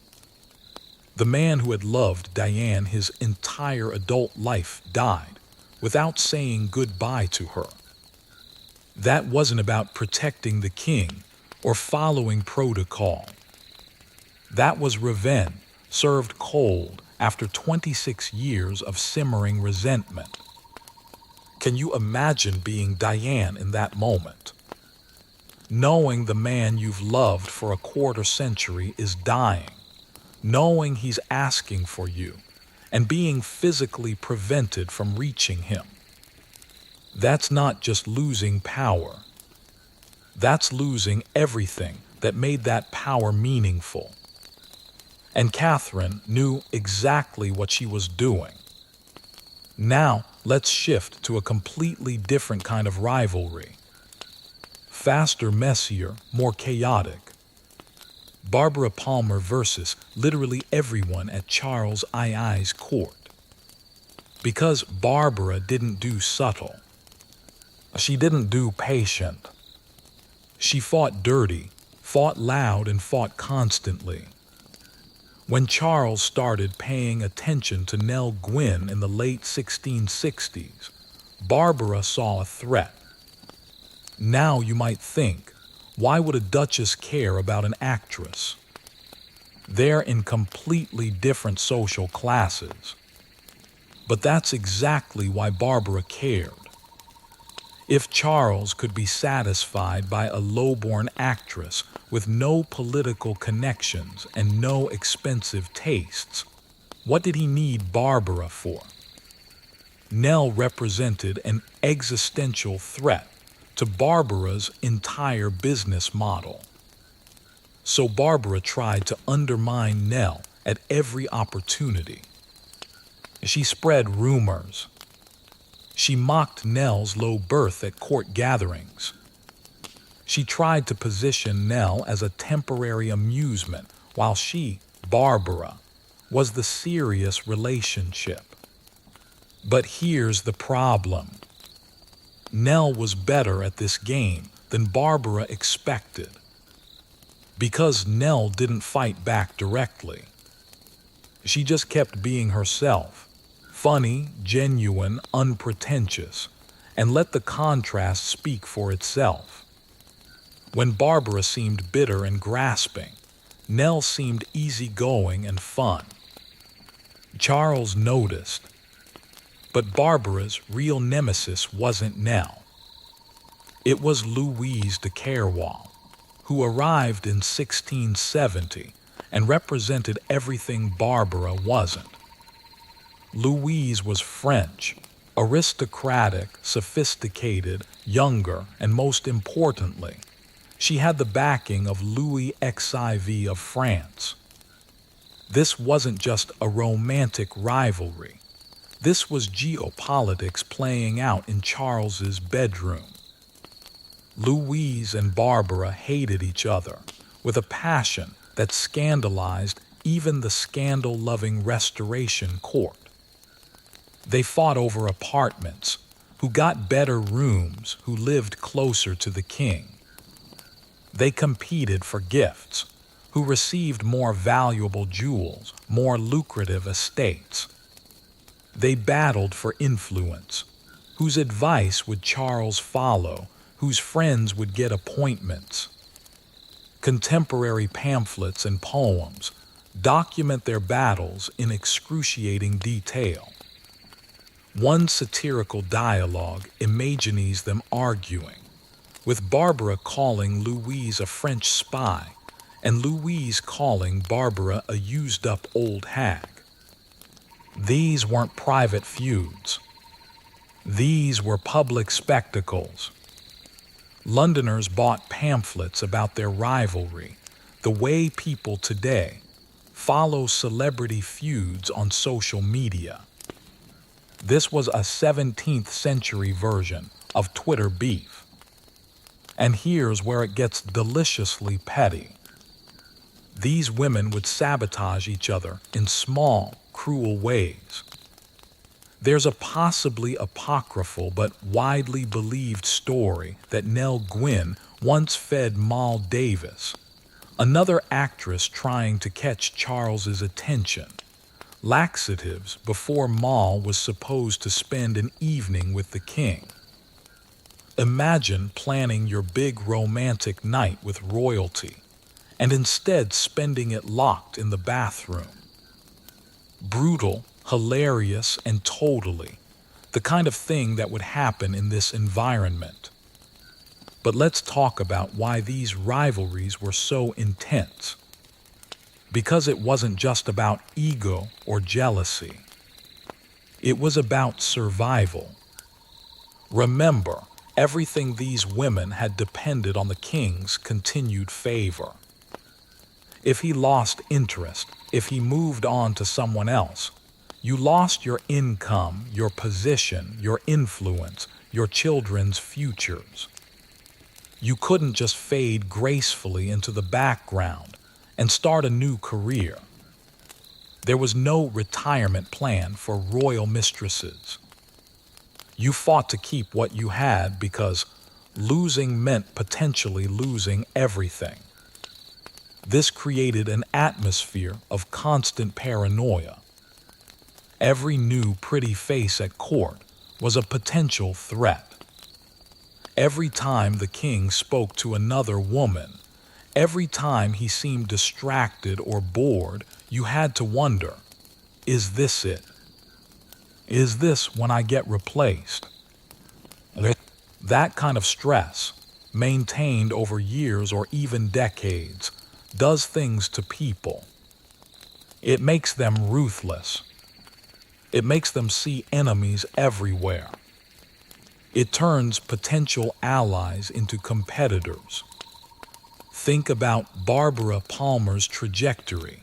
Speaker 1: The man who had loved Diane his entire adult life died without saying goodbye to her. That wasn't about protecting the king or following protocol. That was revenge, served cold after 26 years of simmering resentment. Can you imagine being Diane in that moment? Knowing the man you've loved for a quarter century is dying, knowing he's asking for you, and being physically prevented from reaching him. That's not just losing power. That's losing everything that made that power meaningful. And Catherine knew exactly what she was doing. Now, let's shift to a completely different kind of rivalry. Faster, messier, more chaotic. Barbara Palmer versus literally everyone at Charles II's court. Because Barbara didn't do subtle. She didn't do patient. She fought dirty, fought loud and fought constantly. When Charles started paying attention to Nell Gwyn in the late 1660s, Barbara saw a threat. Now you might think, why would a duchess care about an actress? They're in completely different social classes. But that's exactly why Barbara cared. If Charles could be satisfied by a low-born actress with no political connections and no expensive tastes, what did he need Barbara for? Nell represented an existential threat to Barbara's entire business model. So Barbara tried to undermine Nell at every opportunity. She spread rumors. She mocked Nell's low birth at court gatherings. She tried to position Nell as a temporary amusement while she, Barbara, was the serious relationship. But here's the problem. Nell was better at this game than Barbara expected. Because Nell didn't fight back directly. She just kept being herself, funny, genuine, unpretentious, and let the contrast speak for itself. When Barbara seemed bitter and grasping, Nell seemed easygoing and fun. Charles noticed. But Barbara's real nemesis wasn't Nell. It was Louise de Kerwal, who arrived in 1670 and represented everything Barbara wasn't. Louise was French, aristocratic, sophisticated, younger, and most importantly, she had the backing of Louis XIV of France. This wasn't just a romantic rivalry. This was geopolitics playing out in Charles's bedroom. Louise and Barbara hated each other with a passion that scandalized even the scandal-loving Restoration Court. They fought over apartments, who got better rooms, who lived closer to the king. They competed for gifts, who received more valuable jewels, more lucrative estates. They battled for influence, whose advice would Charles follow, whose friends would get appointments. Contemporary pamphlets and poems document their battles in excruciating detail. One satirical dialogue imagines them arguing, with Barbara calling Louise a French spy and Louise calling Barbara a used-up old hag. These weren't private feuds. These were public spectacles. Londoners bought pamphlets about their rivalry, the way people today follow celebrity feuds on social media. This was a 17th century version of Twitter beef. And here's where it gets deliciously petty. These women would sabotage each other in small, cruel ways. There's a possibly apocryphal but widely believed story that Nell Gwyn once fed Moll Davis, another actress trying to catch Charles's attention, laxatives before Moll was supposed to spend an evening with the king. Imagine planning your big romantic night with royalty and instead spending it locked in the bathroom. Brutal, hilarious, and totally the kind of thing that would happen in this environment. But let's talk about why these rivalries were so intense. Because it wasn't just about ego or jealousy. It was about survival. Remember, everything these women had depended on the king's continued favor. If he lost interest, if he moved on to someone else, you lost your income, your position, your influence, your children's futures. You couldn't just fade gracefully into the background and start a new career. There was no retirement plan for royal mistresses. You fought to keep what you had because losing meant potentially losing everything. This created an atmosphere of constant paranoia. Every new pretty face at court was a potential threat. Every time the king spoke to another woman, every time he seemed distracted or bored, you had to wonder, is this it? Is this when I get replaced? That kind of stress, maintained over years or even decades, does things to people. It makes them ruthless. It makes them see enemies everywhere. It turns potential allies into competitors. Think about Barbara Palmer's trajectory.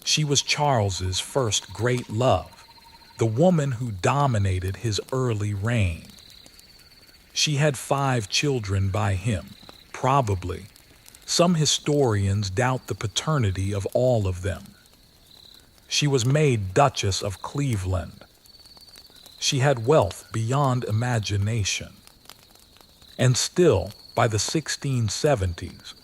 Speaker 1: She was Charles's first great love, the woman who dominated his early reign. She had 5 children by him, probably. Some historians doubt the paternity of all of them. She was made Duchess of Cleveland. She had wealth beyond imagination. And still, by the 1670s,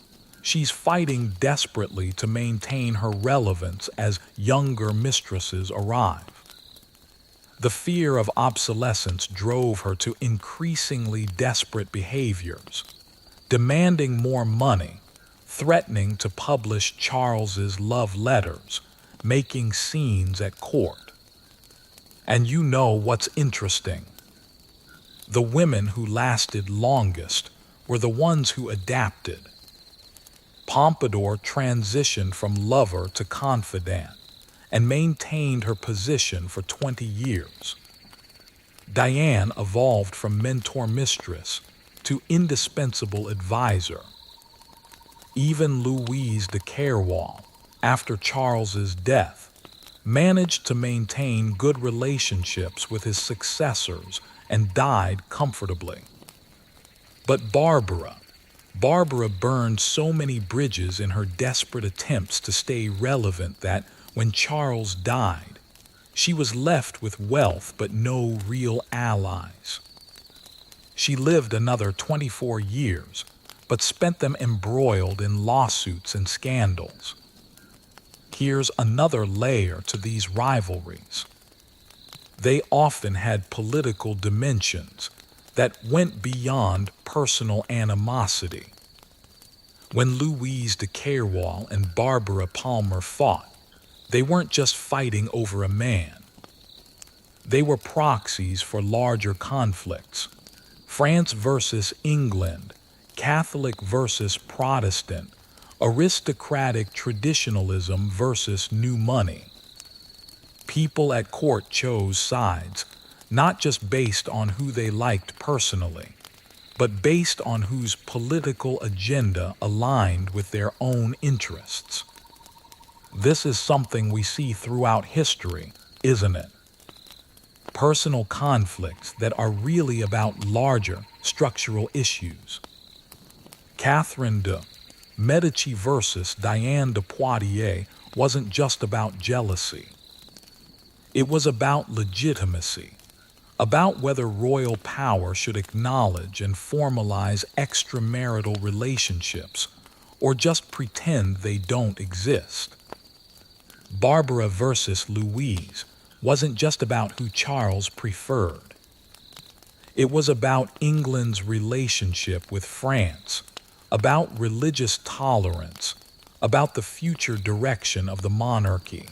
Speaker 1: she's fighting desperately to maintain her relevance as younger mistresses arrive. The fear of obsolescence drove her to increasingly desperate behaviors, demanding more money, threatening to publish Charles's love letters, making scenes at court. And you know what's interesting? The women who lasted longest were the ones who adapted. Pompadour transitioned from lover to confidant and maintained her position for 20 years. Diane evolved from mentor mistress to indispensable advisor. Even Louise de Kerwal, after Charles's death, managed to maintain good relationships with his successors and died comfortably. But Barbara burned so many bridges in her desperate attempts to stay relevant that when Charles died, she was left with wealth but no real allies. She lived another 24 years, but spent them embroiled in lawsuits and scandals. Here's another layer to these rivalries. They often had political dimensions that went beyond personal animosity. When Louise de Kerwal and Barbara Palmer fought, they weren't just fighting over a man. They were proxies for larger conflicts. France versus England, Catholic versus Protestant, aristocratic traditionalism versus new money. People at court chose sides, not just based on who they liked personally, but based on whose political agenda aligned with their own interests. This is something we see throughout history, isn't it? Personal conflicts that are really about larger structural issues. Catherine de Medici versus Diane de Poitiers wasn't just about jealousy. It was about legitimacy, about whether royal power should acknowledge and formalize extramarital relationships or just pretend they don't exist. Barbara versus Louise wasn't just about who Charles preferred. It was about England's relationship with France, about religious tolerance, about the future direction of the monarchy.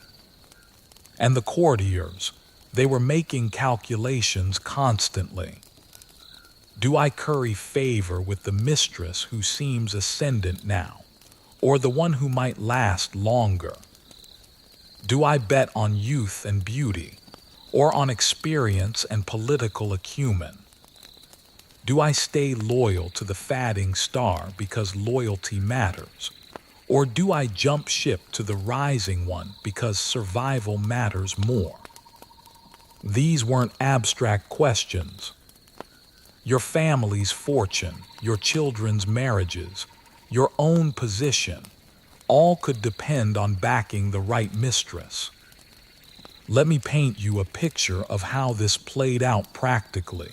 Speaker 1: And the courtiers, they were making calculations constantly. Do I curry favor with the mistress who seems ascendant now, or the one who might last longer? Do I bet on youth and beauty, or on experience and political acumen? Do I stay loyal to the fading star because loyalty matters? Or do I jump ship to the rising one because survival matters more? These weren't abstract questions. Your family's fortune, your children's marriages, your own position, all could depend on backing the right mistress. Let me paint you a picture of how this played out practically.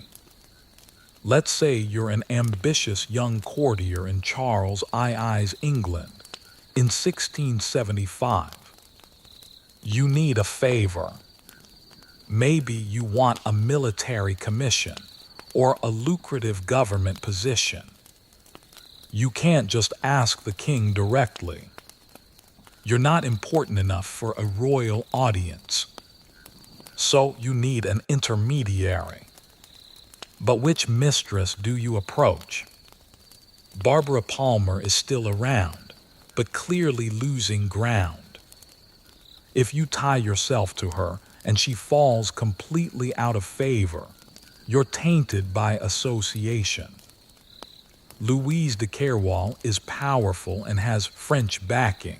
Speaker 1: Let's say you're an ambitious young courtier in Charles II's England. In 1675, you need a favor. Maybe you want a military commission or a lucrative government position. You can't just ask the king directly. You're not important enough for a royal audience. So you need an intermediary. But which mistress do you approach? Barbara Palmer is still around, but clearly losing ground. If you tie yourself to her and she falls completely out of favor, you're tainted by association. Louise de Kerwal is powerful and has French backing,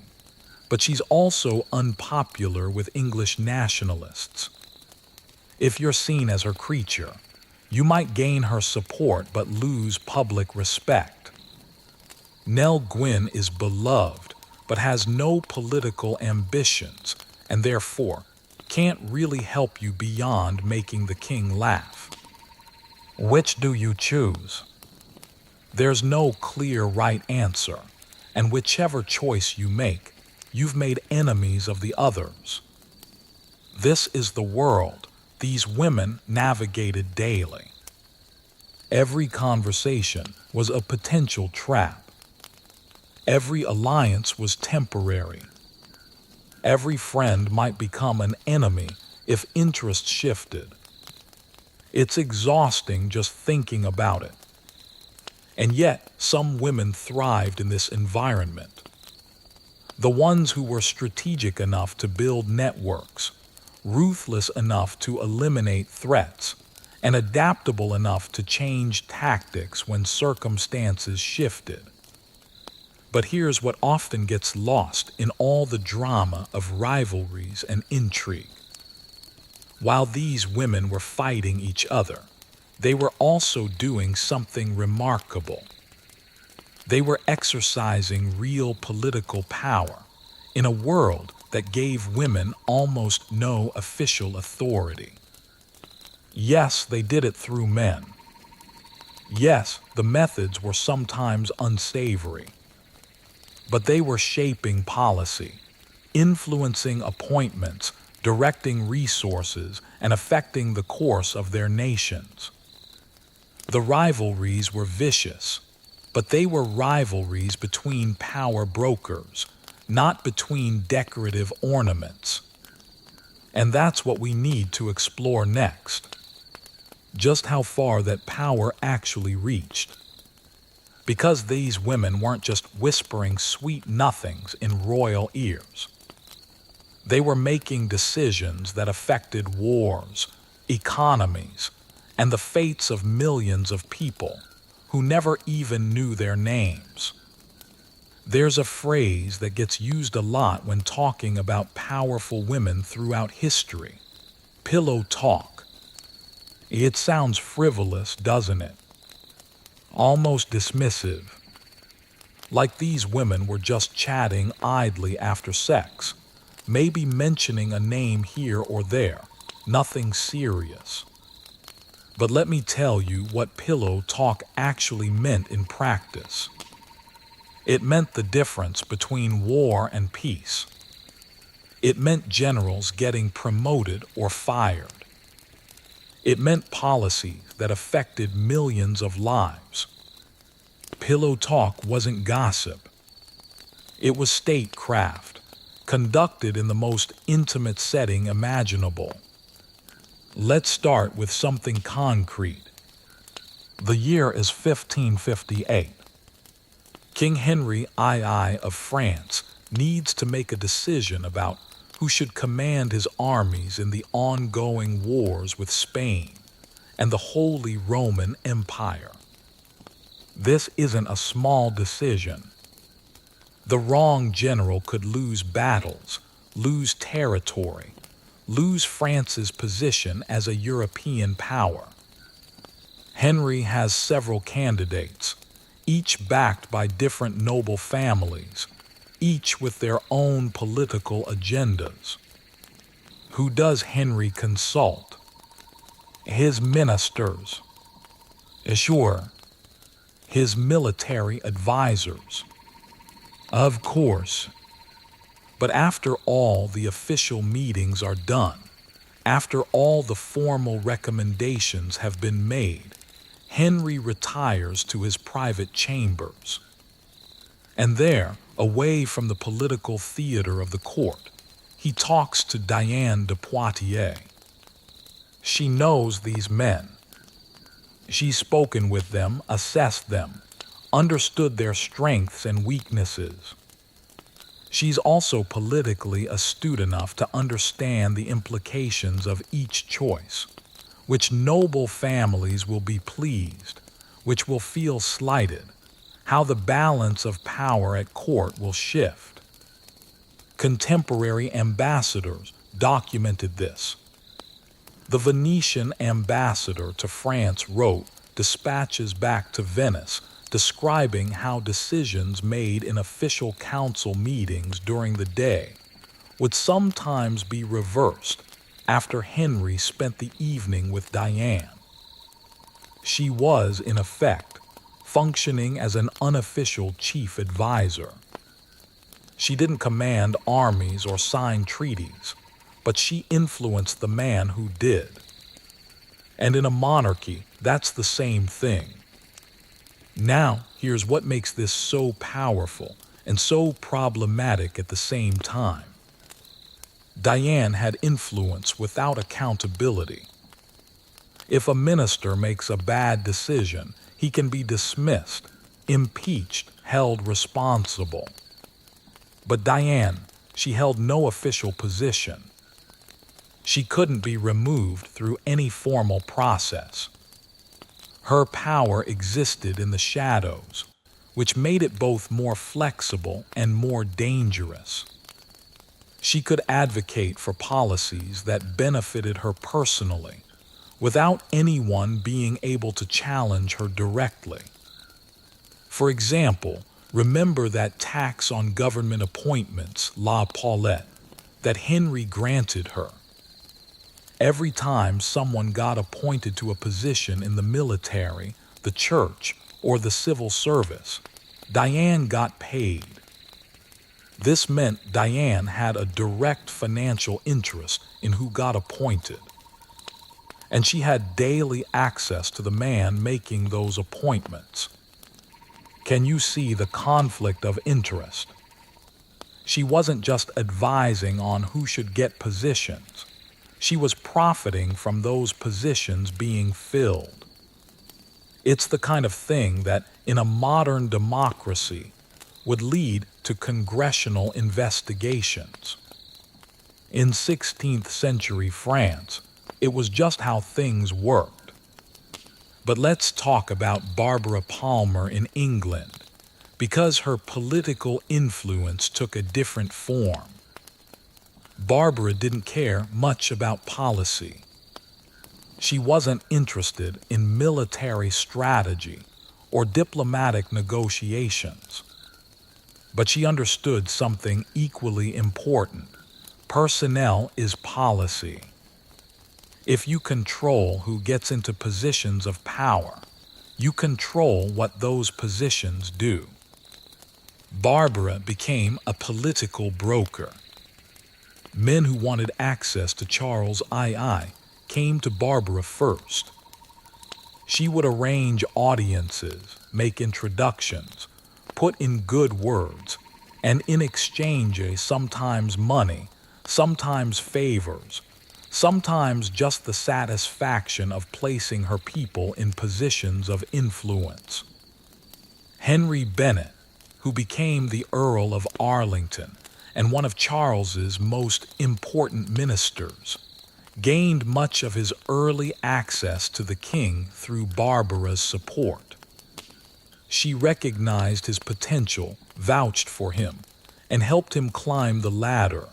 Speaker 1: but she's also unpopular with English nationalists. If you're seen as her creature, you might gain her support but lose public respect. Nell Gwyn is beloved but has no political ambitions and therefore can't really help you beyond making the king laugh. Which do you choose? There's no clear right answer, and whichever choice you make, you've made enemies of the others. This is the world these women navigated daily. Every conversation was a potential trap. Every alliance was temporary. Every friend might become an enemy if interest shifted. It's exhausting just thinking about it. And yet, some women thrived in this environment. The ones who were strategic enough to build networks, ruthless enough to eliminate threats, and adaptable enough to change tactics when circumstances shifted. But here's what often gets lost in all the drama of rivalries and intrigue. While these women were fighting each other, they were also doing something remarkable. They were exercising real political power in a world that gave women almost no official authority. Yes, they did it through men. Yes, the methods were sometimes unsavory. But they were shaping policy, influencing appointments, directing resources, and affecting the course of their nations. The rivalries were vicious, but they were rivalries between power brokers, not between decorative ornaments. And that's what we need to explore next. Just how far that power actually reached. Because these women weren't just whispering sweet nothings in royal ears. They were making decisions that affected wars, economies, and the fates of millions of people who never even knew their names. There's a phrase that gets used a lot when talking about powerful women throughout history: pillow talk. It sounds frivolous, doesn't it? Almost dismissive. Like these women were just chatting idly after sex, maybe mentioning a name here or there, nothing serious. But let me tell you what pillow talk actually meant in practice. It meant the difference between war and peace. It meant generals getting promoted or fired. It meant policies that affected millions of lives. Pillow talk wasn't gossip. It was statecraft, conducted in the most intimate setting imaginable. Let's start with something concrete. The year is 1558. King Henry II of France needs to make a decision about who should command his armies in the ongoing wars with Spain and the Holy Roman Empire. This isn't a small decision. The wrong general could lose battles, lose territory, lose France's position as a European power. Henry has several candidates, each backed by different noble families, each with their own political agendas. Who does Henry consult? His ministers. Sure, his military advisors. Of course. But after all the official meetings are done, after all the formal recommendations have been made, Henry retires to his private chambers. And there, away from the political theater of the court, he talks to Diane de Poitiers. She knows these men. She's spoken with them, assessed them, understood their strengths and weaknesses. She's also politically astute enough to understand the implications of each choice, which noble families will be pleased, which will feel slighted, how the balance of power at court will shift. Contemporary ambassadors documented this. The Venetian ambassador to France wrote dispatches back to Venice describing how decisions made in official council meetings during the day would sometimes be reversed after Henry spent the evening with Diane. She was, in effect, functioning as an unofficial chief advisor. She didn't command armies or sign treaties, but she influenced the man who did. And in a monarchy, that's the same thing. Now, here's what makes this so powerful and so problematic at the same time. Diane had influence without accountability. If a minister makes a bad decision, he can be dismissed, impeached, held responsible. But Diane, she held no official position. She couldn't be removed through any formal process. Her power existed in the shadows, which made it both more flexible and more dangerous. She could advocate for policies that benefited her personally, without anyone being able to challenge her directly. For example, remember that tax on government appointments, La Paulette, that Henry granted her. Every time someone got appointed to a position in the military, the church, or the civil service, Diane got paid. This meant Diane had a direct financial interest in who got appointed. And she had daily access to the man making those appointments. Can you see the conflict of interest? She wasn't just advising on who should get positions. She was profiting from those positions being filled. It's the kind of thing that, in a modern democracy, would lead to congressional investigations. In 16th century France, it was just how things worked. But let's talk about Barbara Palmer in England, because her political influence took a different form. Barbara didn't care much about policy. She wasn't interested in military strategy or diplomatic negotiations. But she understood something equally important. Personnel is policy. If you control who gets into positions of power, you control what those positions do. Barbara became a political broker. Men who wanted access to Charles II came to Barbara first. She would arrange audiences, make introductions, put in good words, and in exchange sometimes money, sometimes favors, sometimes just the satisfaction of placing her people in positions of influence. Henry Bennet, who became the Earl of Arlington and one of Charles's most important ministers, gained much of his early access to the king through Barbara's support. She recognized his potential, vouched for him, and helped him climb the ladder.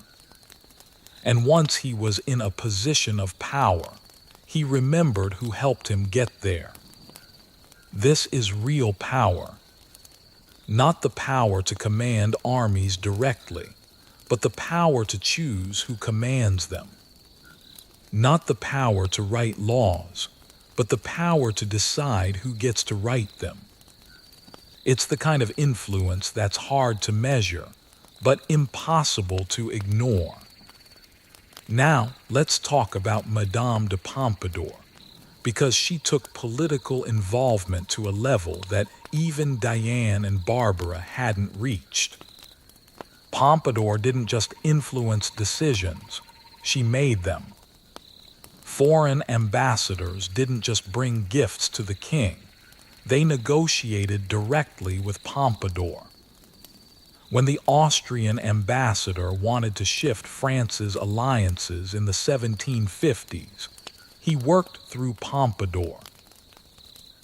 Speaker 1: And once he was in a position of power, he remembered who helped him get there. This is real power. Not the power to command armies directly, but the power to choose who commands them. Not the power to write laws, but the power to decide who gets to write them. It's the kind of influence that's hard to measure, but impossible to ignore. Now, let's talk about Madame de Pompadour, because she took political involvement to a level that even Diane and Barbara hadn't reached. Pompadour didn't just influence decisions, she made them. Foreign ambassadors didn't just bring gifts to the king, they negotiated directly with Pompadour. When the Austrian ambassador wanted to shift France's alliances in the 1750s, he worked through Pompadour.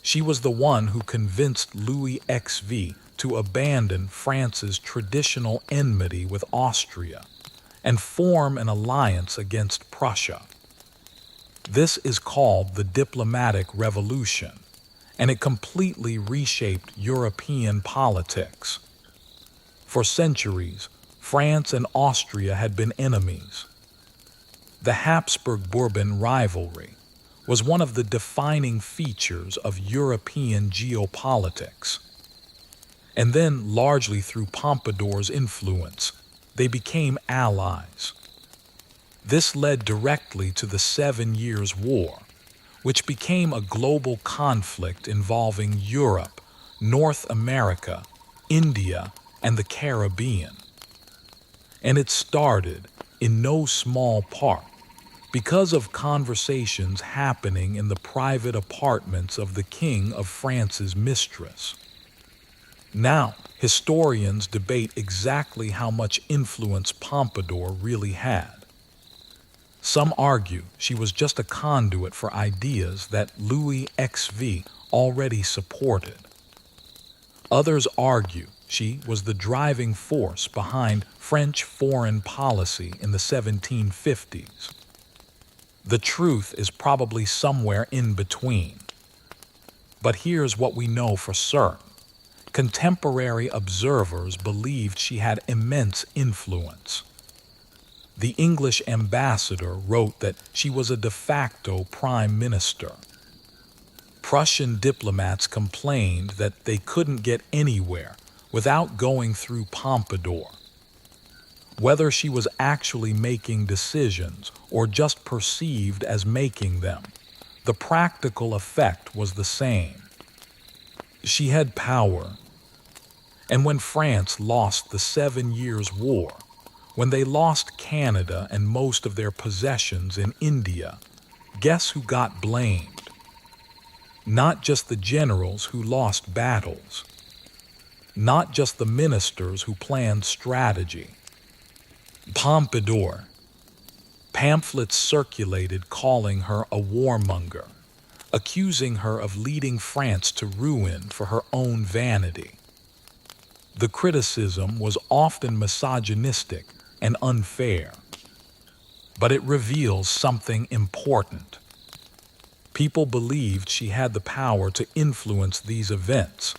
Speaker 1: She was the one who convinced Louis XVI to abandon France's traditional enmity with Austria and form an alliance against Prussia. This is called the Diplomatic Revolution, and it completely reshaped European politics. For centuries, France and Austria had been enemies. The Habsburg-Bourbon rivalry was one of the defining features of European geopolitics. And then, largely through Pompadour's influence, they became allies. This led directly to the 7 Years' War, which became a global conflict involving Europe, North America, India, and the Caribbean. And it started, in no small part, because of conversations happening in the private apartments of the King of France's mistress. Now, historians debate exactly how much influence Pompadour really had. Some argue she was just a conduit for ideas that Louis XVI already supported. Others argue she was the driving force behind French foreign policy in the 1750s. The truth is probably somewhere in between. But here's what we know for certain. Contemporary observers believed she had immense influence. The English ambassador wrote that she was a de facto prime minister. Prussian diplomats complained that they couldn't get anywhere without going through Pompadour. Whether she was actually making decisions or just perceived as making them, the practical effect was the same. She had power. And when France lost the 7 Years' War, when they lost Canada and most of their possessions in India, guess who got blamed? Not just the generals who lost battles. Not just the ministers who planned strategy. Pompadour. Pamphlets circulated calling her a warmonger, accusing her of leading France to ruin for her own vanity. The criticism was often misogynistic and unfair, but it reveals something important. People believed she had the power to influence these events,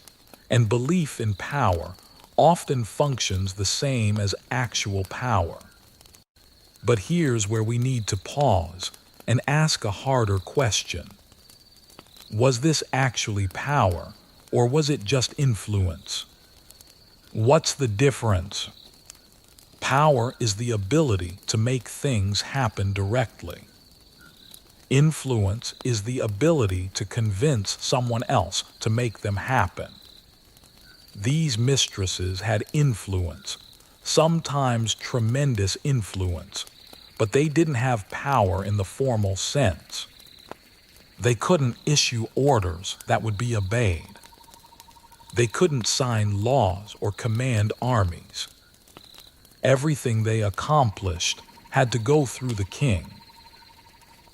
Speaker 1: and belief in power often functions the same as actual power. But here's where we need to pause and ask a harder question. Was this actually power, or was it just influence? What's the difference? Power is the ability to make things happen directly. Influence is the ability to convince someone else to make them happen. These mistresses had influence, sometimes tremendous influence, but they didn't have power in the formal sense. They couldn't issue orders that would be obeyed. They couldn't sign laws or command armies. Everything they accomplished had to go through the king.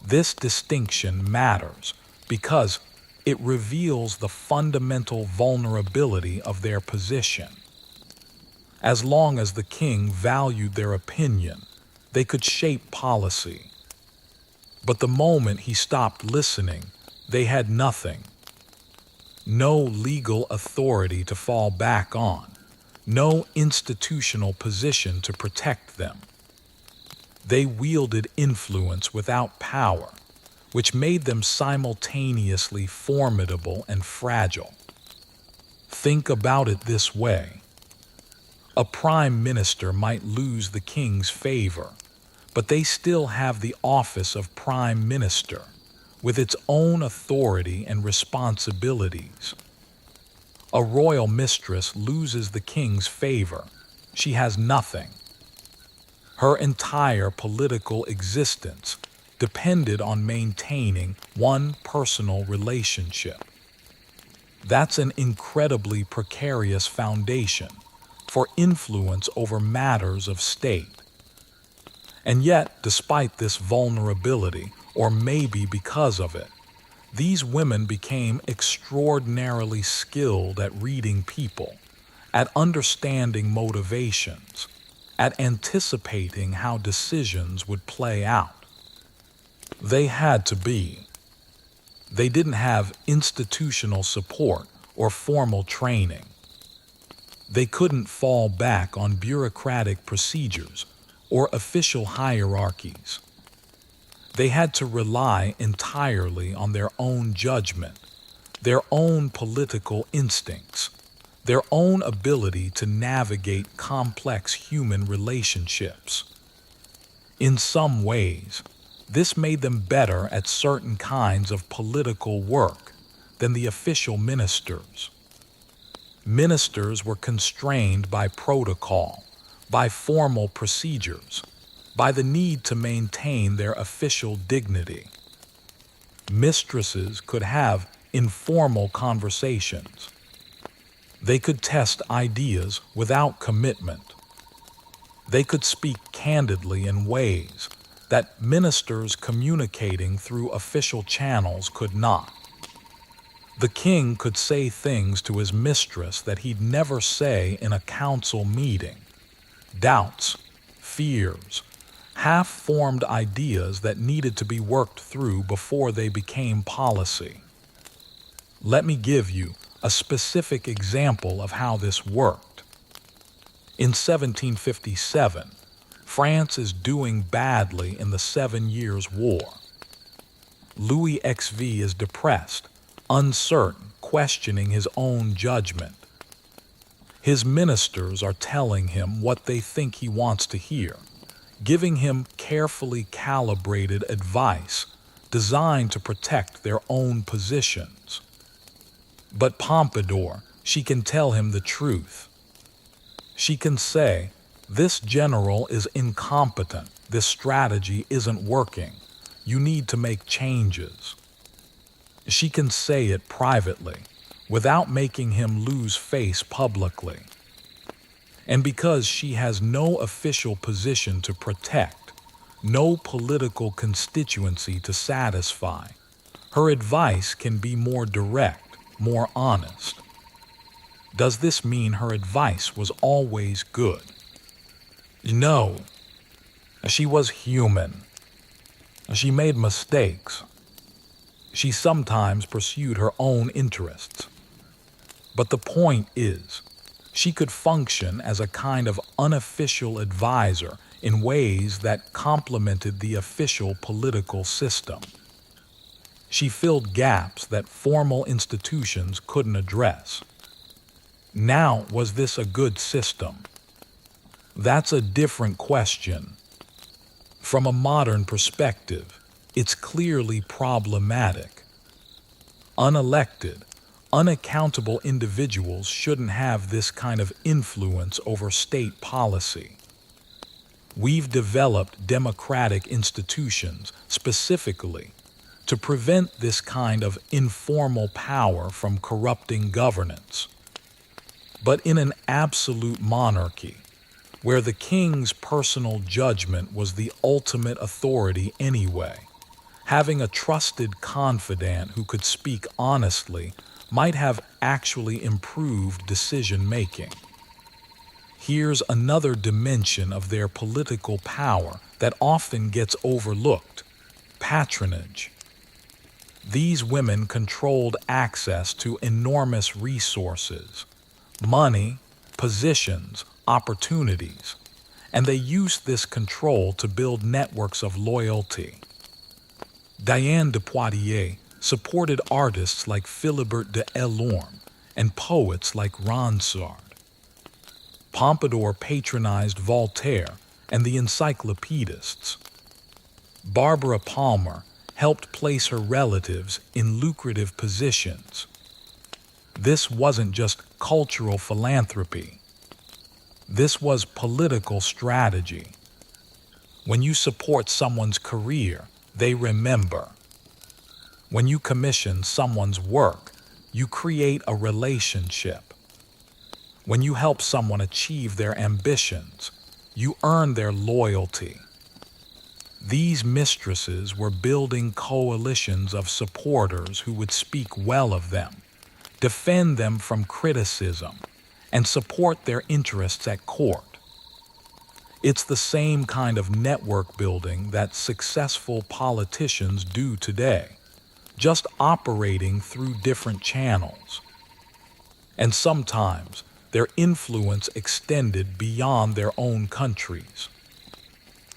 Speaker 1: This distinction matters because it reveals the fundamental vulnerability of their position. As long as the king valued their opinion, they could shape policy. But the moment he stopped listening, they had nothing. No legal authority to fall back on, no institutional position to protect them. They wielded influence without power, which made them simultaneously formidable and fragile. Think about it this way. A prime minister might lose the king's favor, but they still have the office of prime minister, with its own authority and responsibilities. A royal mistress loses the king's favor. She has nothing. Her entire political existence depended on maintaining one personal relationship. That's an incredibly precarious foundation for influence over matters of state. And yet, despite this vulnerability, or maybe because of it, these women became extraordinarily skilled at reading people, at understanding motivations, at anticipating how decisions would play out. They had to be. They didn't have institutional support or formal training. They couldn't fall back on bureaucratic procedures or official hierarchies. They had to rely entirely on their own judgment, their own political instincts, their own ability to navigate complex human relationships. In some ways, this made them better at certain kinds of political work than the official ministers. Ministers were constrained by protocol, by formal procedures, by the need to maintain their official dignity. Mistresses could have informal conversations. They could test ideas without commitment. They could speak candidly in ways that ministers communicating through official channels could not. The king could say things to his mistress that he'd never say in a council meeting. Doubts, fears, half-formed ideas that needed to be worked through before they became policy. Let me give you a specific example of how this worked. In 1757, France is doing badly in the 7 Years' War. Louis XVI is depressed, uncertain, questioning his own judgment. His ministers are telling him what they think he wants to hear, giving him carefully calibrated advice designed to protect their own positions. But Pompadour, she can tell him the truth. She can say, "This general is incompetent. This strategy isn't working. You need to make changes." She can say it privately, without making him lose face publicly. And because she has no official position to protect, no political constituency to satisfy, her advice can be more direct, more honest. Does this mean her advice was always good? No. She was human. She made mistakes. She sometimes pursued her own interests. But the point is, she could function as a kind of unofficial advisor in ways that complemented the official political system. She filled gaps that formal institutions couldn't address. Now, was this a good system? That's a different question. From a modern perspective, it's clearly problematic. Unelected, unaccountable individuals shouldn't have this kind of influence over state policy. We've developed democratic institutions specifically to prevent this kind of informal power from corrupting governance. But in an absolute monarchy, where the king's personal judgment was the ultimate authority anyway, having a trusted confidant who could speak honestly might have actually improved decision-making. Here's another dimension of their political power that often gets overlooked: patronage. These women controlled access to enormous resources, money, positions, opportunities, and they used this control to build networks of loyalty. Diane de Poitiers supported artists like Philibert de Elorme and poets like Ronsard. Pompadour patronized Voltaire and the encyclopedists. Barbara Palmer helped place her relatives in lucrative positions. This wasn't just cultural philanthropy. This was political strategy. When you support someone's career, they remember. When you commission someone's work, you create a relationship. When you help someone achieve their ambitions, you earn their loyalty. These mistresses were building coalitions of supporters who would speak well of them, defend them from criticism, and support their interests at court. It's the same kind of network building that successful politicians do today, just operating through different channels. And sometimes their influence extended beyond their own countries.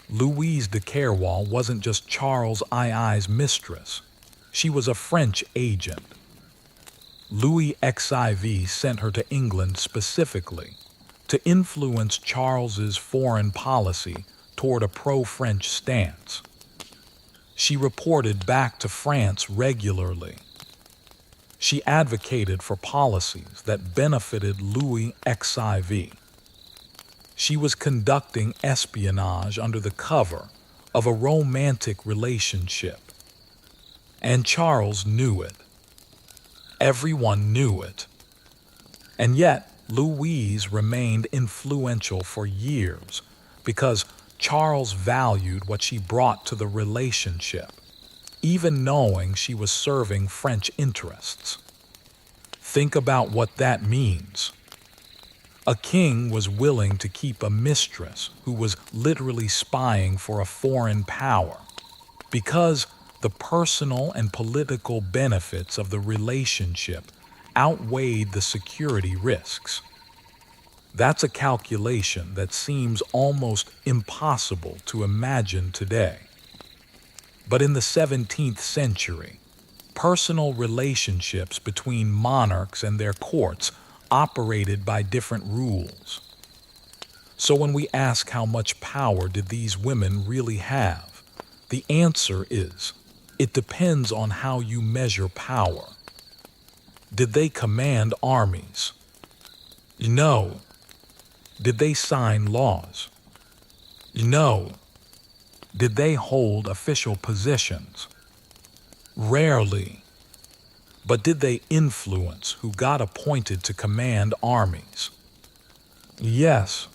Speaker 1: Louise de Kerwal wasn't just Charles II's mistress. She was a French agent. Louis XIV sent her to England specifically to influence Charles's foreign policy toward a pro-French stance. She reported back to France regularly. She advocated for policies that benefited Louis XIV. She was conducting espionage under the cover of a romantic relationship. And Charles knew it. Everyone knew it. And yet, Louise remained influential for years because Charles valued what she brought to the relationship, even knowing she was serving French interests. Think about what that means. A king was willing to keep a mistress who was literally spying for a foreign power because the personal and political benefits of the relationship outweighed the security risks. That's a calculation that seems almost impossible to imagine today. But in the 17th century, personal relationships between monarchs and their courts operated by different rules. So when we ask how much power did these women really have, the answer is, it depends on how you measure power. Did they command armies? No. Did they sign laws? No. Did they hold official positions? Rarely. But did they influence who got appointed to command armies? Yes.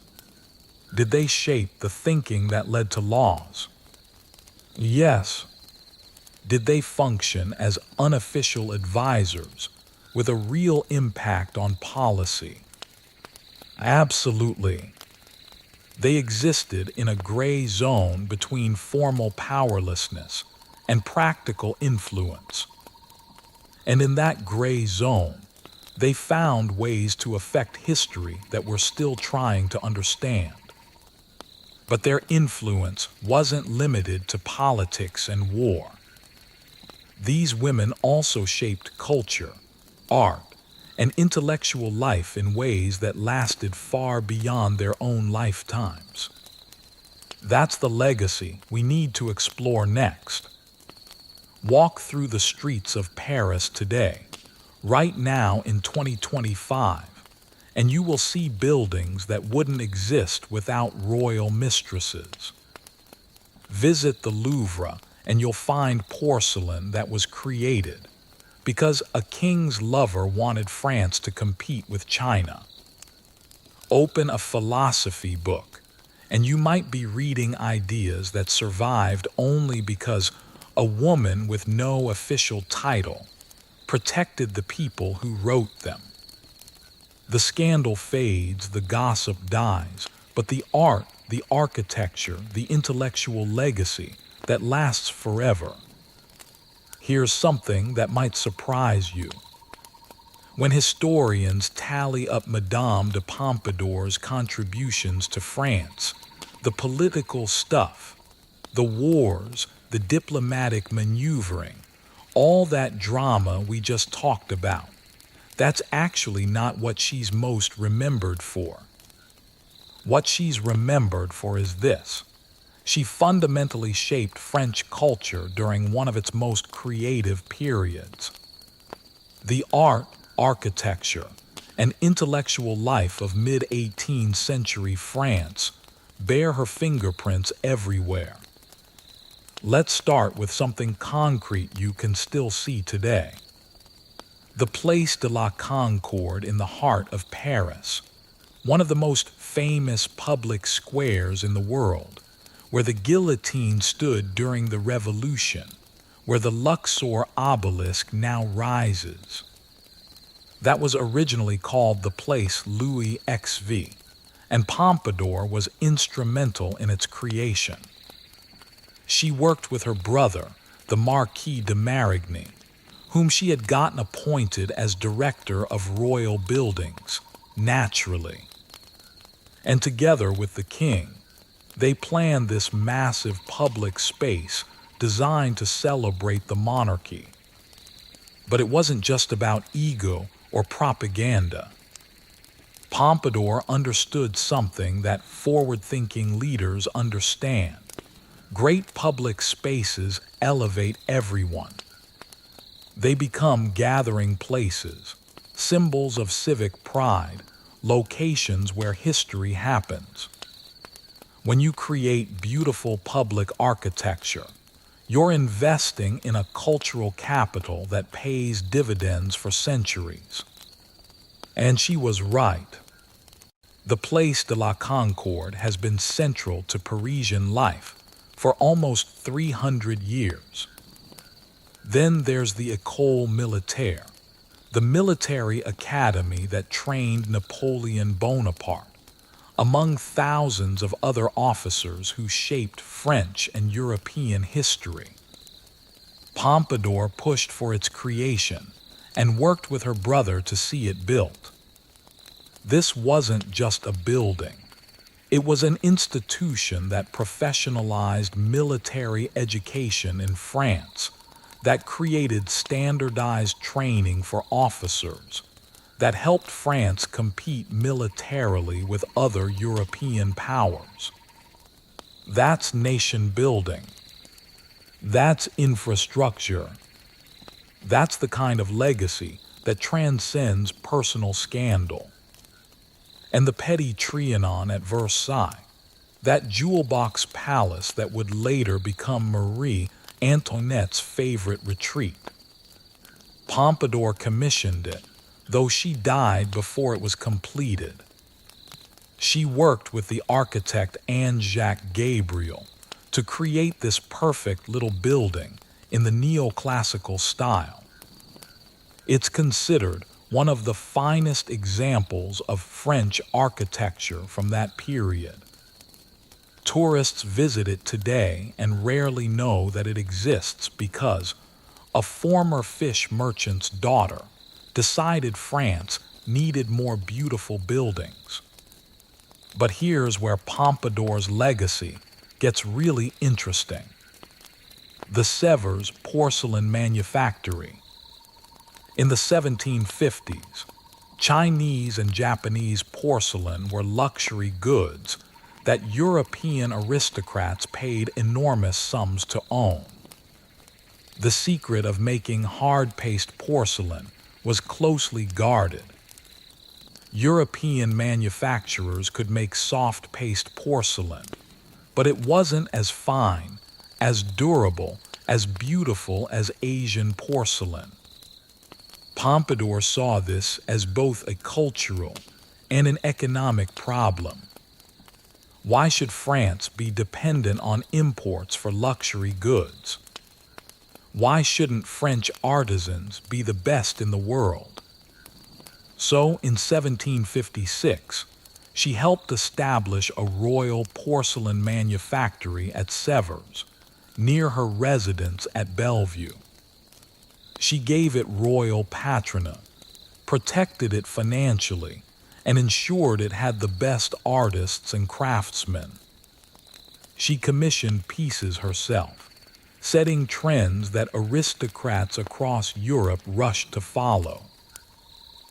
Speaker 1: Did they shape the thinking that led to laws? Yes. Did they function as unofficial advisors with a real impact on policy? Absolutely. They existed in a gray zone between formal powerlessness and practical influence. And in that gray zone, they found ways to affect history that we're still trying to understand. But their influence wasn't limited to politics and war. These women also shaped culture, art, and intellectual life in ways that lasted far beyond their own lifetimes. That's the legacy we need to explore next. Walk through the streets of Paris today, right now in 2025, and you will see buildings that wouldn't exist without royal mistresses. Visit the Louvre and you'll find porcelain that was created because a king's lover wanted France to compete with China. Open a philosophy book, and you might be reading ideas that survived only because a woman with no official title protected the people who wrote them. The scandal fades, the gossip dies, but the art, the architecture, the intellectual legacy that lasts forever. Here's something that might surprise you. When historians tally up Madame de Pompadour's contributions to France, the political stuff, the wars, the diplomatic maneuvering, all that drama we just talked about, That's actually not what she's most remembered for. What she's remembered for is this: she fundamentally shaped French culture during one of its most creative periods. The art, architecture, and intellectual life of mid-18th century France bear her fingerprints everywhere. Let's start with something concrete you can still see today. The Place de la Concorde in the heart of Paris, one of the most famous public squares in the world, where the guillotine stood during the Revolution, where the Luxor obelisk now rises. That was originally called the Place Louis XV, and Pompadour was instrumental in its creation. She worked with her brother, the Marquis de Marigny, whom she had gotten appointed as director of royal buildings, naturally. And together with the king, they planned this massive public space designed to celebrate the monarchy. But it wasn't just about ego or propaganda. Pompadour understood something that forward-thinking leaders understand. Great public spaces elevate everyone. They become gathering places, symbols of civic pride, locations where history happens. When you create beautiful public architecture, you're investing in a cultural capital that pays dividends for centuries. And she was right. The Place de la Concorde has been central to Parisian life for almost 300 years. Then there's the École Militaire, the military academy that trained Napoleon Bonaparte, among thousands of other officers who shaped French and European history. Pompadour pushed for its creation and worked with her brother to see it built. This wasn't just a building. It was an institution that professionalized military education in France, that created standardized training for officers, that helped France compete militarily with other European powers. That's nation building. That's infrastructure. That's the kind of legacy that transcends personal scandal. And the Petit Trianon at Versailles, that jewel box palace that would later become Marie Antoinette's favorite retreat. Pompadour commissioned it, though she died before it was completed. She worked with the architect Anne-Jacques Gabriel to create this perfect little building in the neoclassical style. It's considered one of the finest examples of French architecture from that period. Tourists visit it today and rarely know that it exists because a former fish merchant's daughter decided France needed more beautiful buildings. But here's where Pompadour's legacy gets really interesting. The Sèvres porcelain manufactory. In the 1750s, Chinese and Japanese porcelain were luxury goods that European aristocrats paid enormous sums to own. The secret of making hard-paste porcelain was closely guarded. European manufacturers could make soft-paste porcelain, but it wasn't as fine, as durable, as beautiful as Asian porcelain. Pompadour saw this as both a cultural and an economic problem. Why should France be dependent on imports for luxury goods? Why shouldn't French artisans be the best in the world? So, in 1756, she helped establish a royal porcelain manufactory at Sèvres, near her residence at Bellevue. She gave it royal patronage, protected it financially, and ensured it had the best artists and craftsmen. She commissioned pieces herself, setting trends that aristocrats across Europe rushed to follow.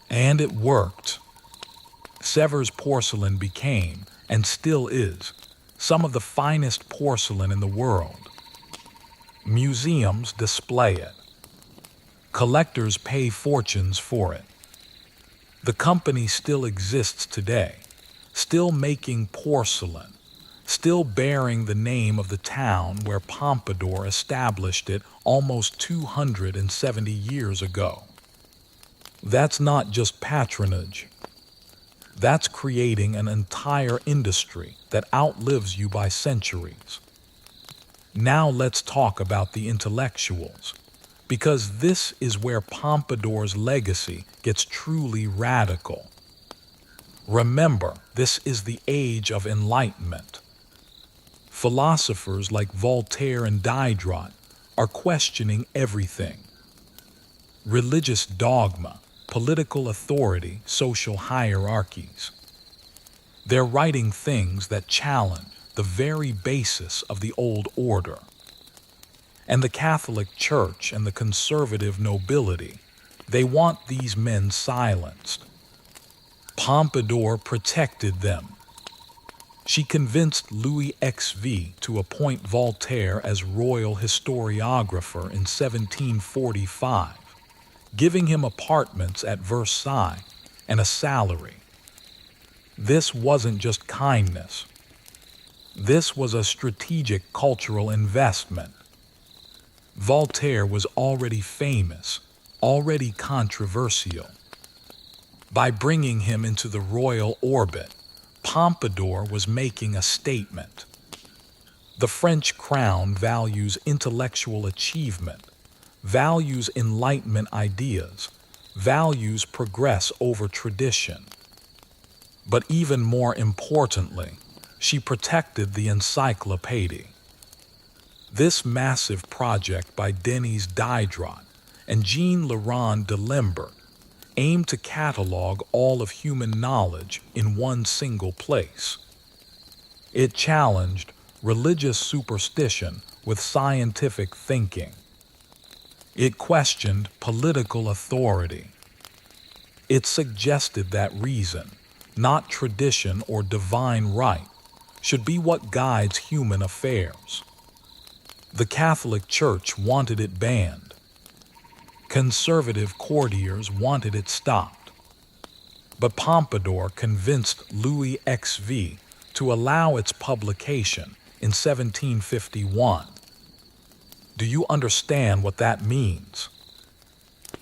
Speaker 1: And it worked. Sevres porcelain became, and still is, some of the finest porcelain in the world. Museums display it. Collectors pay fortunes for it. The company still exists today, still making porcelain, still bearing the name of the town where Pompadour established it almost 270 years ago. That's not just patronage. That's creating an entire industry that outlives you by centuries. Now let's talk about the intellectuals, because this is where Pompadour's legacy gets truly radical. Remember, this is the age of enlightenment. Philosophers like Voltaire and Diderot are questioning everything. Religious dogma, political authority, social hierarchies. They're writing things that challenge the very basis of the old order. And the Catholic Church and the conservative nobility, they want these men silenced. Pompadour protected them. She convinced Louis XV to appoint Voltaire as royal historiographer in 1745, giving him apartments at Versailles and a salary. This wasn't just kindness. This was a strategic cultural investment. Voltaire was already famous, already controversial. By bringing him into the royal orbit, Pompadour was making a statement. The French crown values intellectual achievement, values Enlightenment ideas, values progress over tradition. But even more importantly, she protected the encyclopedia. This massive project by Denis Diderot and Jean-Laurent de Lembert aimed to catalog all of human knowledge in one single place. It challenged religious superstition with scientific thinking. It questioned political authority. It suggested that reason, not tradition or divine right, should be what guides human affairs. The Catholic Church wanted it banned. Conservative courtiers wanted it stopped. But Pompadour convinced Louis XV to allow its publication in 1751. Do you understand what that means?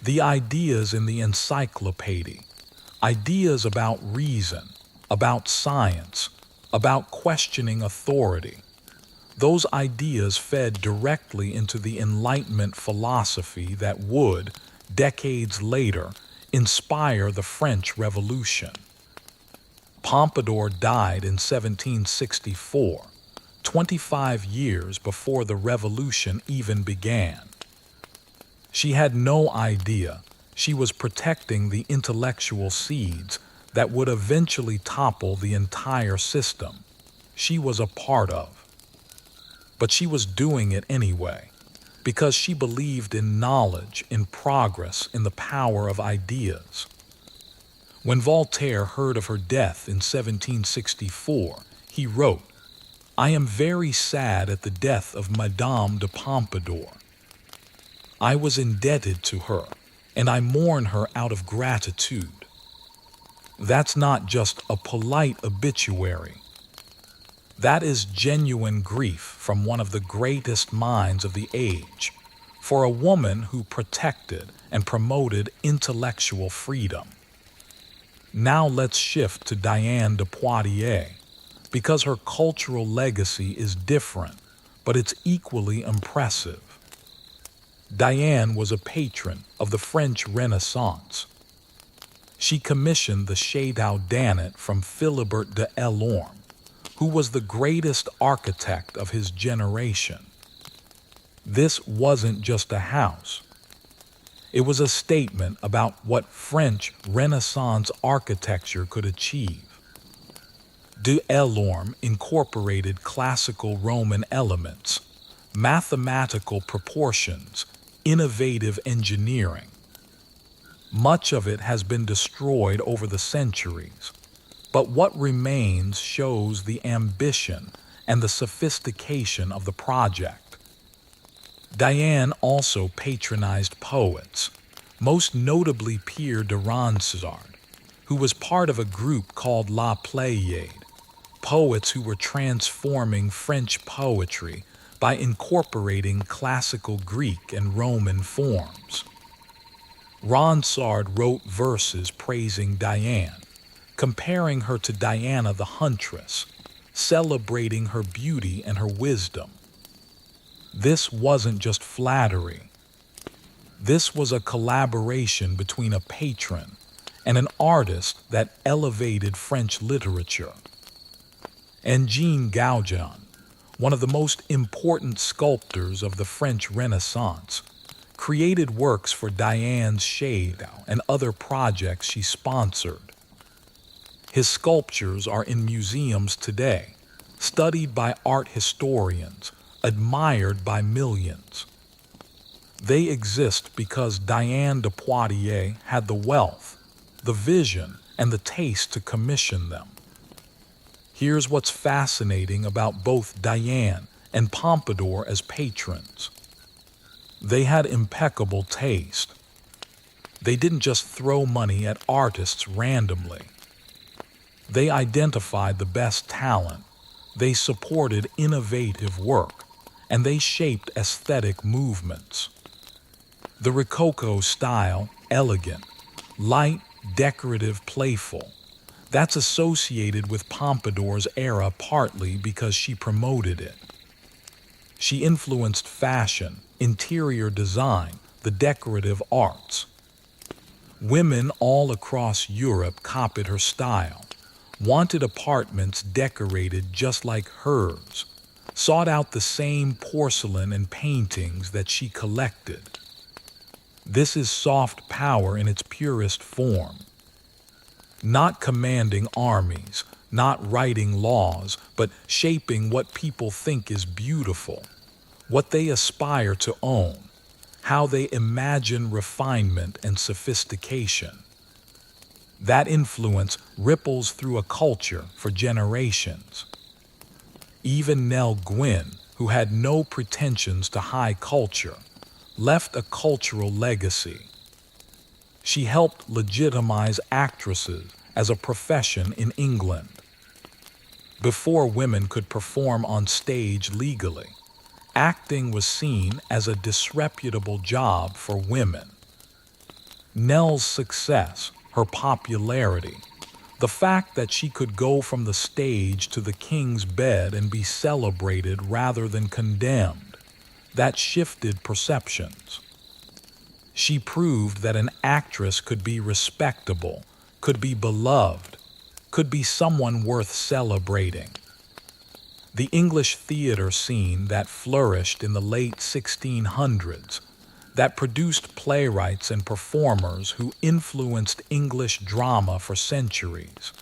Speaker 1: The ideas in the encyclopedia, ideas about reason, about science, about questioning authority, those ideas fed directly into the Enlightenment philosophy that would, decades later, inspire the French Revolution. Pompadour died in 1764, 25 years before the revolution even began. She had no idea she was protecting the intellectual seeds that would eventually topple the entire system she was a part of. But she was doing it anyway, because she believed in knowledge, in progress, in the power of ideas. When Voltaire heard of her death in 1764, he wrote, "I am very sad at the death of Madame de Pompadour. I was indebted to her, and I mourn her out of gratitude." That's not just a polite obituary. That is genuine grief from one of the greatest minds of the age, for a woman who protected and promoted intellectual freedom. Now let's shift to Diane de Poitiers, because her cultural legacy is different, but it's equally impressive. Diane was a patron of the French Renaissance. She commissioned the Château d'Anet from Philibert de Elorme, who was the greatest architect of his generation. This wasn't just a house. It was a statement about what French Renaissance architecture could achieve. De Elorme incorporated classical Roman elements, mathematical proportions, innovative engineering. Much of it has been destroyed over the centuries, but what remains shows the ambition and the sophistication of the project. Diane also patronized poets, most notably Pierre de Ronsard, who was part of a group called La Pléiade, poets who were transforming French poetry by incorporating classical Greek and Roman forms. Ronsard wrote verses praising Diane, comparing her to Diana the Huntress, celebrating her beauty and her wisdom. This wasn't just flattery. This was a collaboration between a patron and an artist that elevated French literature. And Jean Gauguin, one of the most important sculptors of the French Renaissance, created works for Diane's shade and other projects she sponsored. His sculptures are in museums today, studied by art historians, admired by millions. They exist because Diane de Poitiers had the wealth, the vision, and the taste to commission them. Here's what's fascinating about both Diane and Pompadour as patrons. They had impeccable taste. They didn't just throw money at artists randomly. They identified the best talent, they supported innovative work, and they shaped aesthetic movements. The Rococo style, elegant, light, decorative, playful, that's associated with Pompadour's era partly because she promoted it. She influenced fashion, interior design, the decorative arts. Women all across Europe copied her style, wanted apartments decorated just like hers, sought out the same porcelain and paintings that she collected. This is soft power in its purest form. Not commanding armies, not writing laws, but shaping what people think is beautiful, what they aspire to own, how they imagine refinement and sophistication. That influence ripples through a culture for generations. Even Nell Gwyn, who had no pretensions to high culture, left a cultural legacy. She helped legitimize actresses as a profession in England. Before women could perform on stage legally, acting was seen as a disreputable job for women. Nell's success, her popularity, the fact that she could go from the stage to the king's bed and be celebrated rather than condemned, that shifted perceptions. She proved that an actress could be respectable, could be beloved, could be someone worth celebrating. The English theater scene that flourished in the late 1600s, that produced playwrights and performers who influenced English drama for centuries.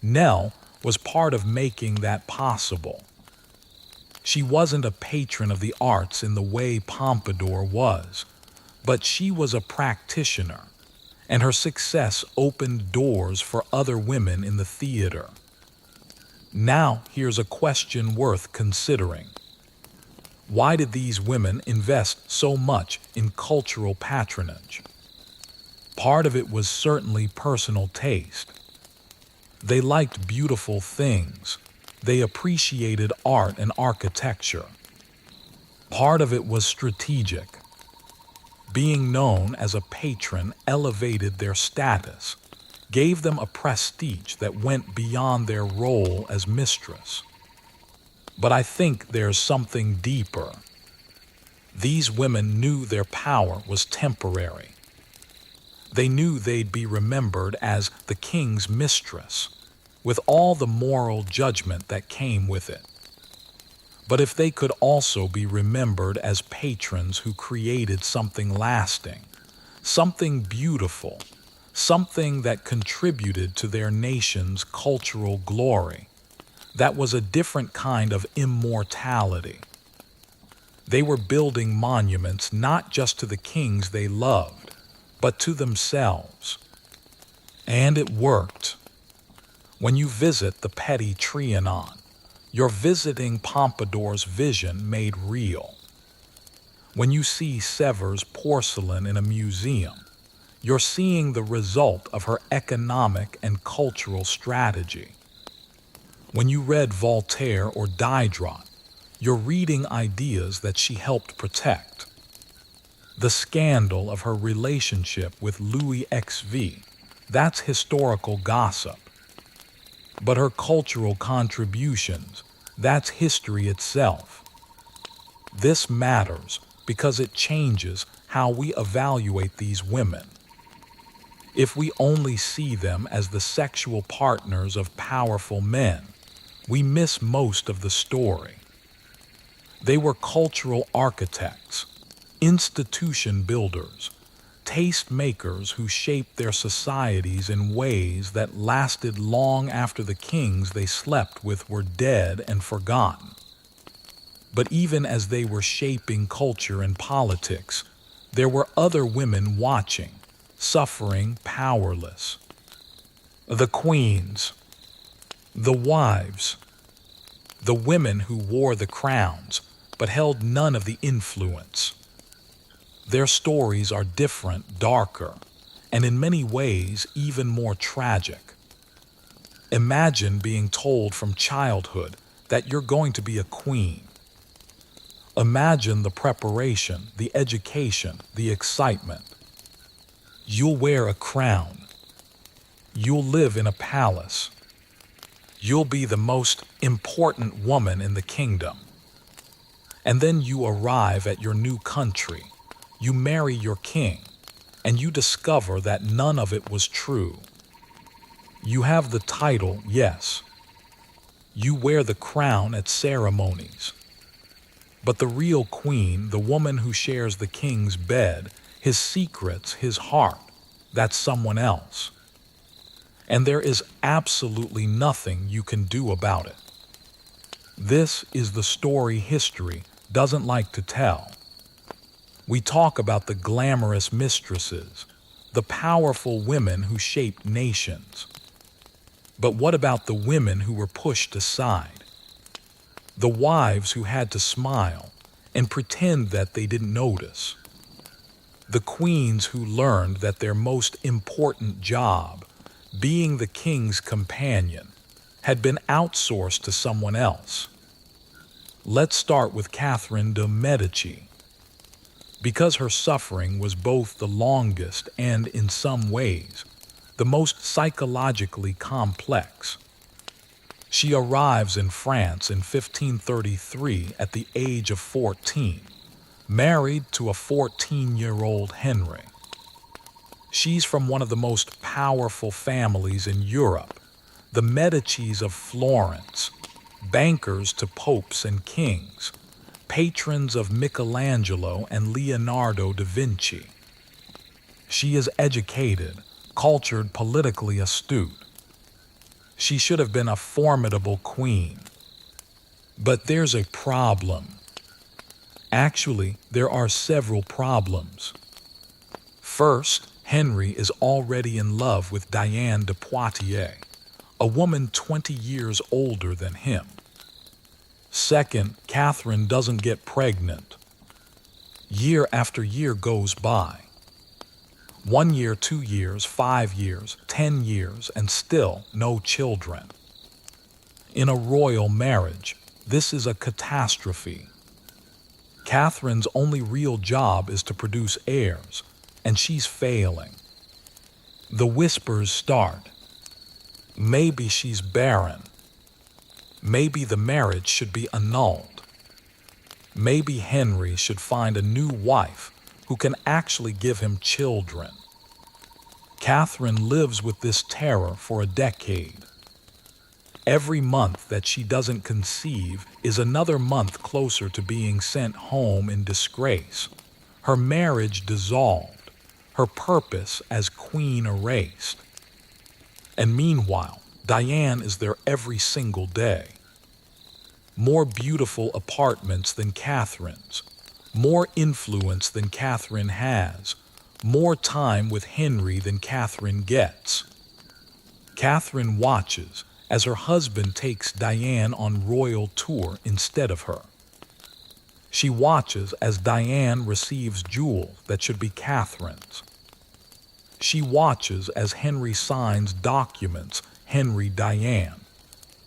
Speaker 1: Nell was part of making that possible. She wasn't a patron of the arts in the way Pompadour was, but she was a practitioner, and her success opened doors for other women in the theater. Now, here's a question worth considering. Why did these women invest so much in cultural patronage? Part of it was certainly personal taste. They liked beautiful things. They appreciated art and architecture. Part of it was strategic. Being known as a patron elevated their status, gave them a prestige that went beyond their role as mistress. But I think there's something deeper. These women knew their power was temporary. They knew they'd be remembered as the king's mistress, with all the moral judgment that came with it. But if they could also be remembered as patrons who created something lasting, something beautiful, something that contributed to their nation's cultural glory, that was a different kind of immortality. They were building monuments not just to the kings they loved, but to themselves. And it worked. When you visit the Petit Trianon, you're visiting Pompadour's vision made real. When you see Sevres' porcelain in a museum, you're seeing the result of her economic and cultural strategy. When you read Voltaire or Diderot, you're reading ideas that she helped protect. The scandal of her relationship with Louis XV, that's historical gossip. But her cultural contributions, that's history itself. This matters because it changes how we evaluate these women. If we only see them as the sexual partners of powerful men, we miss most of the story. They were cultural architects, institution builders, taste makers who shaped their societies in ways that lasted long after the kings they slept with were dead and forgotten. But even as they were shaping culture and politics, there were other women watching, suffering powerless. The queens, the wives, the women who wore the crowns but held none of the influence. Their stories are different, darker, and in many ways even more tragic. Imagine being told from childhood that you're going to be a queen. Imagine the preparation, the education, the excitement. You'll wear a crown. You'll live in a palace. You'll be the most important woman in the kingdom. And then you arrive at your new country. You marry your king, and you discover that none of it was true. You have the title, yes. You wear the crown at ceremonies. But the real queen, the woman who shares the king's bed, his secrets, his heart, that's someone else. And there is absolutely nothing you can do about it. This is the story history doesn't like to tell. We talk about the glamorous mistresses, the powerful women who shaped nations. But what about the women who were pushed aside? The wives who had to smile and pretend that they didn't notice. The queens who learned that their most important job, being the king's companion, had been outsourced to someone else. Let's start with Catherine de' Medici. Because her suffering was both the longest and, in some ways, the most psychologically complex. She arrives in France in 1533 at the age of 14, married to a 14-year-old Henry. She's from one of the most powerful families in Europe, the Medicis of Florence, bankers to popes and kings, patrons of Michelangelo and Leonardo da Vinci. She is educated, cultured, politically astute. She should have been a formidable queen. But there's a problem. Actually, there are several problems. First, Henry is already in love with Diane de Poitiers, a woman 20 years older than him. Second, Catherine doesn't get pregnant. Year after year goes by. 1 year, 2 years, 5 years, 10 years, and still no children. In a royal marriage, this is a catastrophe. Catherine's only real job is to produce heirs, and she's failing. The whispers start. Maybe she's barren. Maybe the marriage should be annulled. Maybe Henry should find a new wife who can actually give him children. Catherine lives with this terror for a decade. Every month that she doesn't conceive is another month closer to being sent home in disgrace, her marriage dissolved, her purpose as queen erased. And meanwhile, Diane is there every single day. More beautiful apartments than Catherine's, more influence than Catherine has, more time with Henry than Catherine gets. Catherine watches as her husband takes Diane on royal tour instead of her. She watches as Diane receives jewels that should be Catherine's. She watches as Henry signs documents Henry Diane,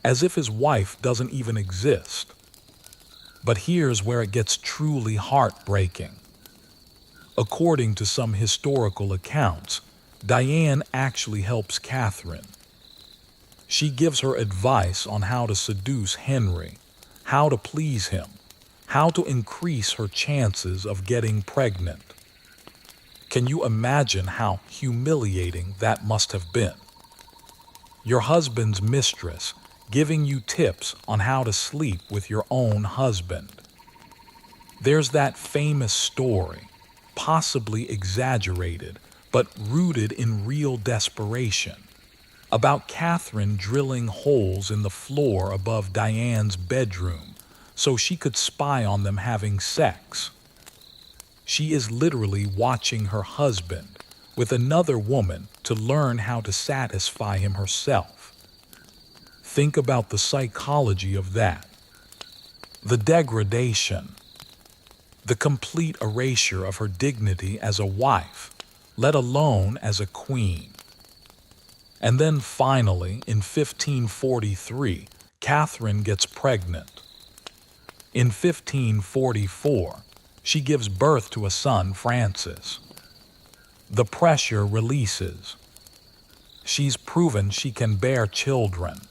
Speaker 1: as if his wife doesn't even exist. But here's where it gets truly heartbreaking. According to some historical accounts, Diane actually helps Catherine. She gives her advice on how to seduce Henry, how to please him, how to increase her chances of getting pregnant. Can you imagine how humiliating that must have been? Your husband's mistress giving you tips on how to sleep with your own husband. There's that famous story, possibly exaggerated, but rooted in real desperation, about Catherine drilling holes in the floor above Diane's bedroom so she could spy on them having sex. She is literally watching her husband with another woman to learn how to satisfy him herself. Think about the psychology of that. The degradation, the complete erasure of her dignity as a wife, let alone as a queen. And then finally, in 1543, Catherine gets pregnant. In 1544, she gives birth to a son, Francis. The pressure releases. She's proven she can bear children.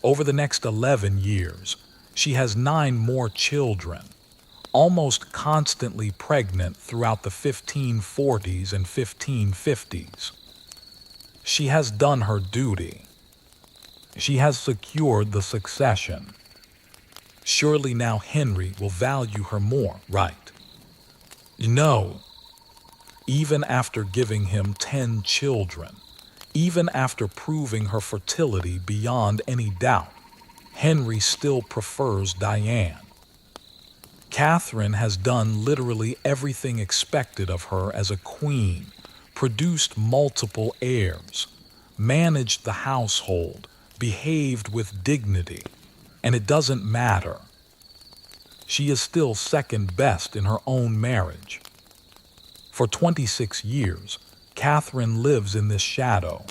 Speaker 1: Over the next 11 years, she has 9 more children, almost constantly pregnant throughout the 1540s and 1550s. She has done her duty. She has secured the succession. Surely now Henry will value her more, right? No. Even after giving him 10 children, even after proving her fertility beyond any doubt, Henry still prefers Diane. Catherine has done literally everything expected of her as a queen, produced multiple heirs, managed the household, behaved with dignity, and it doesn't matter. She is still second best in her own marriage. For 26 years, Catherine lives in this shadow.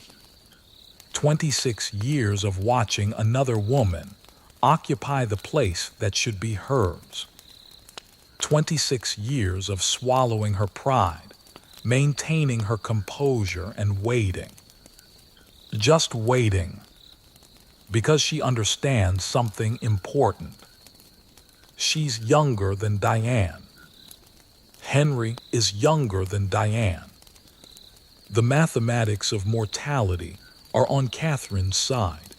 Speaker 1: 26 years of watching another woman occupy the place that should be hers. 26 years of swallowing her pride, maintaining her composure and waiting. Just waiting. Because she understands something important. She's younger than Diane. Henry is younger than Diane. The mathematics of mortality are on Catherine's side.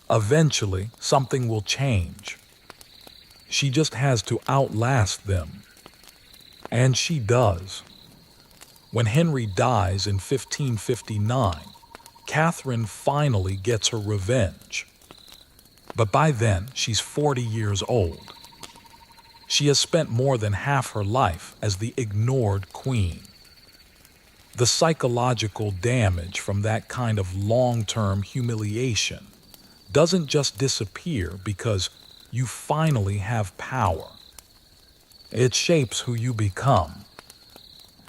Speaker 1: Eventually, something will change. She just has to outlast them. And she does. When Henry dies in 1559, Catherine finally gets her revenge. But by then, she's 40 years old. She has spent more than half her life as the ignored queen. The psychological damage from that kind of long-term humiliation doesn't just disappear because you finally have power. It shapes who you become.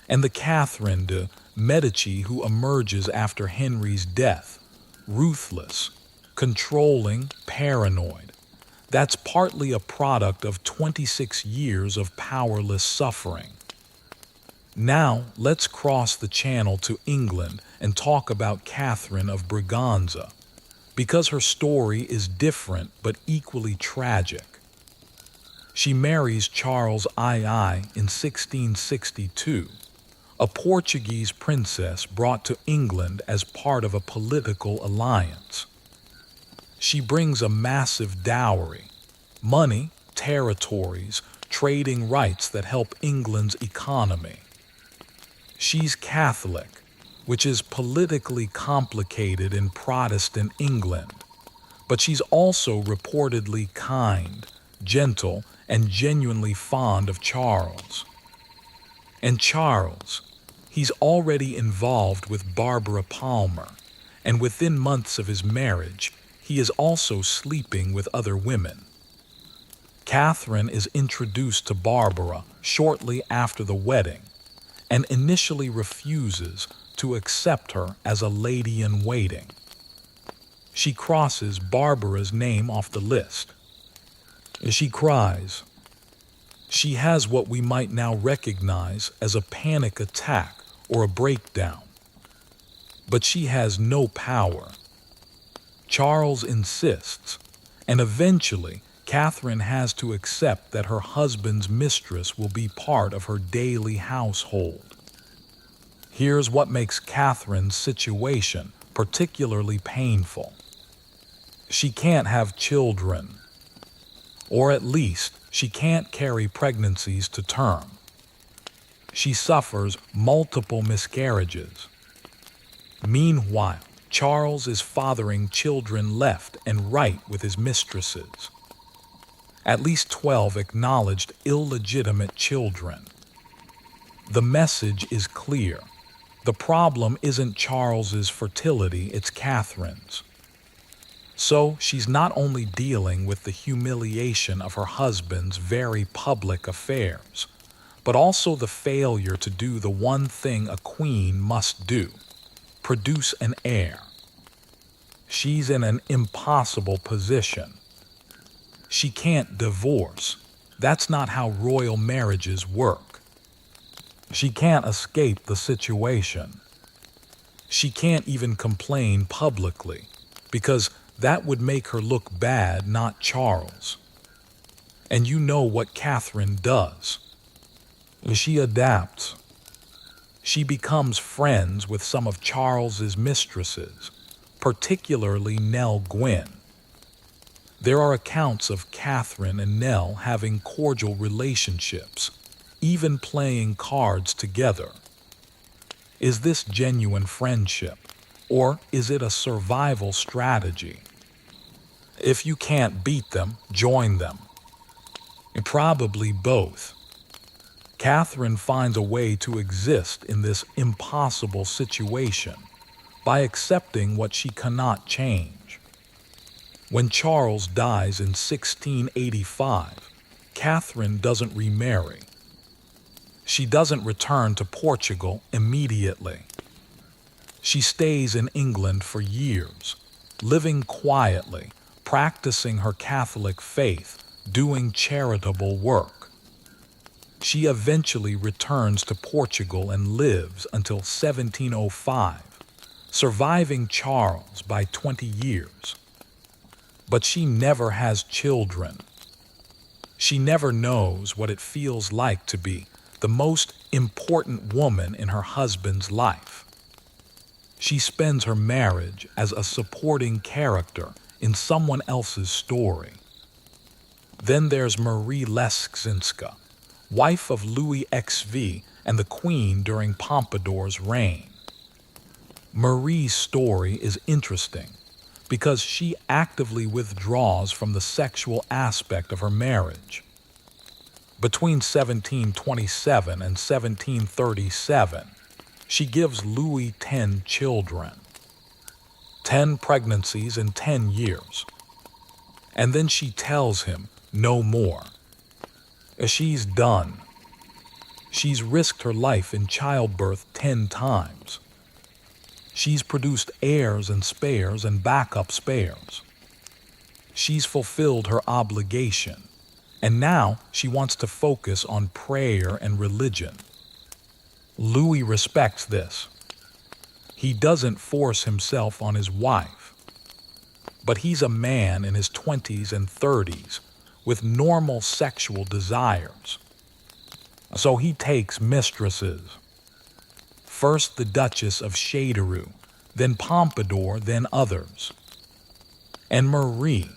Speaker 1: And the Catherine de Medici who emerges after Henry's death, ruthless, controlling, paranoid, that's partly a product of 26 years of powerless suffering. Now, let's cross the channel to England and talk about Catherine of Braganza, because her story is different but equally tragic. She marries Charles II in 1662, a Portuguese princess brought to England as part of a political alliance. She brings a massive dowry, money, territories, trading rights that help England's economy. She's Catholic, which is politically complicated in Protestant England, but she's also reportedly kind, gentle, and genuinely fond of Charles. And Charles, he's already involved with Barbara Palmer, and within months of his marriage, he is also sleeping with other women. Catherine is introduced to Barbara shortly after the wedding and initially refuses to accept her as a lady-in-waiting. She crosses Barbara's name off the list. She cries. She has what we might now recognize as a panic attack or a breakdown. But she has no power. Charles insists, and eventually Catherine has to accept that her husband's mistress will be part of her daily household. Here's what makes Catherine's situation particularly painful. She can't have children, or at least she can't carry pregnancies to term. She suffers multiple miscarriages. Meanwhile, Charles is fathering children left and right with his mistresses. At least 12 acknowledged illegitimate children. The message is clear. The problem isn't Charles's fertility, it's Catherine's. So she's not only dealing with the humiliation of her husband's very public affairs, but also the failure to do the one thing a queen must do: produce an heir. She's in an impossible position. She can't divorce. That's not how royal marriages work. She can't escape the situation. She can't even complain publicly, because that would make her look bad, not Charles. And you know what Catherine does. She adapts. She becomes friends with some of Charles's mistresses, particularly Nell Gwynn. There are accounts of Catherine and Nell having cordial relationships, even playing cards together. Is this genuine friendship, or is it a survival strategy? If you can't beat them, join them. Probably both. Catherine finds a way to exist in this impossible situation by accepting what she cannot change. When Charles dies in 1685, Catherine doesn't remarry. She doesn't return to Portugal immediately. She stays in England for years, living quietly, practicing her Catholic faith, doing charitable work. She eventually returns to Portugal and lives until 1705, surviving Charles by 20 years. But she never has children. She never knows what it feels like to be the most important woman in her husband's life. She spends her marriage as a supporting character in someone else's story. Then there's Marie Leskzinska, wife of Louis XV and the Queen during Pompadour's reign. Marie's story is interesting because she actively withdraws from the sexual aspect of her marriage. Between 1727 and 1737, she gives Louis 10 children, 10 pregnancies in 10 years. And then she tells him no more. She's done. She's risked her life in childbirth 10 times. She's produced heirs and spares and backup spares. She's fulfilled her obligation, and now she wants to focus on prayer and religion. Louis respects this. He doesn't force himself on his wife. But he's a man in his 20s and 30s with normal sexual desires. So he takes mistresses. First the Duchess of Châteauroux, then Pompadour, then others. And Marie,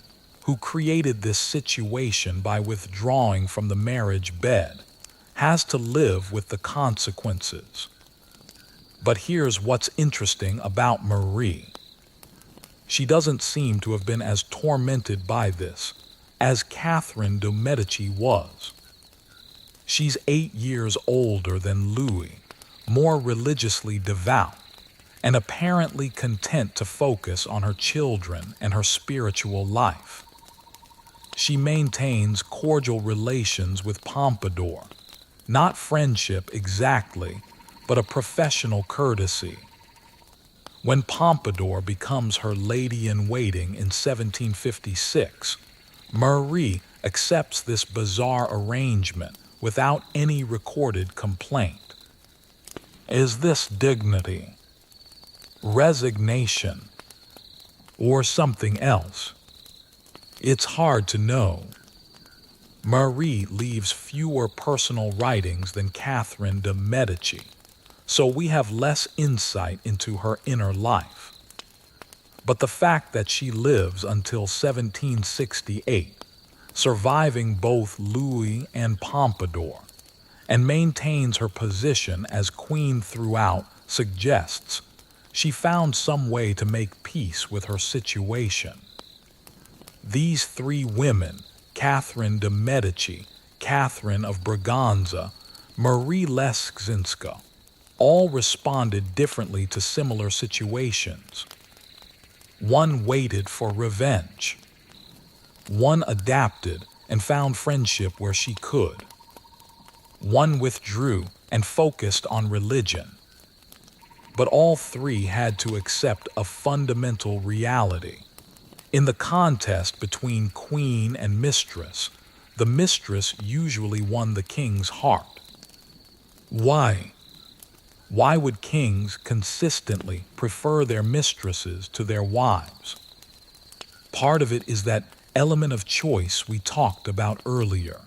Speaker 1: who created this situation by withdrawing from the marriage bed, has to live with the consequences. But here's what's interesting about Marie. She doesn't seem to have been as tormented by this as Catherine de' Medici was. She's 8 years older than Louis, more religiously devout, and apparently content to focus on her children and her spiritual life. She maintains cordial relations with Pompadour, not friendship exactly, but a professional courtesy. When Pompadour becomes her lady-in-waiting in 1756, Marie accepts this bizarre arrangement without any recorded complaint. Is this dignity, resignation, or something else? It's hard to know. Marie leaves fewer personal writings than Catherine de' Medici, so we have less insight into her inner life. But the fact that she lives until 1768, surviving both Louis and Pompadour, and maintains her position as queen throughout, suggests she found some way to make peace with her situation. These three women, Catherine de' Medici, Catherine of Braganza, Marie Leschinska, all responded differently to similar situations. One waited for revenge. One adapted and found friendship where she could. One withdrew and focused on religion. But all three had to accept a fundamental reality. In the contest between queen and mistress, the mistress usually won the king's heart. Why? Why would kings consistently prefer their mistresses to their wives? Part of it is that element of choice we talked about earlier.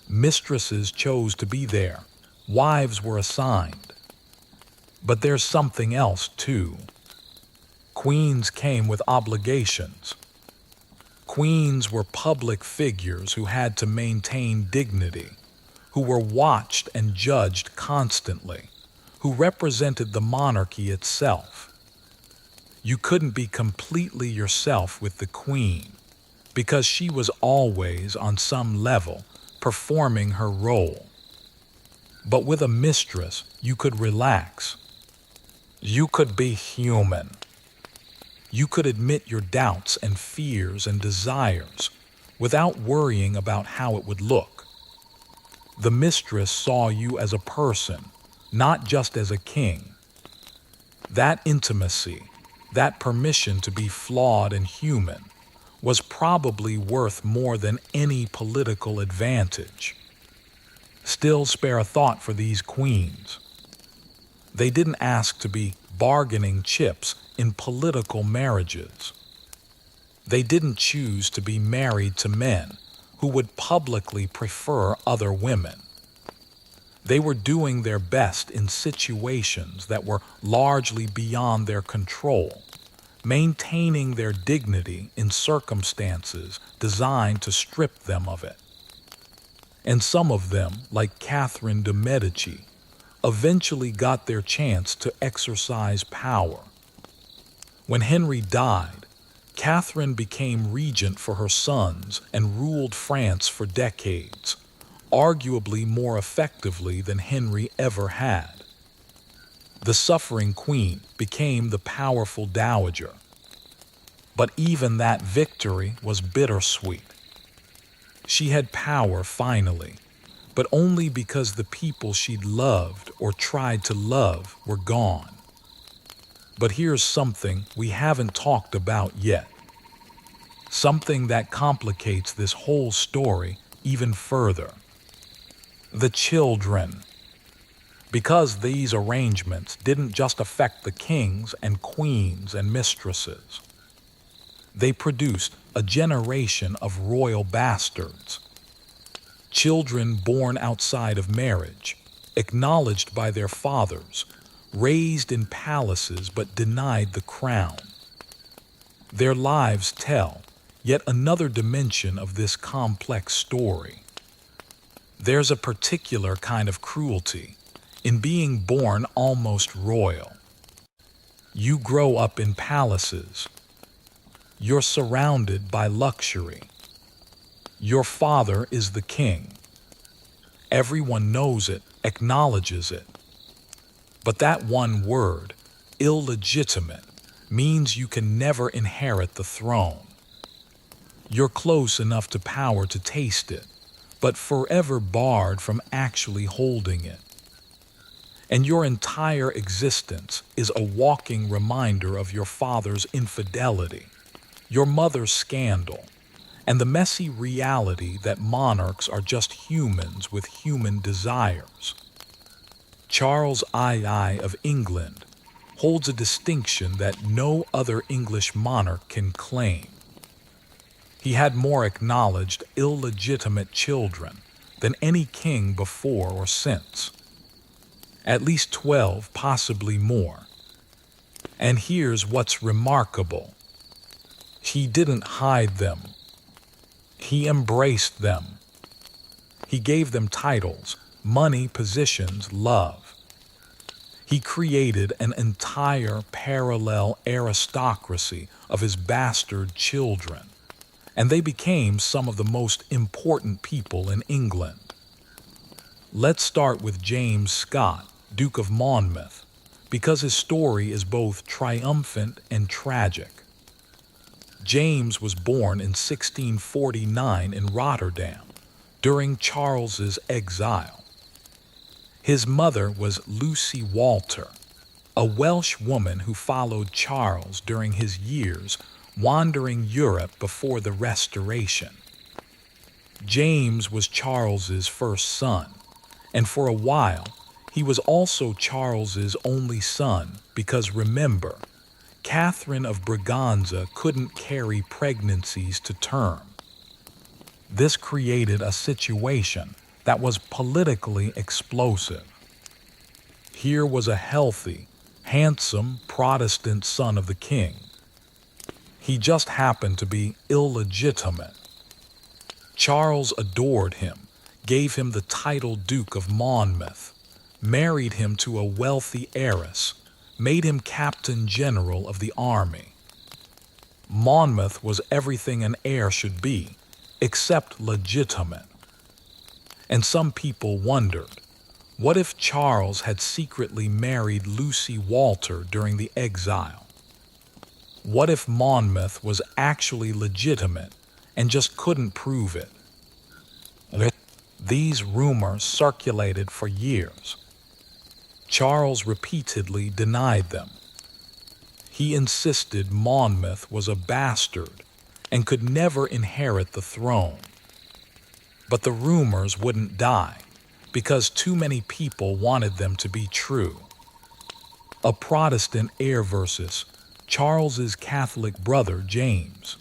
Speaker 1: Mistresses chose to be there. Wives were assigned. But there's something else, too. Queens came with obligations. Queens were public figures who had to maintain dignity, who were watched and judged constantly, who represented the monarchy itself. You couldn't be completely yourself with the queen, because she was always, on some level, performing her role. But with a mistress, you could relax. You could be human. You could admit your doubts and fears and desires without worrying about how it would look. The mistress saw you as a person, not just as a king. That intimacy, that permission to be flawed and human, was probably worth more than any political advantage. Still spare a thought for these queens. They didn't ask to be bargaining chips in political marriages. They didn't choose to be married to men who would publicly prefer other women. They were doing their best in situations that were largely beyond their control, maintaining their dignity in circumstances designed to strip them of it. And some of them, like Catherine de' Medici, eventually got their chance to exercise power. When Henry died, Catherine became regent for her sons and ruled France for decades, arguably more effectively than Henry ever had. The suffering queen became the powerful dowager. But even that victory was bittersweet. She had power finally, but only because the people she'd loved or tried to love were gone. But here's something we haven't talked about yet. Something that complicates this whole story even further. The children. Because these arrangements didn't just affect the kings and queens and mistresses. They produced a generation of royal bastards. Children born outside of marriage, acknowledged by their fathers, raised in palaces but denied the crown. Their lives tell yet another dimension of this complex story. There's a particular kind of cruelty in being born almost royal. You grow up in palaces. You're surrounded by luxury. Your father is the king. Everyone knows it, acknowledges it. But that one word, illegitimate, means you can never inherit the throne. You're close enough to power to taste it, but forever barred from actually holding it. And your entire existence is a walking reminder of your father's infidelity, your mother's scandal, and the messy reality that monarchs are just humans with human desires. Charles II of England holds a distinction that no other English monarch can claim. He had more acknowledged illegitimate children than any king before or since. At least 12, possibly more. And here's what's remarkable. He didn't hide them. He embraced them. He gave them titles, money, positions, love. He created an entire parallel aristocracy of his bastard children, and they became some of the most important people in England. Let's start with James Scott, Duke of Monmouth, because his story is both triumphant and tragic. James was born in 1649 in Rotterdam, during Charles's exile. His mother was Lucy Walter, a Welsh woman who followed Charles during his years wandering Europe before the Restoration. James was Charles's first son, and for a while, he was also Charles's only son because remember, Catherine of Braganza couldn't carry pregnancies to term. This created a situation that was politically explosive. Here was a healthy, handsome Protestant son of the king. He just happened to be illegitimate. Charles adored him, gave him the title Duke of Monmouth, married him to a wealthy heiress, made him Captain General of the army. Monmouth was everything an heir should be, except legitimate. And some people wondered, what if Charles had secretly married Lucy Walter during the exile? What if Monmouth was actually legitimate and just couldn't prove it? These rumors circulated for years. Charles repeatedly denied them. He insisted Monmouth was a bastard and could never inherit the throne. But the rumors wouldn't die because too many people wanted them to be true. A Protestant heir versus Charles's Catholic brother James.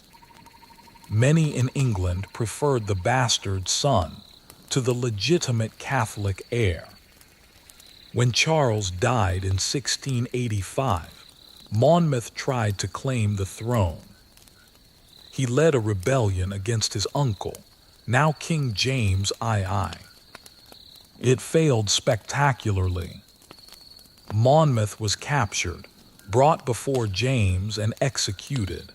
Speaker 1: Many in England preferred the bastard son to the legitimate Catholic heir. When Charles died in 1685, Monmouth tried to claim the throne. He led a rebellion against his uncle, now King James II. It failed spectacularly. Monmouth was captured, brought before James, and executed.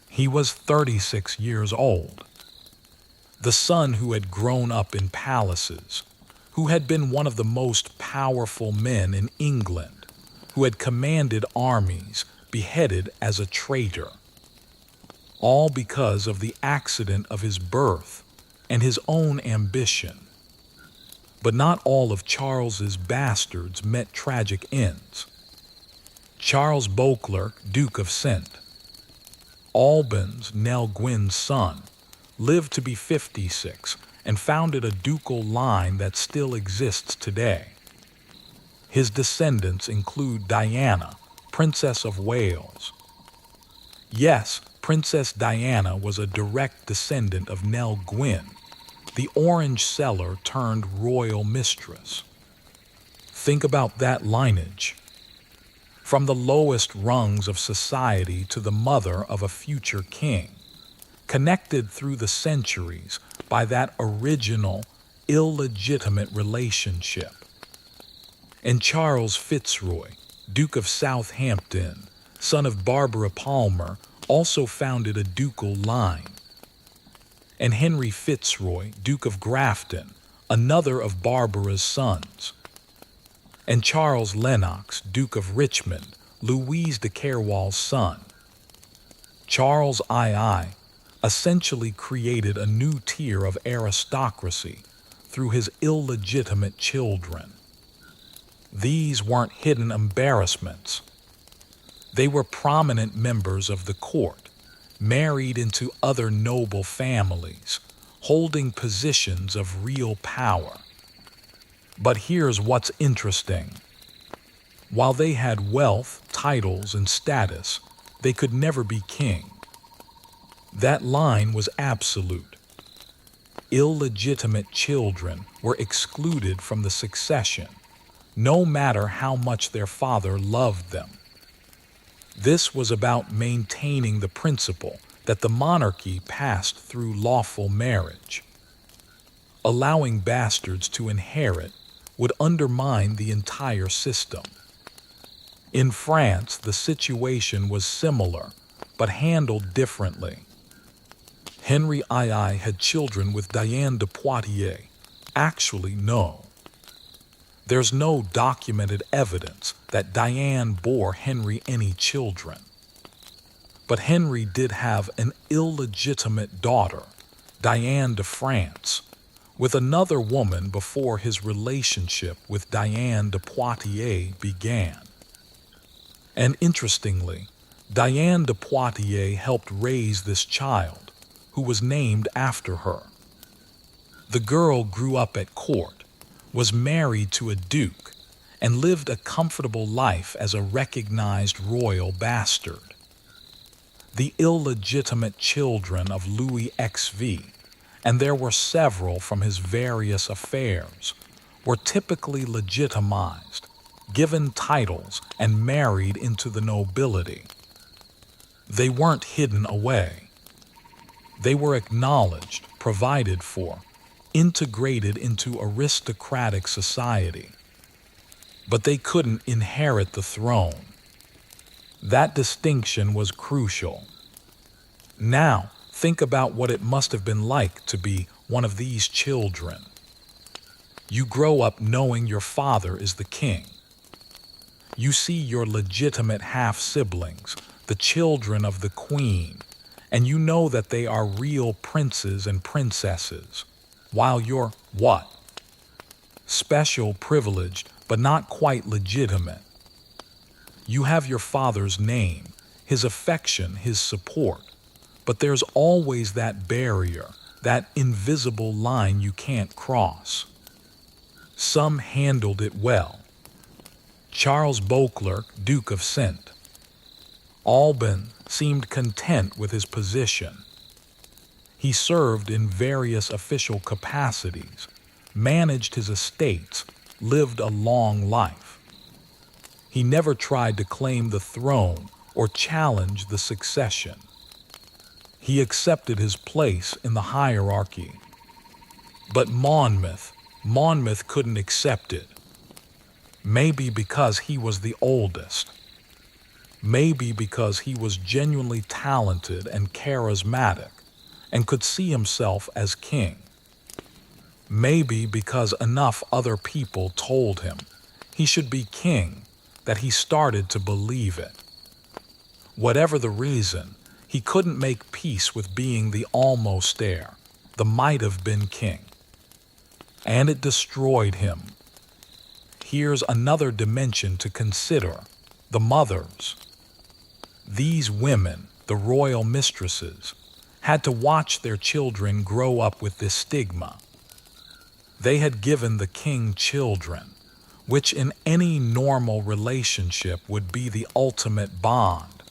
Speaker 1: He was 36 years old. The son who had grown up in palaces, who had been one of the most powerful men in England, who had commanded armies, beheaded as a traitor. All because of the accident of his birth and his own ambition. But not all of Charles's bastards met tragic ends. Charles Beauclerk, Duke of St. Albans, Nell Gwyn's son, lived to be 56 and founded a ducal line that still exists today. His descendants include Diana, Princess of Wales. Yes, Princess Diana was a direct descendant of Nell Gwyn, the orange seller turned royal mistress. Think about that lineage. From the lowest rungs of society to the mother of a future king, connected through the centuries by that original, illegitimate relationship. And Charles Fitzroy, Duke of Southampton, son of Barbara Palmer, also founded a ducal line. And Henry Fitzroy, Duke of Grafton, another of Barbara's sons, and Charles Lennox, Duke of Richmond, Louise de Kerwal's son. Charles II essentially created a new tier of aristocracy through his illegitimate children. These weren't hidden embarrassments. They were prominent members of the court, married into other noble families, holding positions of real power. But here's what's interesting. While they had wealth, titles, and status, they could never be king. That line was absolute. Illegitimate children were excluded from the succession, no matter how much their father loved them. This was about maintaining the principle that the monarchy passed through lawful marriage. Allowing bastards to inherit would undermine the entire system. In France, the situation was similar, but handled differently. Henry II had children with Diane de Poitiers. Actually, no. There's no documented evidence that Diane bore Henry any children. But Henry did have an illegitimate daughter, Diane de France, with another woman before his relationship with Diane de Poitiers began. And interestingly, Diane de Poitiers helped raise this child, who was named after her. The girl grew up at court, was married to a duke, and lived a comfortable life as a recognized royal bastard. The illegitimate children of Louis XV, and there were several from his various affairs, were typically legitimized, given titles, and married into the nobility. They weren't hidden away. They were acknowledged, provided for, integrated into aristocratic society. But they couldn't inherit the throne. That distinction was crucial. Now, think about what it must have been like to be one of these children. You grow up knowing your father is the king. You see your legitimate half-siblings, the children of the queen, and you know that they are real princes and princesses, while you're what? Special, privileged, but not quite legitimate. You have your father's name, his affection, his support, but there's always that barrier, that invisible line you can't cross. Some handled it well. Charles Beauclerc, Duke of St. Alban, seemed content with his position. He served in various official capacities, managed his estates, lived a long life. He never tried to claim the throne or challenge the succession. He accepted his place in the hierarchy. But Monmouth couldn't accept it. Maybe because he was the oldest. Maybe because he was genuinely talented and charismatic and could see himself as king. Maybe because enough other people told him he should be king that he started to believe it. Whatever the reason, he couldn't make peace with being the almost heir, the might-have-been king. And it destroyed him. Here's another dimension to consider: the mothers. These women, the royal mistresses, had to watch their children grow up with this stigma. They had given the king children, which in any normal relationship would be the ultimate bond,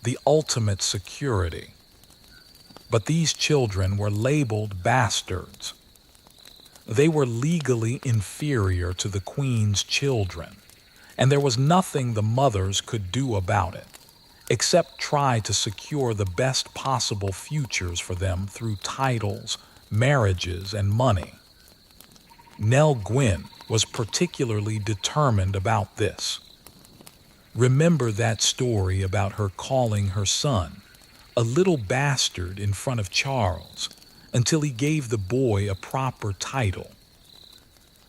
Speaker 1: the ultimate security. But these children were labeled bastards. They were legally inferior to the queen's children, and there was nothing the mothers could do about it, except try to secure the best possible futures for them through titles, marriages, and money. Nell Gwyn was particularly determined about this. Remember that story about her calling her son a little bastard in front of Charles until he gave the boy a proper title.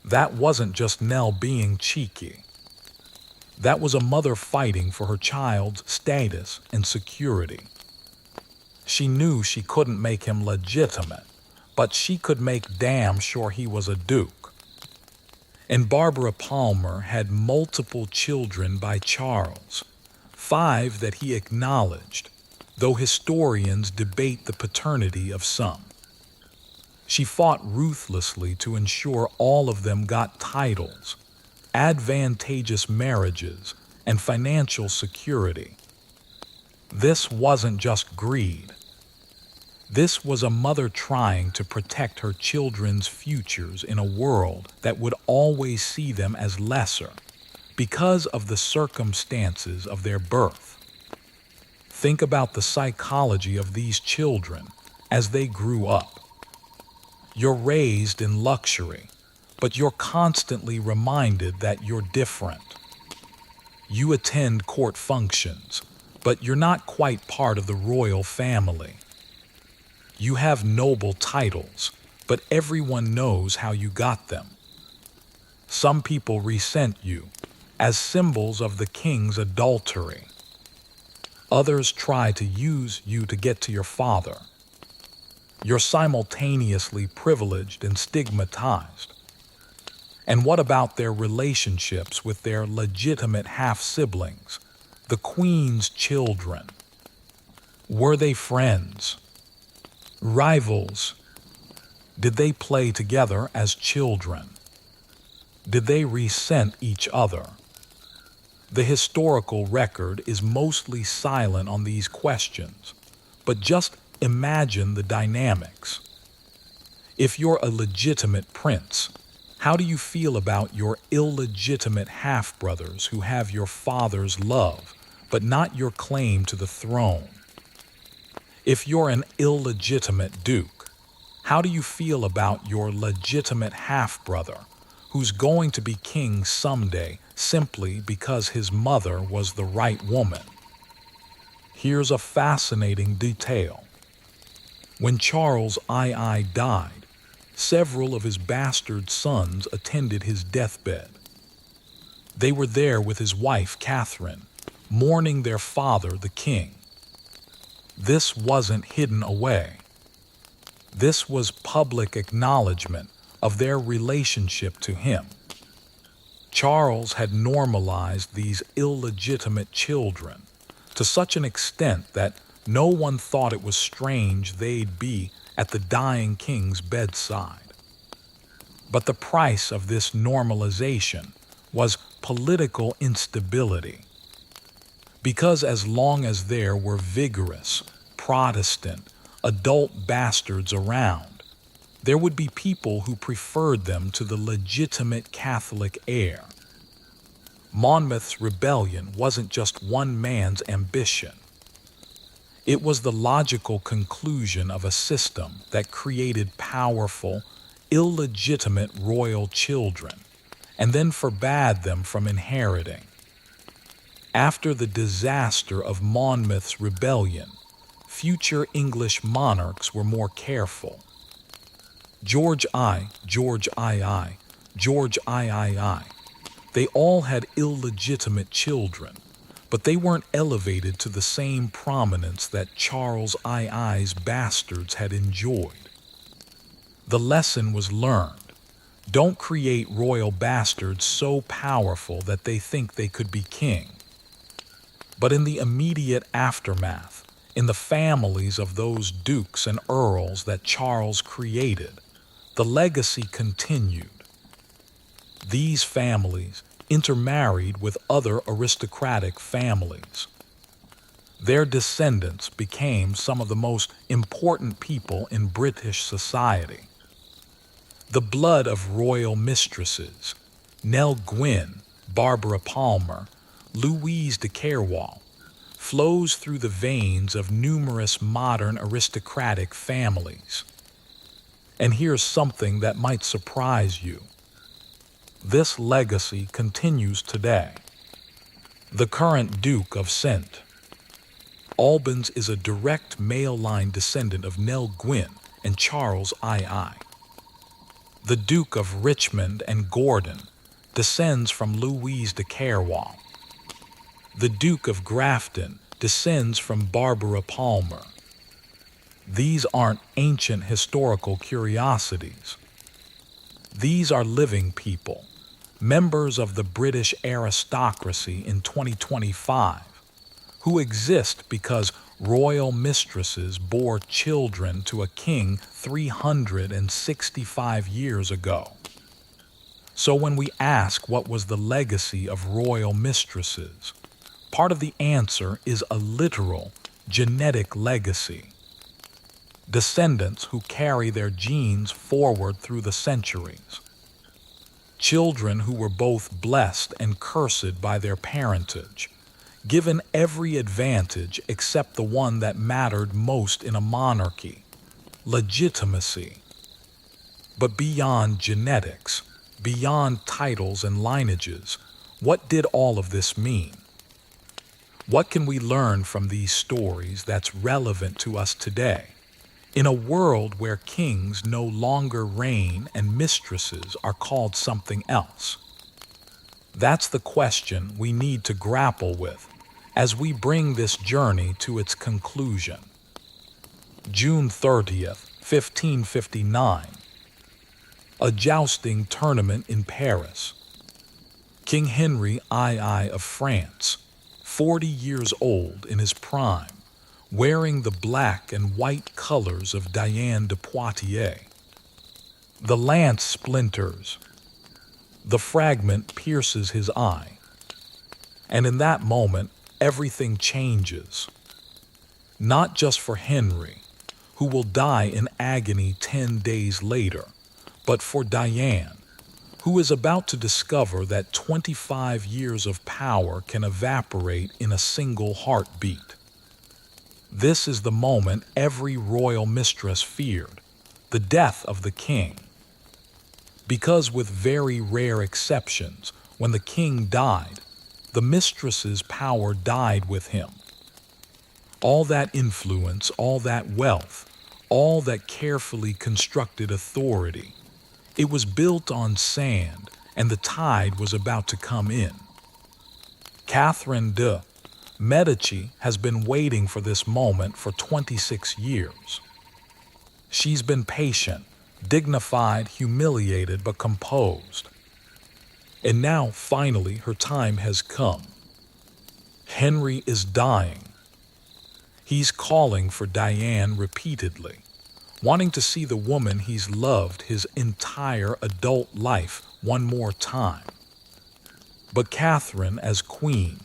Speaker 1: That wasn't just Nell being cheeky. That was a mother fighting for her child's status and security. She knew she couldn't make him legitimate, but she could make damn sure he was a duke. And Barbara Palmer had multiple children by Charles, 5 that he acknowledged, though historians debate the paternity of some. She fought ruthlessly to ensure all of them got titles, advantageous marriages, and financial security. This wasn't just greed. This was a mother trying to protect her children's futures in a world that would always see them as lesser because of the circumstances of their birth. Think about the psychology of these children as they grew up. You're raised in luxury, but you're constantly reminded that you're different. You attend court functions, but you're not quite part of the royal family. You have noble titles, but everyone knows how you got them. Some people resent you as symbols of the king's adultery. Others try to use you to get to your father. You're simultaneously privileged and stigmatized. And what about their relationships with their legitimate half-siblings, the queen's children? Were they friends? Rivals? Did they play together as children? Did they resent each other? The historical record is mostly silent on these questions, but just imagine the dynamics. If you're a legitimate prince, how do you feel about your illegitimate half-brothers who have your father's love, but not your claim to the throne? If you're an illegitimate duke, how do you feel about your legitimate half-brother who's going to be king someday simply because his mother was the right woman? Here's a fascinating detail. When Charles II died, several of his bastard sons attended his deathbed. They were there with his wife, Catherine, mourning their father, the king. This wasn't hidden away. This was public acknowledgement of their relationship to him. Charles had normalized these illegitimate children to such an extent that no one thought it was strange they'd be at the dying king's bedside. But the price of this normalization was political instability. Because as long as there were vigorous, Protestant, adult bastards around, there would be people who preferred them to the legitimate Catholic heir. Monmouth's rebellion wasn't just one man's ambition. It was the logical conclusion of a system that created powerful, illegitimate royal children, and then forbade them from inheriting. After the disaster of Monmouth's rebellion, future English monarchs were more careful. George III, they all had illegitimate children, but they weren't elevated to the same prominence that Charles II's bastards had enjoyed. The lesson was learned. Don't create royal bastards so powerful that they think they could be king. But in the immediate aftermath, in the families of those dukes and earls that Charles created, the legacy continued. These families intermarried with other aristocratic families. Their descendants became some of the most important people in British society. The blood of royal mistresses, Nell Gwynn, Barbara Palmer, Louise de Kerwal, flows through the veins of numerous modern aristocratic families. And here's something that might surprise you. This legacy continues today. The current Duke of St. Albans is a direct male line descendant of Nell Gwynn and Charles II. The Duke of Richmond and Gordon descends from Louise de Carroll. The Duke of Grafton descends from Barbara Palmer. These aren't ancient historical curiosities. These are living people, members of the British aristocracy in 2025, who exist because royal mistresses bore children to a king 365 years ago. So when we ask what was the legacy of royal mistresses, part of the answer is a literal, genetic legacy. Descendants who carry their genes forward through the centuries. Children who were both blessed and cursed by their parentage, given every advantage except the one that mattered most in a monarchy: legitimacy. But beyond genetics, beyond titles and lineages, what did all of this mean? What can we learn from these stories that's relevant to us today, in a world where kings no longer reign and mistresses are called something else? That's the question we need to grapple with as we bring this journey to its conclusion. June 30th, 1559. A jousting tournament in Paris. King Henry II of France, 40 years old in his prime, wearing the black and white colors of Diane de Poitiers. The lance splinters. The fragment pierces his eye. And in that moment, everything changes. Not just for Henry, who will die in agony 10 days later, but for Diane, who is about to discover that 25 years of power can evaporate in a single heartbeat. This is the moment every royal mistress feared, the death of the king. Because with very rare exceptions, when the king died, the mistress's power died with him. All that influence, all that wealth, all that carefully constructed authority, it was built on sand, and the tide was about to come in. Catherine de' Medici has been waiting for this moment for 26 years. She's been patient, dignified, humiliated, but composed. And now, finally, her time has come. Henry is dying. He's calling for Diane repeatedly, wanting to see the woman he's loved his entire adult life one more time. But Catherine, as queen,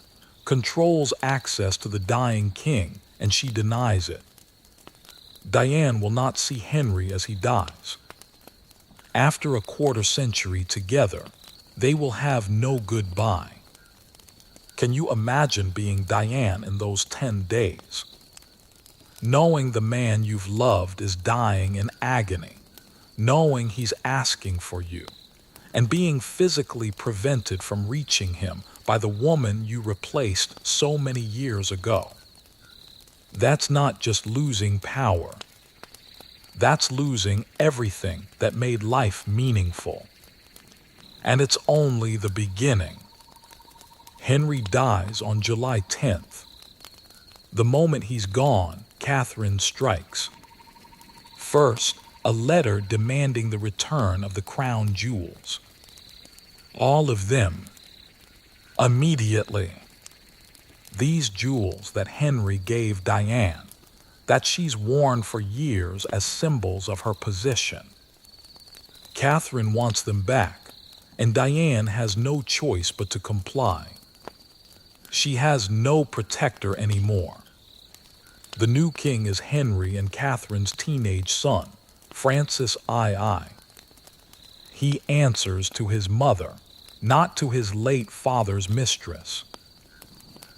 Speaker 1: controls access to the dying king, and she denies it. Diane will not see Henry as he dies. After a quarter century together, they will have no goodbye. Can you imagine being Diane in those 10 days? Knowing the man you've loved is dying in agony, knowing he's asking for you, and being physically prevented from reaching him by the woman you replaced so many years ago. That's not just losing power. That's losing everything that made life meaningful. And it's only the beginning. Henry dies on July 10th. The moment he's gone, Catherine strikes. First, a letter demanding the return of the crown jewels. All of them. Immediately. These jewels that Henry gave Diane, that she's worn for years as symbols of her position. Catherine wants them back, and Diane has no choice but to comply. She has no protector anymore. The new king is Henry and Catherine's teenage son, Francis II. He answers to his mother, not to his late father's mistress.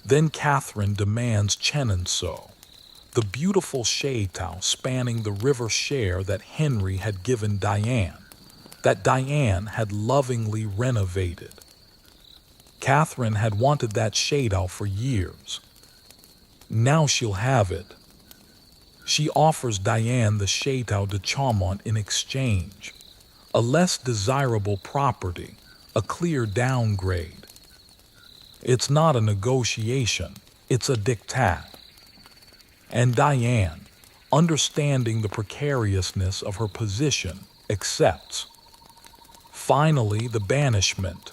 Speaker 1: Then Catherine demands Chenonceau, the beautiful château spanning the river Cher that Henry had given Diane, that Diane had lovingly renovated. Catherine had wanted that château for years. Now she'll have it. She offers Diane the Château de Chaumont in exchange, a less desirable property, a clear downgrade. It's not a negotiation, it's a diktat. And Diane, understanding the precariousness of her position, accepts. Finally, the banishment.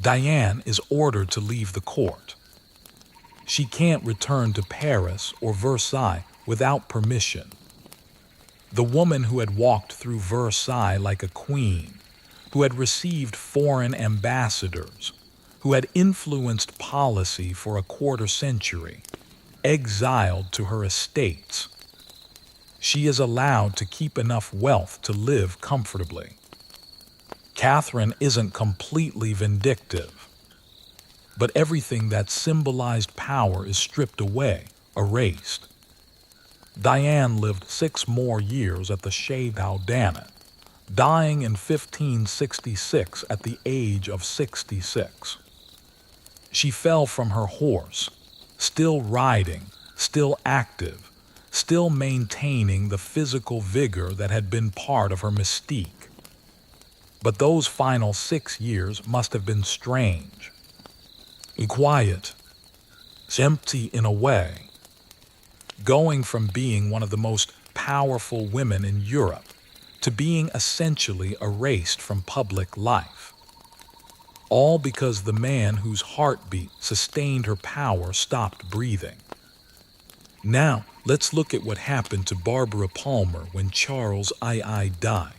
Speaker 1: Diane is ordered to leave the court. She can't return to Paris or Versailles without permission. The woman who had walked through Versailles like a queen, who had received foreign ambassadors, who had influenced policy for a quarter century, exiled to her estates. She is allowed to keep enough wealth to live comfortably. Catherine isn't completely vindictive, but everything that symbolized power is stripped away, erased. Diane lived 6 more years at the Chateau d'Annet, dying in 1566 at the age of 66. She fell from her horse, still riding, still active, still maintaining the physical vigor that had been part of her mystique. But those final 6 years must have been strange. Quiet, empty in a way. Going from being one of the most powerful women in Europe to being essentially erased from public life. All because the man whose heartbeat sustained her power stopped breathing. Now, let's look at what happened to Barbara Palmer when Charles II died.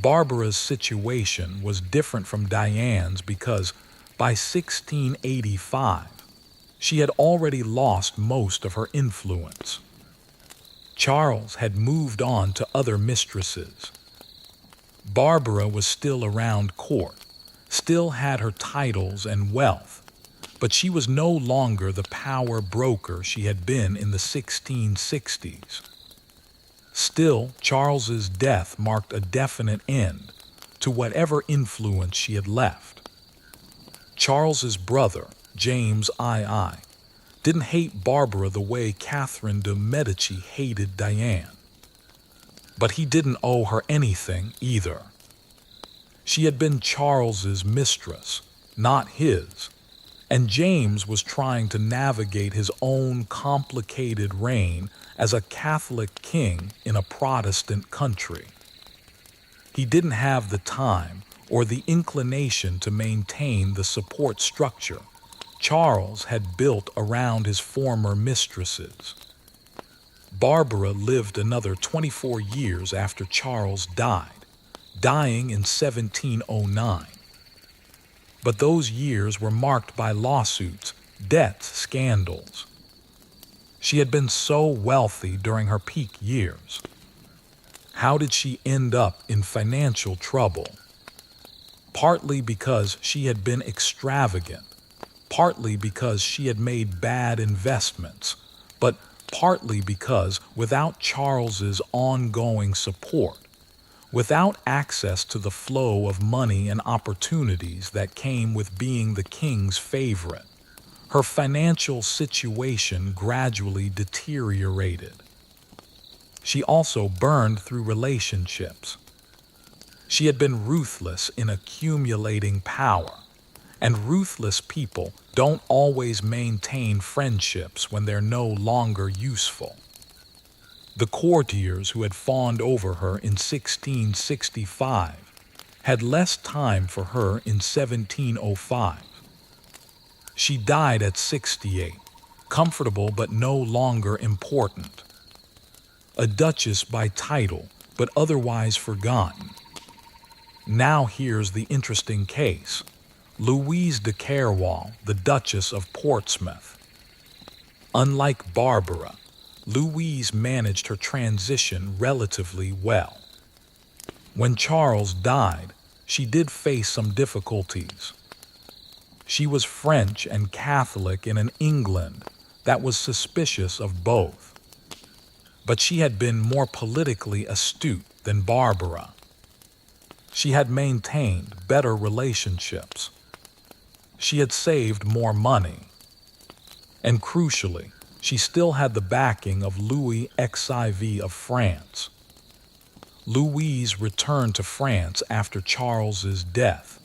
Speaker 1: Barbara's situation was different from Diane's because by 1685, she had already lost most of her influence. Charles had moved on to other mistresses. Barbara was still around court, still had her titles and wealth, but she was no longer the power broker she had been in the 1660s. Still, Charles's death marked a definite end to whatever influence she had left. Charles's brother, James II, didn't hate Barbara the way Catherine de' Medici hated Diane. But he didn't owe her anything either. She had been Charles's mistress, not his, and James was trying to navigate his own complicated reign as a Catholic king in a Protestant country. He didn't have the time or the inclination to maintain the support structure Charles had built around his former mistresses. Barbara lived another 24 years after Charles died, dying in 1709. But those years were marked by lawsuits, debts, scandals. She had been so wealthy during her peak years. How did she end up in financial trouble? Partly because she had been extravagant, partly because she had made bad investments, but partly because without Charles's ongoing support, without access to the flow of money and opportunities that came with being the king's favorite, her financial situation gradually deteriorated. She also burned through relationships. She had been ruthless in accumulating power, and ruthless people don't always maintain friendships when they're no longer useful. The courtiers who had fawned over her in 1665 had less time for her in 1705. She died at 68, comfortable but no longer important. A duchess by title, but otherwise forgotten. Now here's the interesting case. Louise de Kerwal, the Duchess of Portsmouth. Unlike Barbara, Louise managed her transition relatively well. When Charles died, she did face some difficulties. She was French and Catholic in an England that was suspicious of both. But she had been more politically astute than Barbara. She had maintained better relationships. She had saved more money. And crucially, she still had the backing of Louis XIV of France. Louise returned to France after Charles's death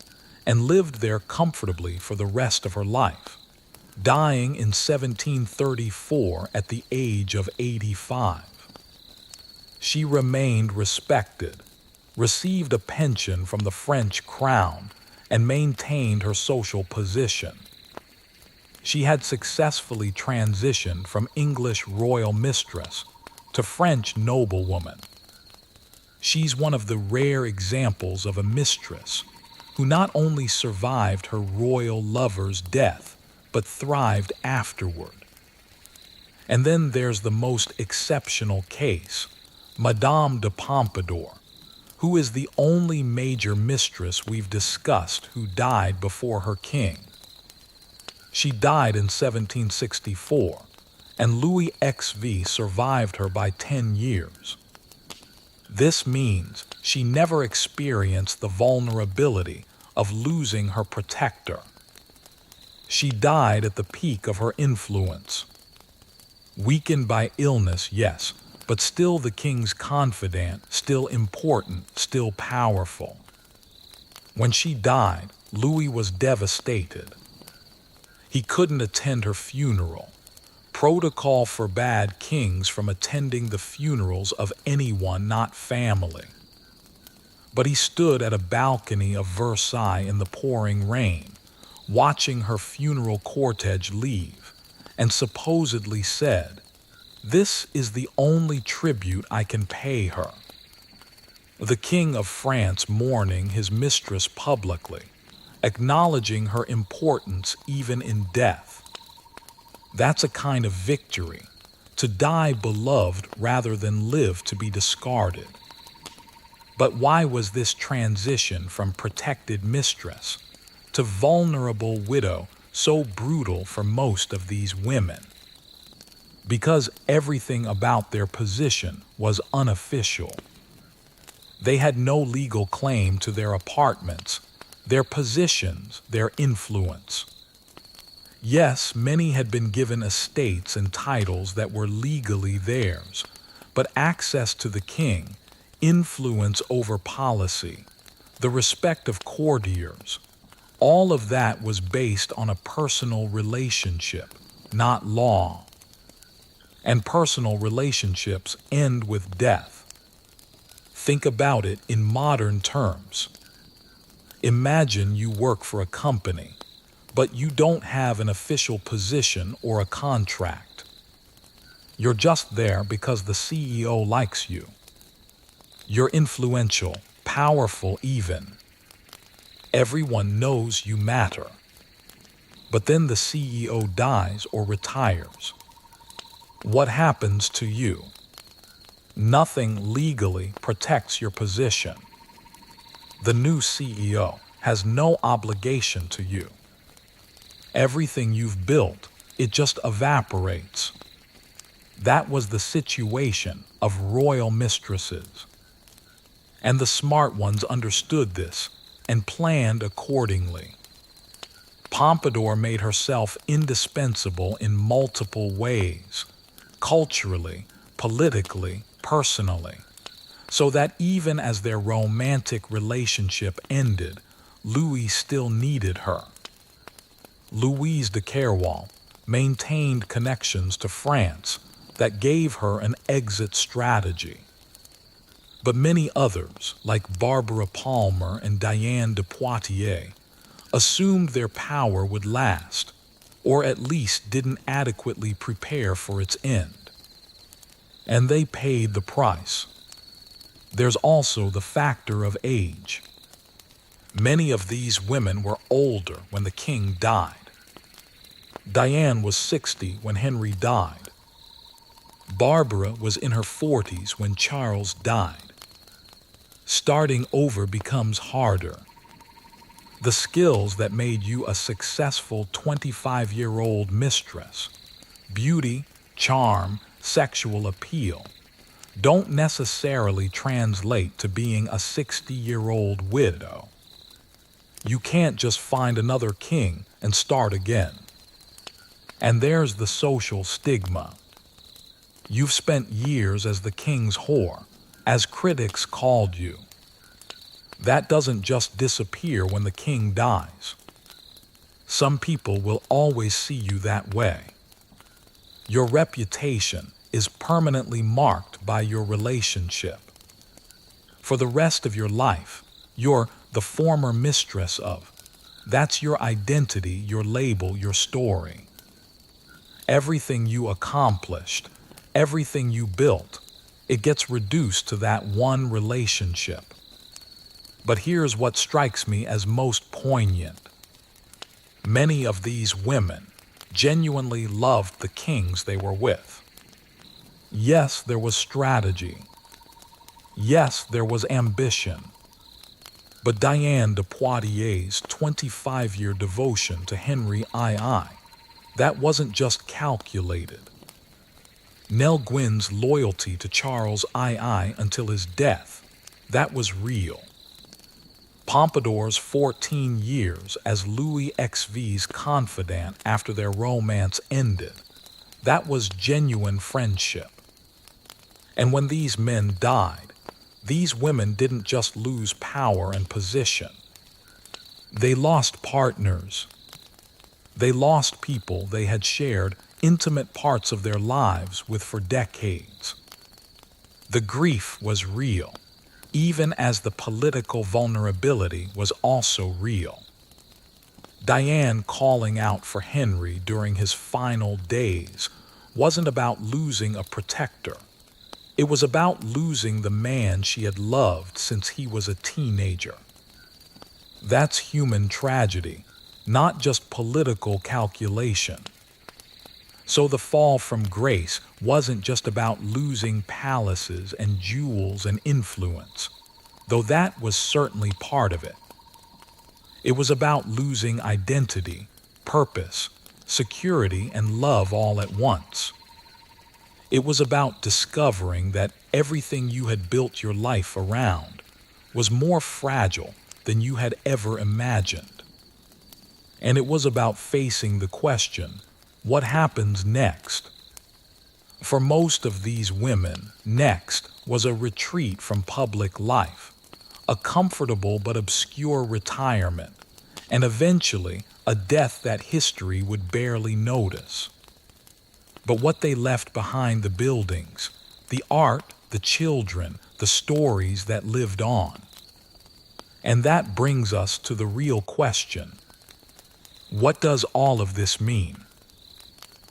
Speaker 1: and lived there comfortably for the rest of her life, dying in 1734 at the age of 85. She remained respected, received a pension from the French crown, and maintained her social position. She had successfully transitioned from English royal mistress to French noblewoman. She's one of the rare examples of a mistress who not only survived her royal lover's death, but thrived afterward. And then there's the most exceptional case, Madame de Pompadour, who is the only major mistress we've discussed who died before her king. She died in 1764, and Louis XV survived her by 10 years. This means she never experienced the vulnerability of losing her protector. She died at the peak of her influence. Weakened by illness, yes, but still the king's confidant, still important, still powerful. When she died, Louis was devastated. He couldn't attend her funeral. Protocol forbade kings from attending the funerals of anyone not family. But he stood at a balcony of Versailles in the pouring rain, watching her funeral cortege leave, and supposedly said, "This is the only tribute I can pay her." The King of France mourning his mistress publicly, acknowledging her importance even in death. That's a kind of victory, to die beloved rather than live to be discarded. But why was this transition from protected mistress to vulnerable widow so brutal for most of these women? Because everything about their position was unofficial. They had no legal claim to their apartments, their positions, their influence. Yes, many had been given estates and titles that were legally theirs, but access to the king, influence over policy, the respect of courtiers, all of that was based on a personal relationship, not law. And personal relationships end with death. Think about it in modern terms. Imagine you work for a company, but you don't have an official position or a contract. You're just there because the CEO likes you. You're influential, powerful even. Everyone knows you matter. But then the CEO dies or retires. What happens to you? Nothing legally protects your position. The new CEO has no obligation to you. Everything you've built, it just evaporates. That was the situation of royal mistresses. And the smart ones understood this and planned accordingly. Pompadour made herself indispensable in multiple ways, culturally, politically, personally, so that even as their romantic relationship ended, Louis still needed her. Louise de Kerwal maintained connections to France that gave her an exit strategy. But many others, like Barbara Palmer and Diane de Poitiers, assumed their power would last, or at least didn't adequately prepare for its end. And they paid the price. There's also the factor of age. Many of these women were older when the king died. Diane was 60 when Henry died. Barbara was in her 40s when Charles died. Starting over becomes harder. The skills that made you a successful 25-year-old mistress, beauty, charm, sexual appeal, don't necessarily translate to being a 60-year-old widow. You can't just find another king and start again. And there's the social stigma. You've spent years as the king's whore, as critics called you. That doesn't just disappear when the king dies. Some people will always see you that way. Your reputation is permanently marked by your relationship. For the rest of your life, you're the former mistress of. That's your identity, your label, your story. Everything you accomplished, everything you built, it gets reduced to that one relationship. But here's what strikes me as most poignant. Many of these women genuinely loved the kings they were with. Yes, there was strategy. Yes, there was ambition. But Diane de Poitiers' 25-year devotion to Henry II, that wasn't just calculated. Nell Gwyn's loyalty to Charles II until his death, that was real. Pompadour's 14 years as Louis XV's confidant after their romance ended, that was genuine friendship. And when these men died, these women didn't just lose power and position. They lost partners. They lost people they had shared intimate parts of their lives with for decades. The grief was real, even as the political vulnerability was also real. Diane calling out for Henry during his final days wasn't about losing a protector. It was about losing the man she had loved since he was a teenager. That's human tragedy, not just political calculation. So the fall from grace wasn't just about losing palaces and jewels and influence, though that was certainly part of it. It was about losing identity, purpose, security, and love all at once. It was about discovering that everything you had built your life around was more fragile than you had ever imagined. And it was about facing the question, what happens next? For most of these women, next was a retreat from public life, a comfortable but obscure retirement, and eventually a death that history would barely notice. But what they left behind, the buildings, the art, the children, the stories that lived on. And that brings us to the real question. What does all of this mean?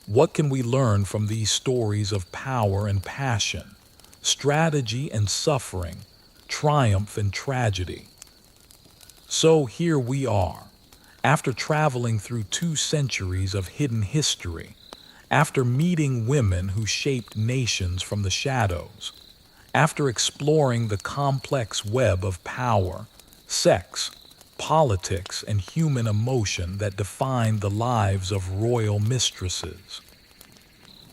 Speaker 1: What can we learn from these stories of power and passion, strategy and suffering, triumph and tragedy? So here we are, after traveling through 2 centuries of hidden history, after meeting women who shaped nations from the shadows, after exploring the complex web of power, sex, politics, and human emotion that defined the lives of royal mistresses.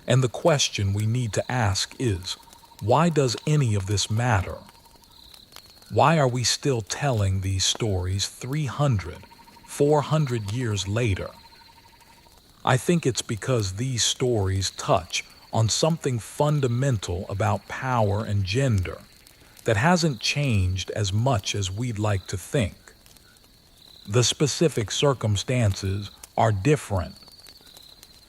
Speaker 1: And the question we need to ask is, why does any of this matter? Why are we still telling these stories 300, 400 years later? I think it's because these stories touch on something fundamental about power and gender that hasn't changed as much as we'd like to think. The specific circumstances are different.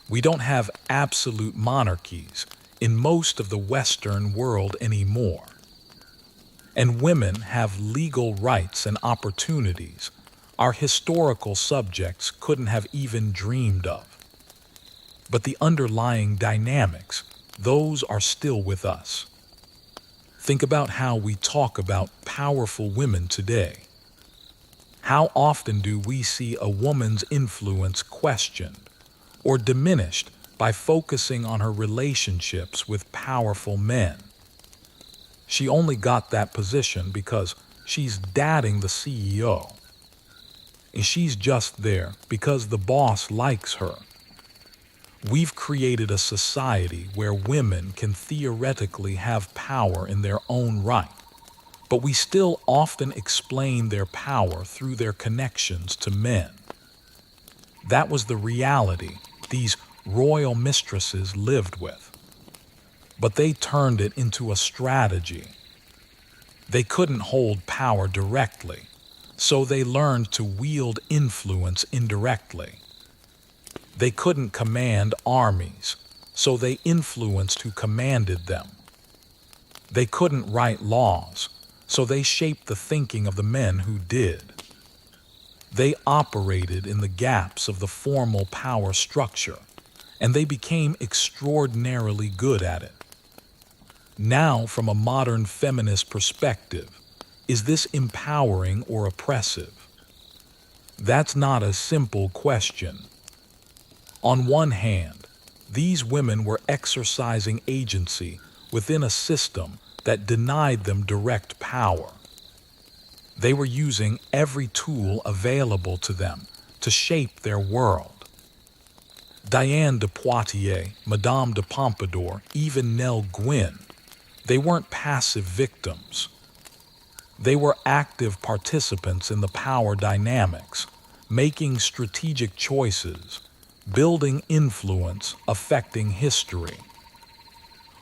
Speaker 1: We don't have absolute monarchies in most of the Western world anymore. And women have legal rights and opportunities our historical subjects couldn't have even dreamed of. But the underlying dynamics, those are still with us. Think about how we talk about powerful women today. How often do we see a woman's influence questioned or diminished by focusing on her relationships with powerful men? She only got that position because she's dating the CEO. And she's just there because the boss likes her. We've created a society where women can theoretically have power in their own right, but we still often explain their power through their connections to men. That was the reality these royal mistresses lived with. But they turned it into a strategy. They couldn't hold power directly, so they learned to wield influence indirectly. They couldn't command armies, so they influenced who commanded them. They couldn't write laws, so they shaped the thinking of the men who did. They operated in the gaps of the formal power structure, and they became extraordinarily good at it. Now, from a modern feminist perspective, is this empowering or oppressive? That's not a simple question. On one hand, these women were exercising agency within a system that denied them direct power. They were using every tool available to them to shape their world. Diane de Poitiers, Madame de Pompadour, even Nell Gwyn, they weren't passive victims. They were active participants in the power dynamics, making strategic choices, building influence, affecting history.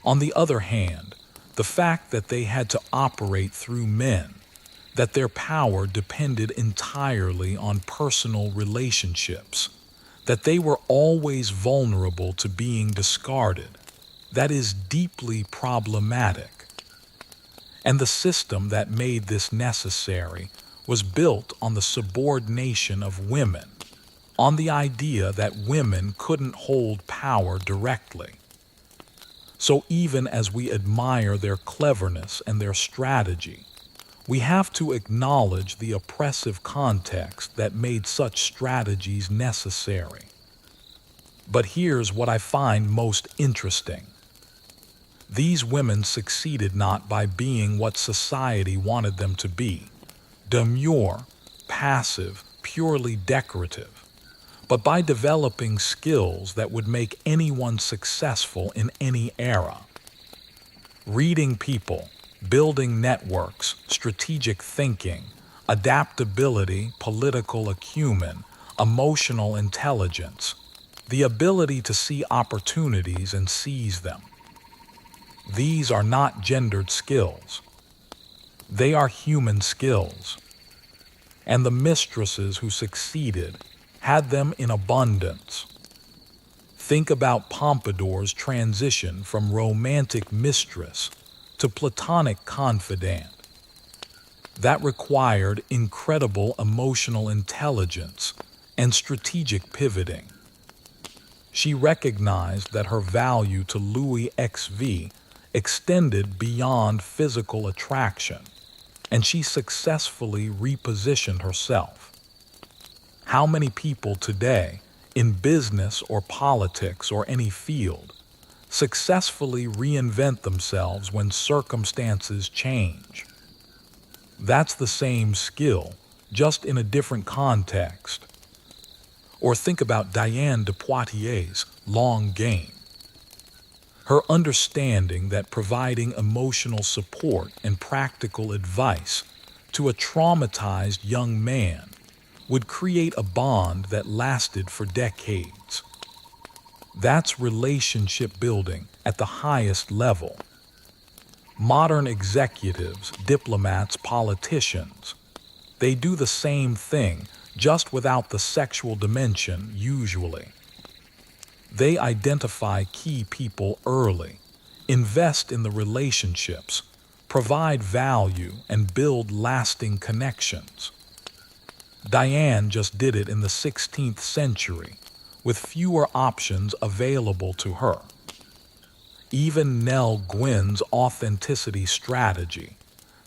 Speaker 1: On the other hand, the fact that they had to operate through men, that their power depended entirely on personal relationships, that they were always vulnerable to being discarded, that is deeply problematic. And the system that made this necessary was built on the subordination of women, on the idea that women couldn't hold power directly. So even as we admire their cleverness and their strategy, we have to acknowledge the oppressive context that made such strategies necessary. But here's what I find most interesting. These women succeeded not by being what society wanted them to be, demure, passive, purely decorative, but by developing skills that would make anyone successful in any era. Reading people, building networks, strategic thinking, adaptability, political acumen, emotional intelligence, the ability to see opportunities and seize them. These are not gendered skills. They are human skills. And the mistresses who succeeded had them in abundance. Think about Pompadour's transition from romantic mistress to platonic confidant. That required incredible emotional intelligence and strategic pivoting. She recognized that her value to Louis XV extended beyond physical attraction, and she successfully repositioned herself. How many people today, in business or politics or any field, successfully reinvent themselves when circumstances change? That's the same skill, just in a different context. Or think about Diane de Poitiers' long game. Her understanding that providing emotional support and practical advice to a traumatized young man would create a bond that lasted for decades. That's relationship building at the highest level. Modern executives, diplomats, politicians, they do the same thing, just without the sexual dimension usually. They identify key people early, invest in the relationships, provide value, and build lasting connections. Diane just did it in the 16th century, with fewer options available to her. Even Nell Gwyn's authenticity strategy,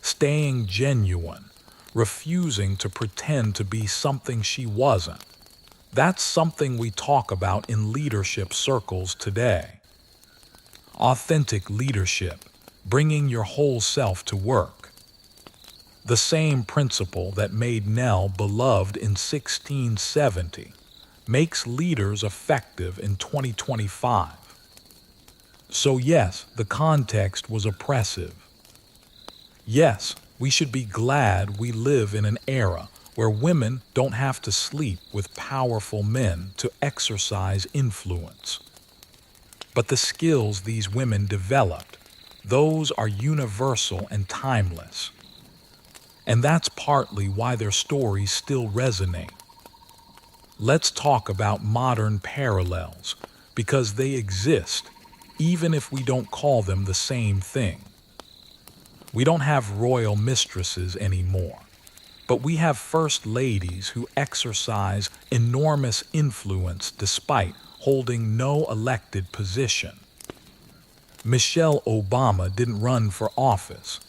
Speaker 1: staying genuine, refusing to pretend to be something she wasn't, that's something we talk about in leadership circles today. Authentic leadership, bringing your whole self to work. The same principle that made Nell beloved in 1670 makes leaders effective in 2025. So yes, the context was oppressive. Yes, we should be glad we live in an era where women don't have to sleep with powerful men to exercise influence. But the skills these women developed, those are universal and timeless. And that's partly why their stories still resonate. Let's talk about modern parallels, because they exist, even if we don't call them the same thing. We don't have royal mistresses anymore, but we have first ladies who exercise enormous influence despite holding no elected position. Michelle Obama didn't run for office,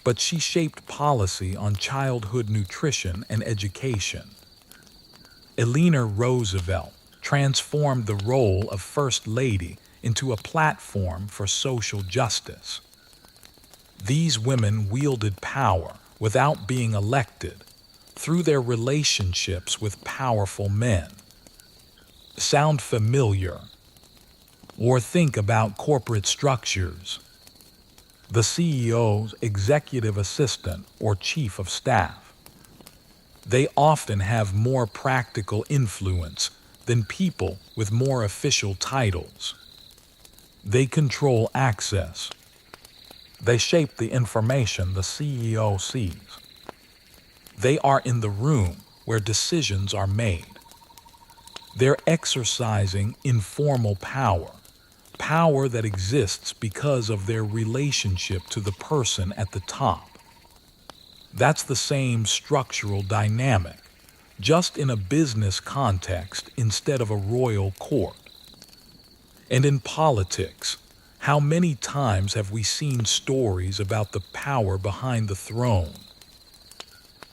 Speaker 1: but she shaped policy on childhood nutrition and education. Eleanor Roosevelt transformed the role of First Lady into a platform for social justice. These women wielded power without being elected through their relationships with powerful men. Sound familiar? Or think about corporate structures. The CEO's executive assistant or chief of staff. They often have more practical influence than people with more official titles. They control access. They shape the information the CEO sees. They are in the room where decisions are made. They're exercising informal power, power that exists because of their relationship to the person at the top. That's the same structural dynamic, just in a business context instead of a royal court. And in politics, how many times have we seen stories about the power behind the throne?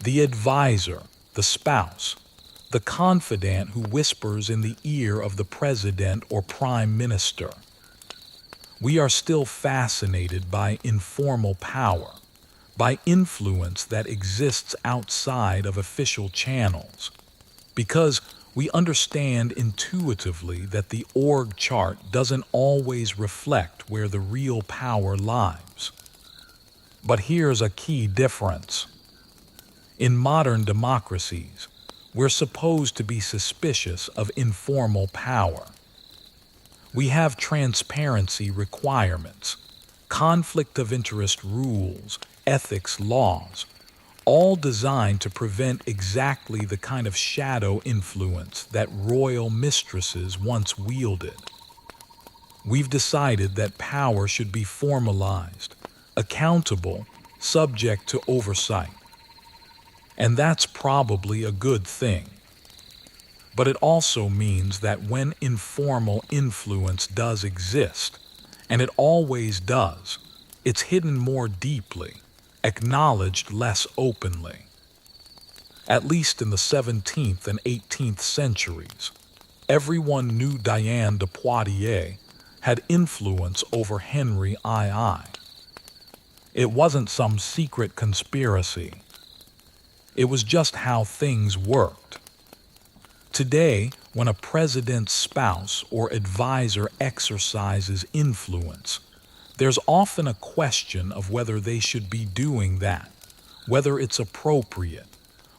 Speaker 1: The advisor, the spouse, the confidant who whispers in the ear of the president or prime minister. We are still fascinated by informal power, by influence that exists outside of official channels, because we understand intuitively that the org chart doesn't always reflect where the real power lies. But here's a key difference. In modern democracies, we're supposed to be suspicious of informal power. We have transparency requirements, conflict of interest rules, ethics laws, all designed to prevent exactly the kind of shadow influence that royal mistresses once wielded. We've decided that power should be formalized, accountable, subject to oversight. And that's probably a good thing. But it also means that when informal influence does exist, and it always does, it's hidden more deeply, acknowledged less openly. At least in the 17th and 18th centuries, everyone knew Diane de Poitiers had influence over Henry II. It wasn't some secret conspiracy. It was just how things worked. Today, when a president's spouse or advisor exercises influence, there's often a question of whether they should be doing that, whether it's appropriate,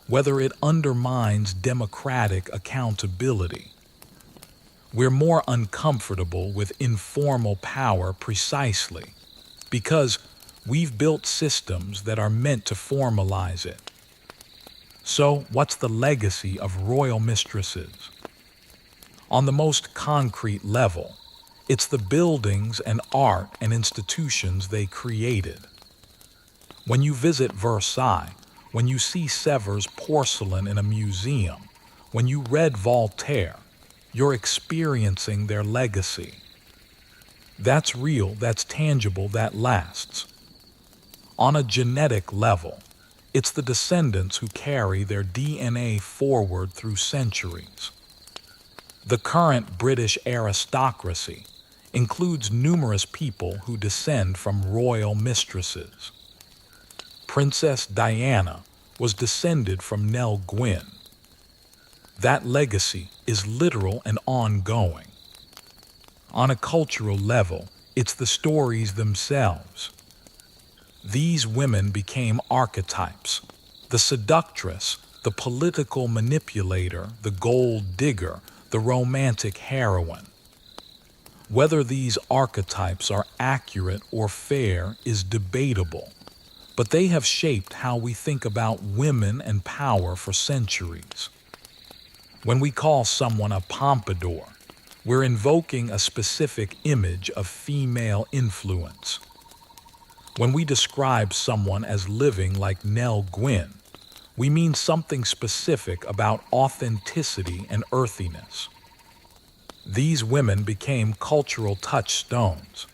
Speaker 1: whether it undermines democratic accountability. We're more uncomfortable with informal power precisely because we've built systems that are meant to formalize it. So, what's the legacy of royal mistresses? On the most concrete level, it's the buildings and art and institutions they created. When you visit Versailles, when you see Sèvres porcelain in a museum, when you read Voltaire, you're experiencing their legacy. That's real, that's tangible, that lasts. On a genetic level, it's the descendants who carry their DNA forward through centuries. The current British aristocracy includes numerous people who descend from royal mistresses. Princess Diana was descended from Nell Gwyn. That legacy is literal and ongoing. On a cultural level, it's the stories themselves. These women became archetypes: the seductress, the political manipulator, the gold digger, the romantic heroine. Whether these archetypes are accurate or fair is debatable, but they have shaped how we think about women and power for centuries. When we call someone a pompadour, we're invoking a specific image of female influence. When we describe someone as living like Nell Gwyn, we mean something specific about authenticity and earthiness. These women became cultural touchstones.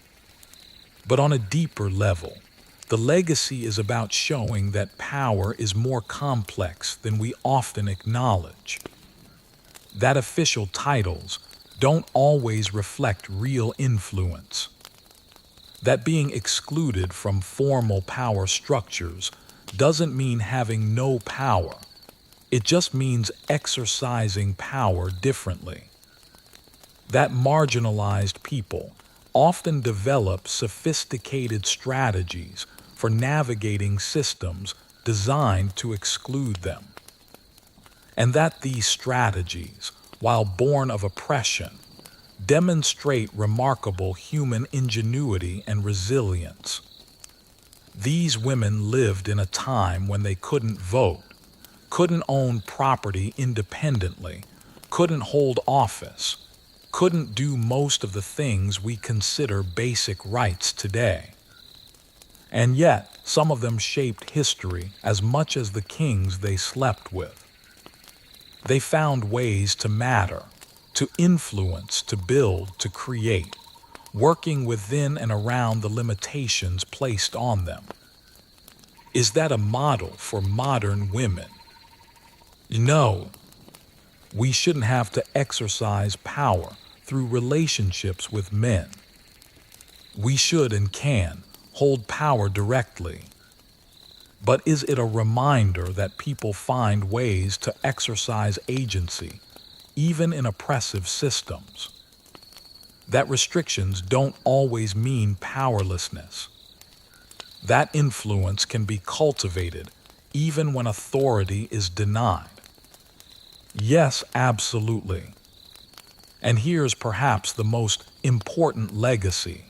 Speaker 1: But on a deeper level, the legacy is about showing that power is more complex than we often acknowledge. That official titles don't always reflect real influence. That being excluded from formal power structures doesn't mean having no power. It just means exercising power differently. That marginalized people often develop sophisticated strategies for navigating systems designed to exclude them. And that these strategies, while born of oppression, demonstrate remarkable human ingenuity and resilience. These women lived in a time when they couldn't vote, couldn't own property independently, couldn't hold office, couldn't do most of the things we consider basic rights today. And yet, some of them shaped history as much as the kings they slept with. They found ways to matter, to influence, to build, to create, working within and around the limitations placed on them. Is that a model for modern women? No. We shouldn't have to exercise power through relationships with men. We should and can hold power directly. But is it a reminder that people find ways to exercise agency, even in oppressive systems? That restrictions don't always mean powerlessness. That influence can be cultivated even when authority is denied. Yes, absolutely. And here's perhaps the most important legacy.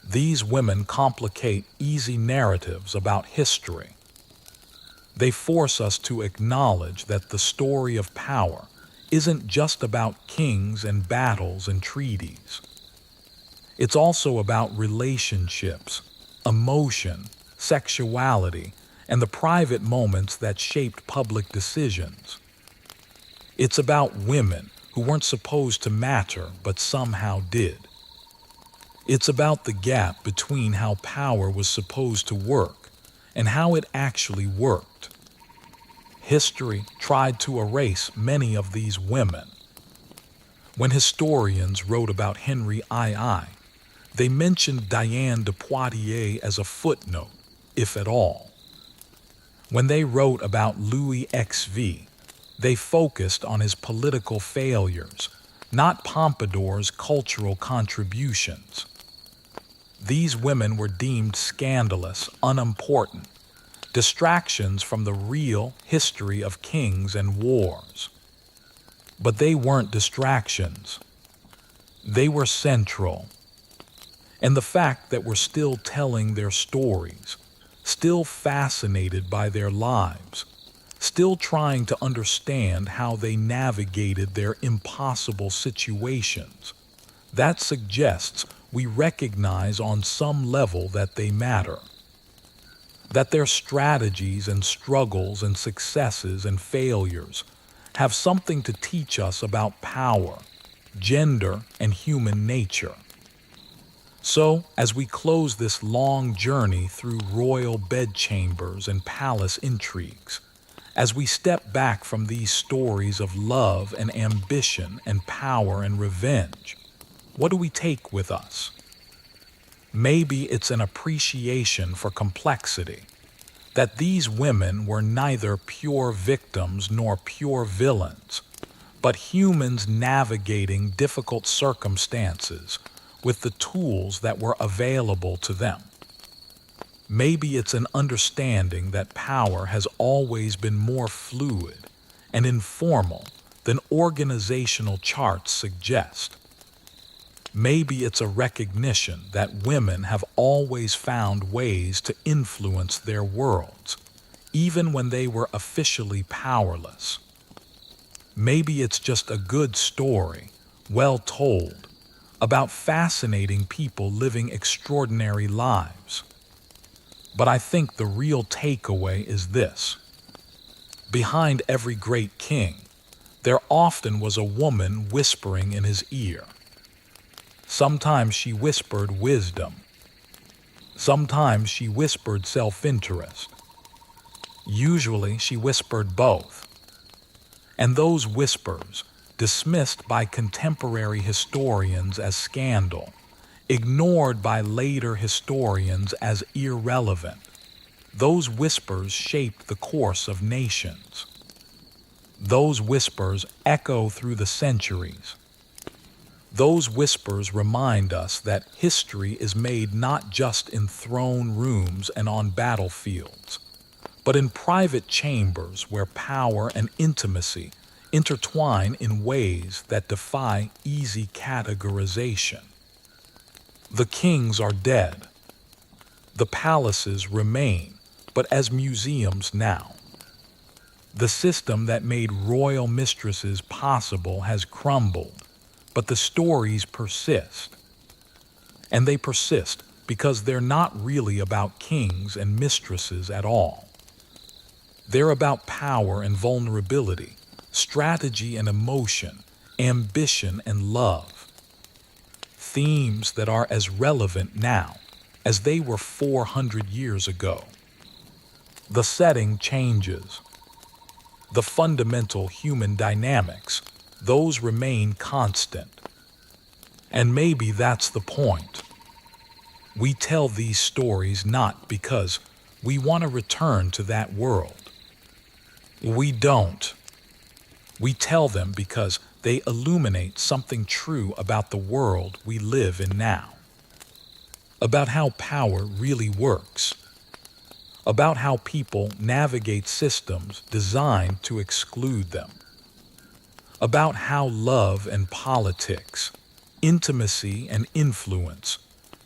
Speaker 1: These women complicate easy narratives about history. They force us to acknowledge that the story of power isn't just about kings and battles and treaties. It's also about relationships, emotion, sexuality, and the private moments that shaped public decisions. It's about women who weren't supposed to matter but somehow did. It's about the gap between how power was supposed to work and how it actually worked. History tried to erase many of these women. When historians wrote about Henry II, they mentioned Diane de Poitiers as a footnote, if at all. When they wrote about Louis XV, they focused on his political failures, not Pompadour's cultural contributions. These women were deemed scandalous, unimportant, distractions from the real history of kings and wars. But they weren't distractions. They were central. And the fact that we're still telling their stories, still fascinated by their lives, still trying to understand how they navigated their impossible situations, that suggests we recognize on some level that they matter. That their strategies and struggles and successes and failures have something to teach us about power, gender, and human nature. So, as we close this long journey through royal bedchambers and palace intrigues, as we step back from these stories of love and ambition and power and revenge, what do we take with us? Maybe it's an appreciation for complexity, that these women were neither pure victims nor pure villains, but humans navigating difficult circumstances with the tools that were available to them. Maybe it's an understanding that power has always been more fluid and informal than organizational charts suggest. Maybe it's a recognition that women have always found ways to influence their worlds, even when they were officially powerless. Maybe it's just a good story, well told, about fascinating people living extraordinary lives. But I think the real takeaway is this. Behind every great king, there often was a woman whispering in his ear. Sometimes she whispered wisdom. Sometimes she whispered self-interest. Usually she whispered both. And those whispers, dismissed by contemporary historians as scandal, ignored by later historians as irrelevant, those whispers shaped the course of nations. Those whispers echo through the centuries. Those whispers remind us that history is made not just in throne rooms and on battlefields, but in private chambers where power and intimacy intertwine in ways that defy easy categorization. The kings are dead. The palaces remain, but as museums now. The system that made royal mistresses possible has crumbled, but the stories persist. And they persist because they're not really about kings and mistresses at all. They're about power and vulnerability, strategy and emotion, ambition and love. Themes that are as relevant now as they were 400 years ago. The setting changes. The fundamental human dynamics, those remain constant. And maybe that's the point. We tell these stories not because we want to return to that world. We don't. We tell them because they illuminate something true about the world we live in now. About how power really works. About how people navigate systems designed to exclude them. About how love and politics, intimacy and influence,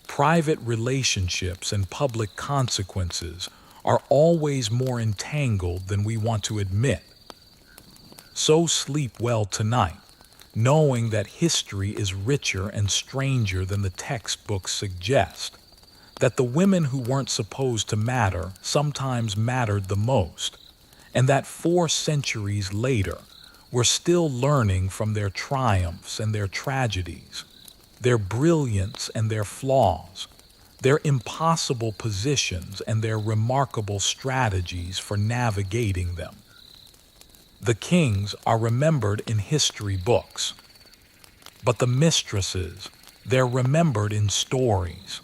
Speaker 1: private relationships and public consequences are always more entangled than we want to admit. So sleep well tonight, knowing that history is richer and stranger than the textbooks suggest, that the women who weren't supposed to matter sometimes mattered the most, and that 4 centuries later, we're still learning from their triumphs and their tragedies, their brilliance and their flaws, their impossible positions and their remarkable strategies for navigating them. The kings are remembered in history books, but the mistresses, they're remembered in stories.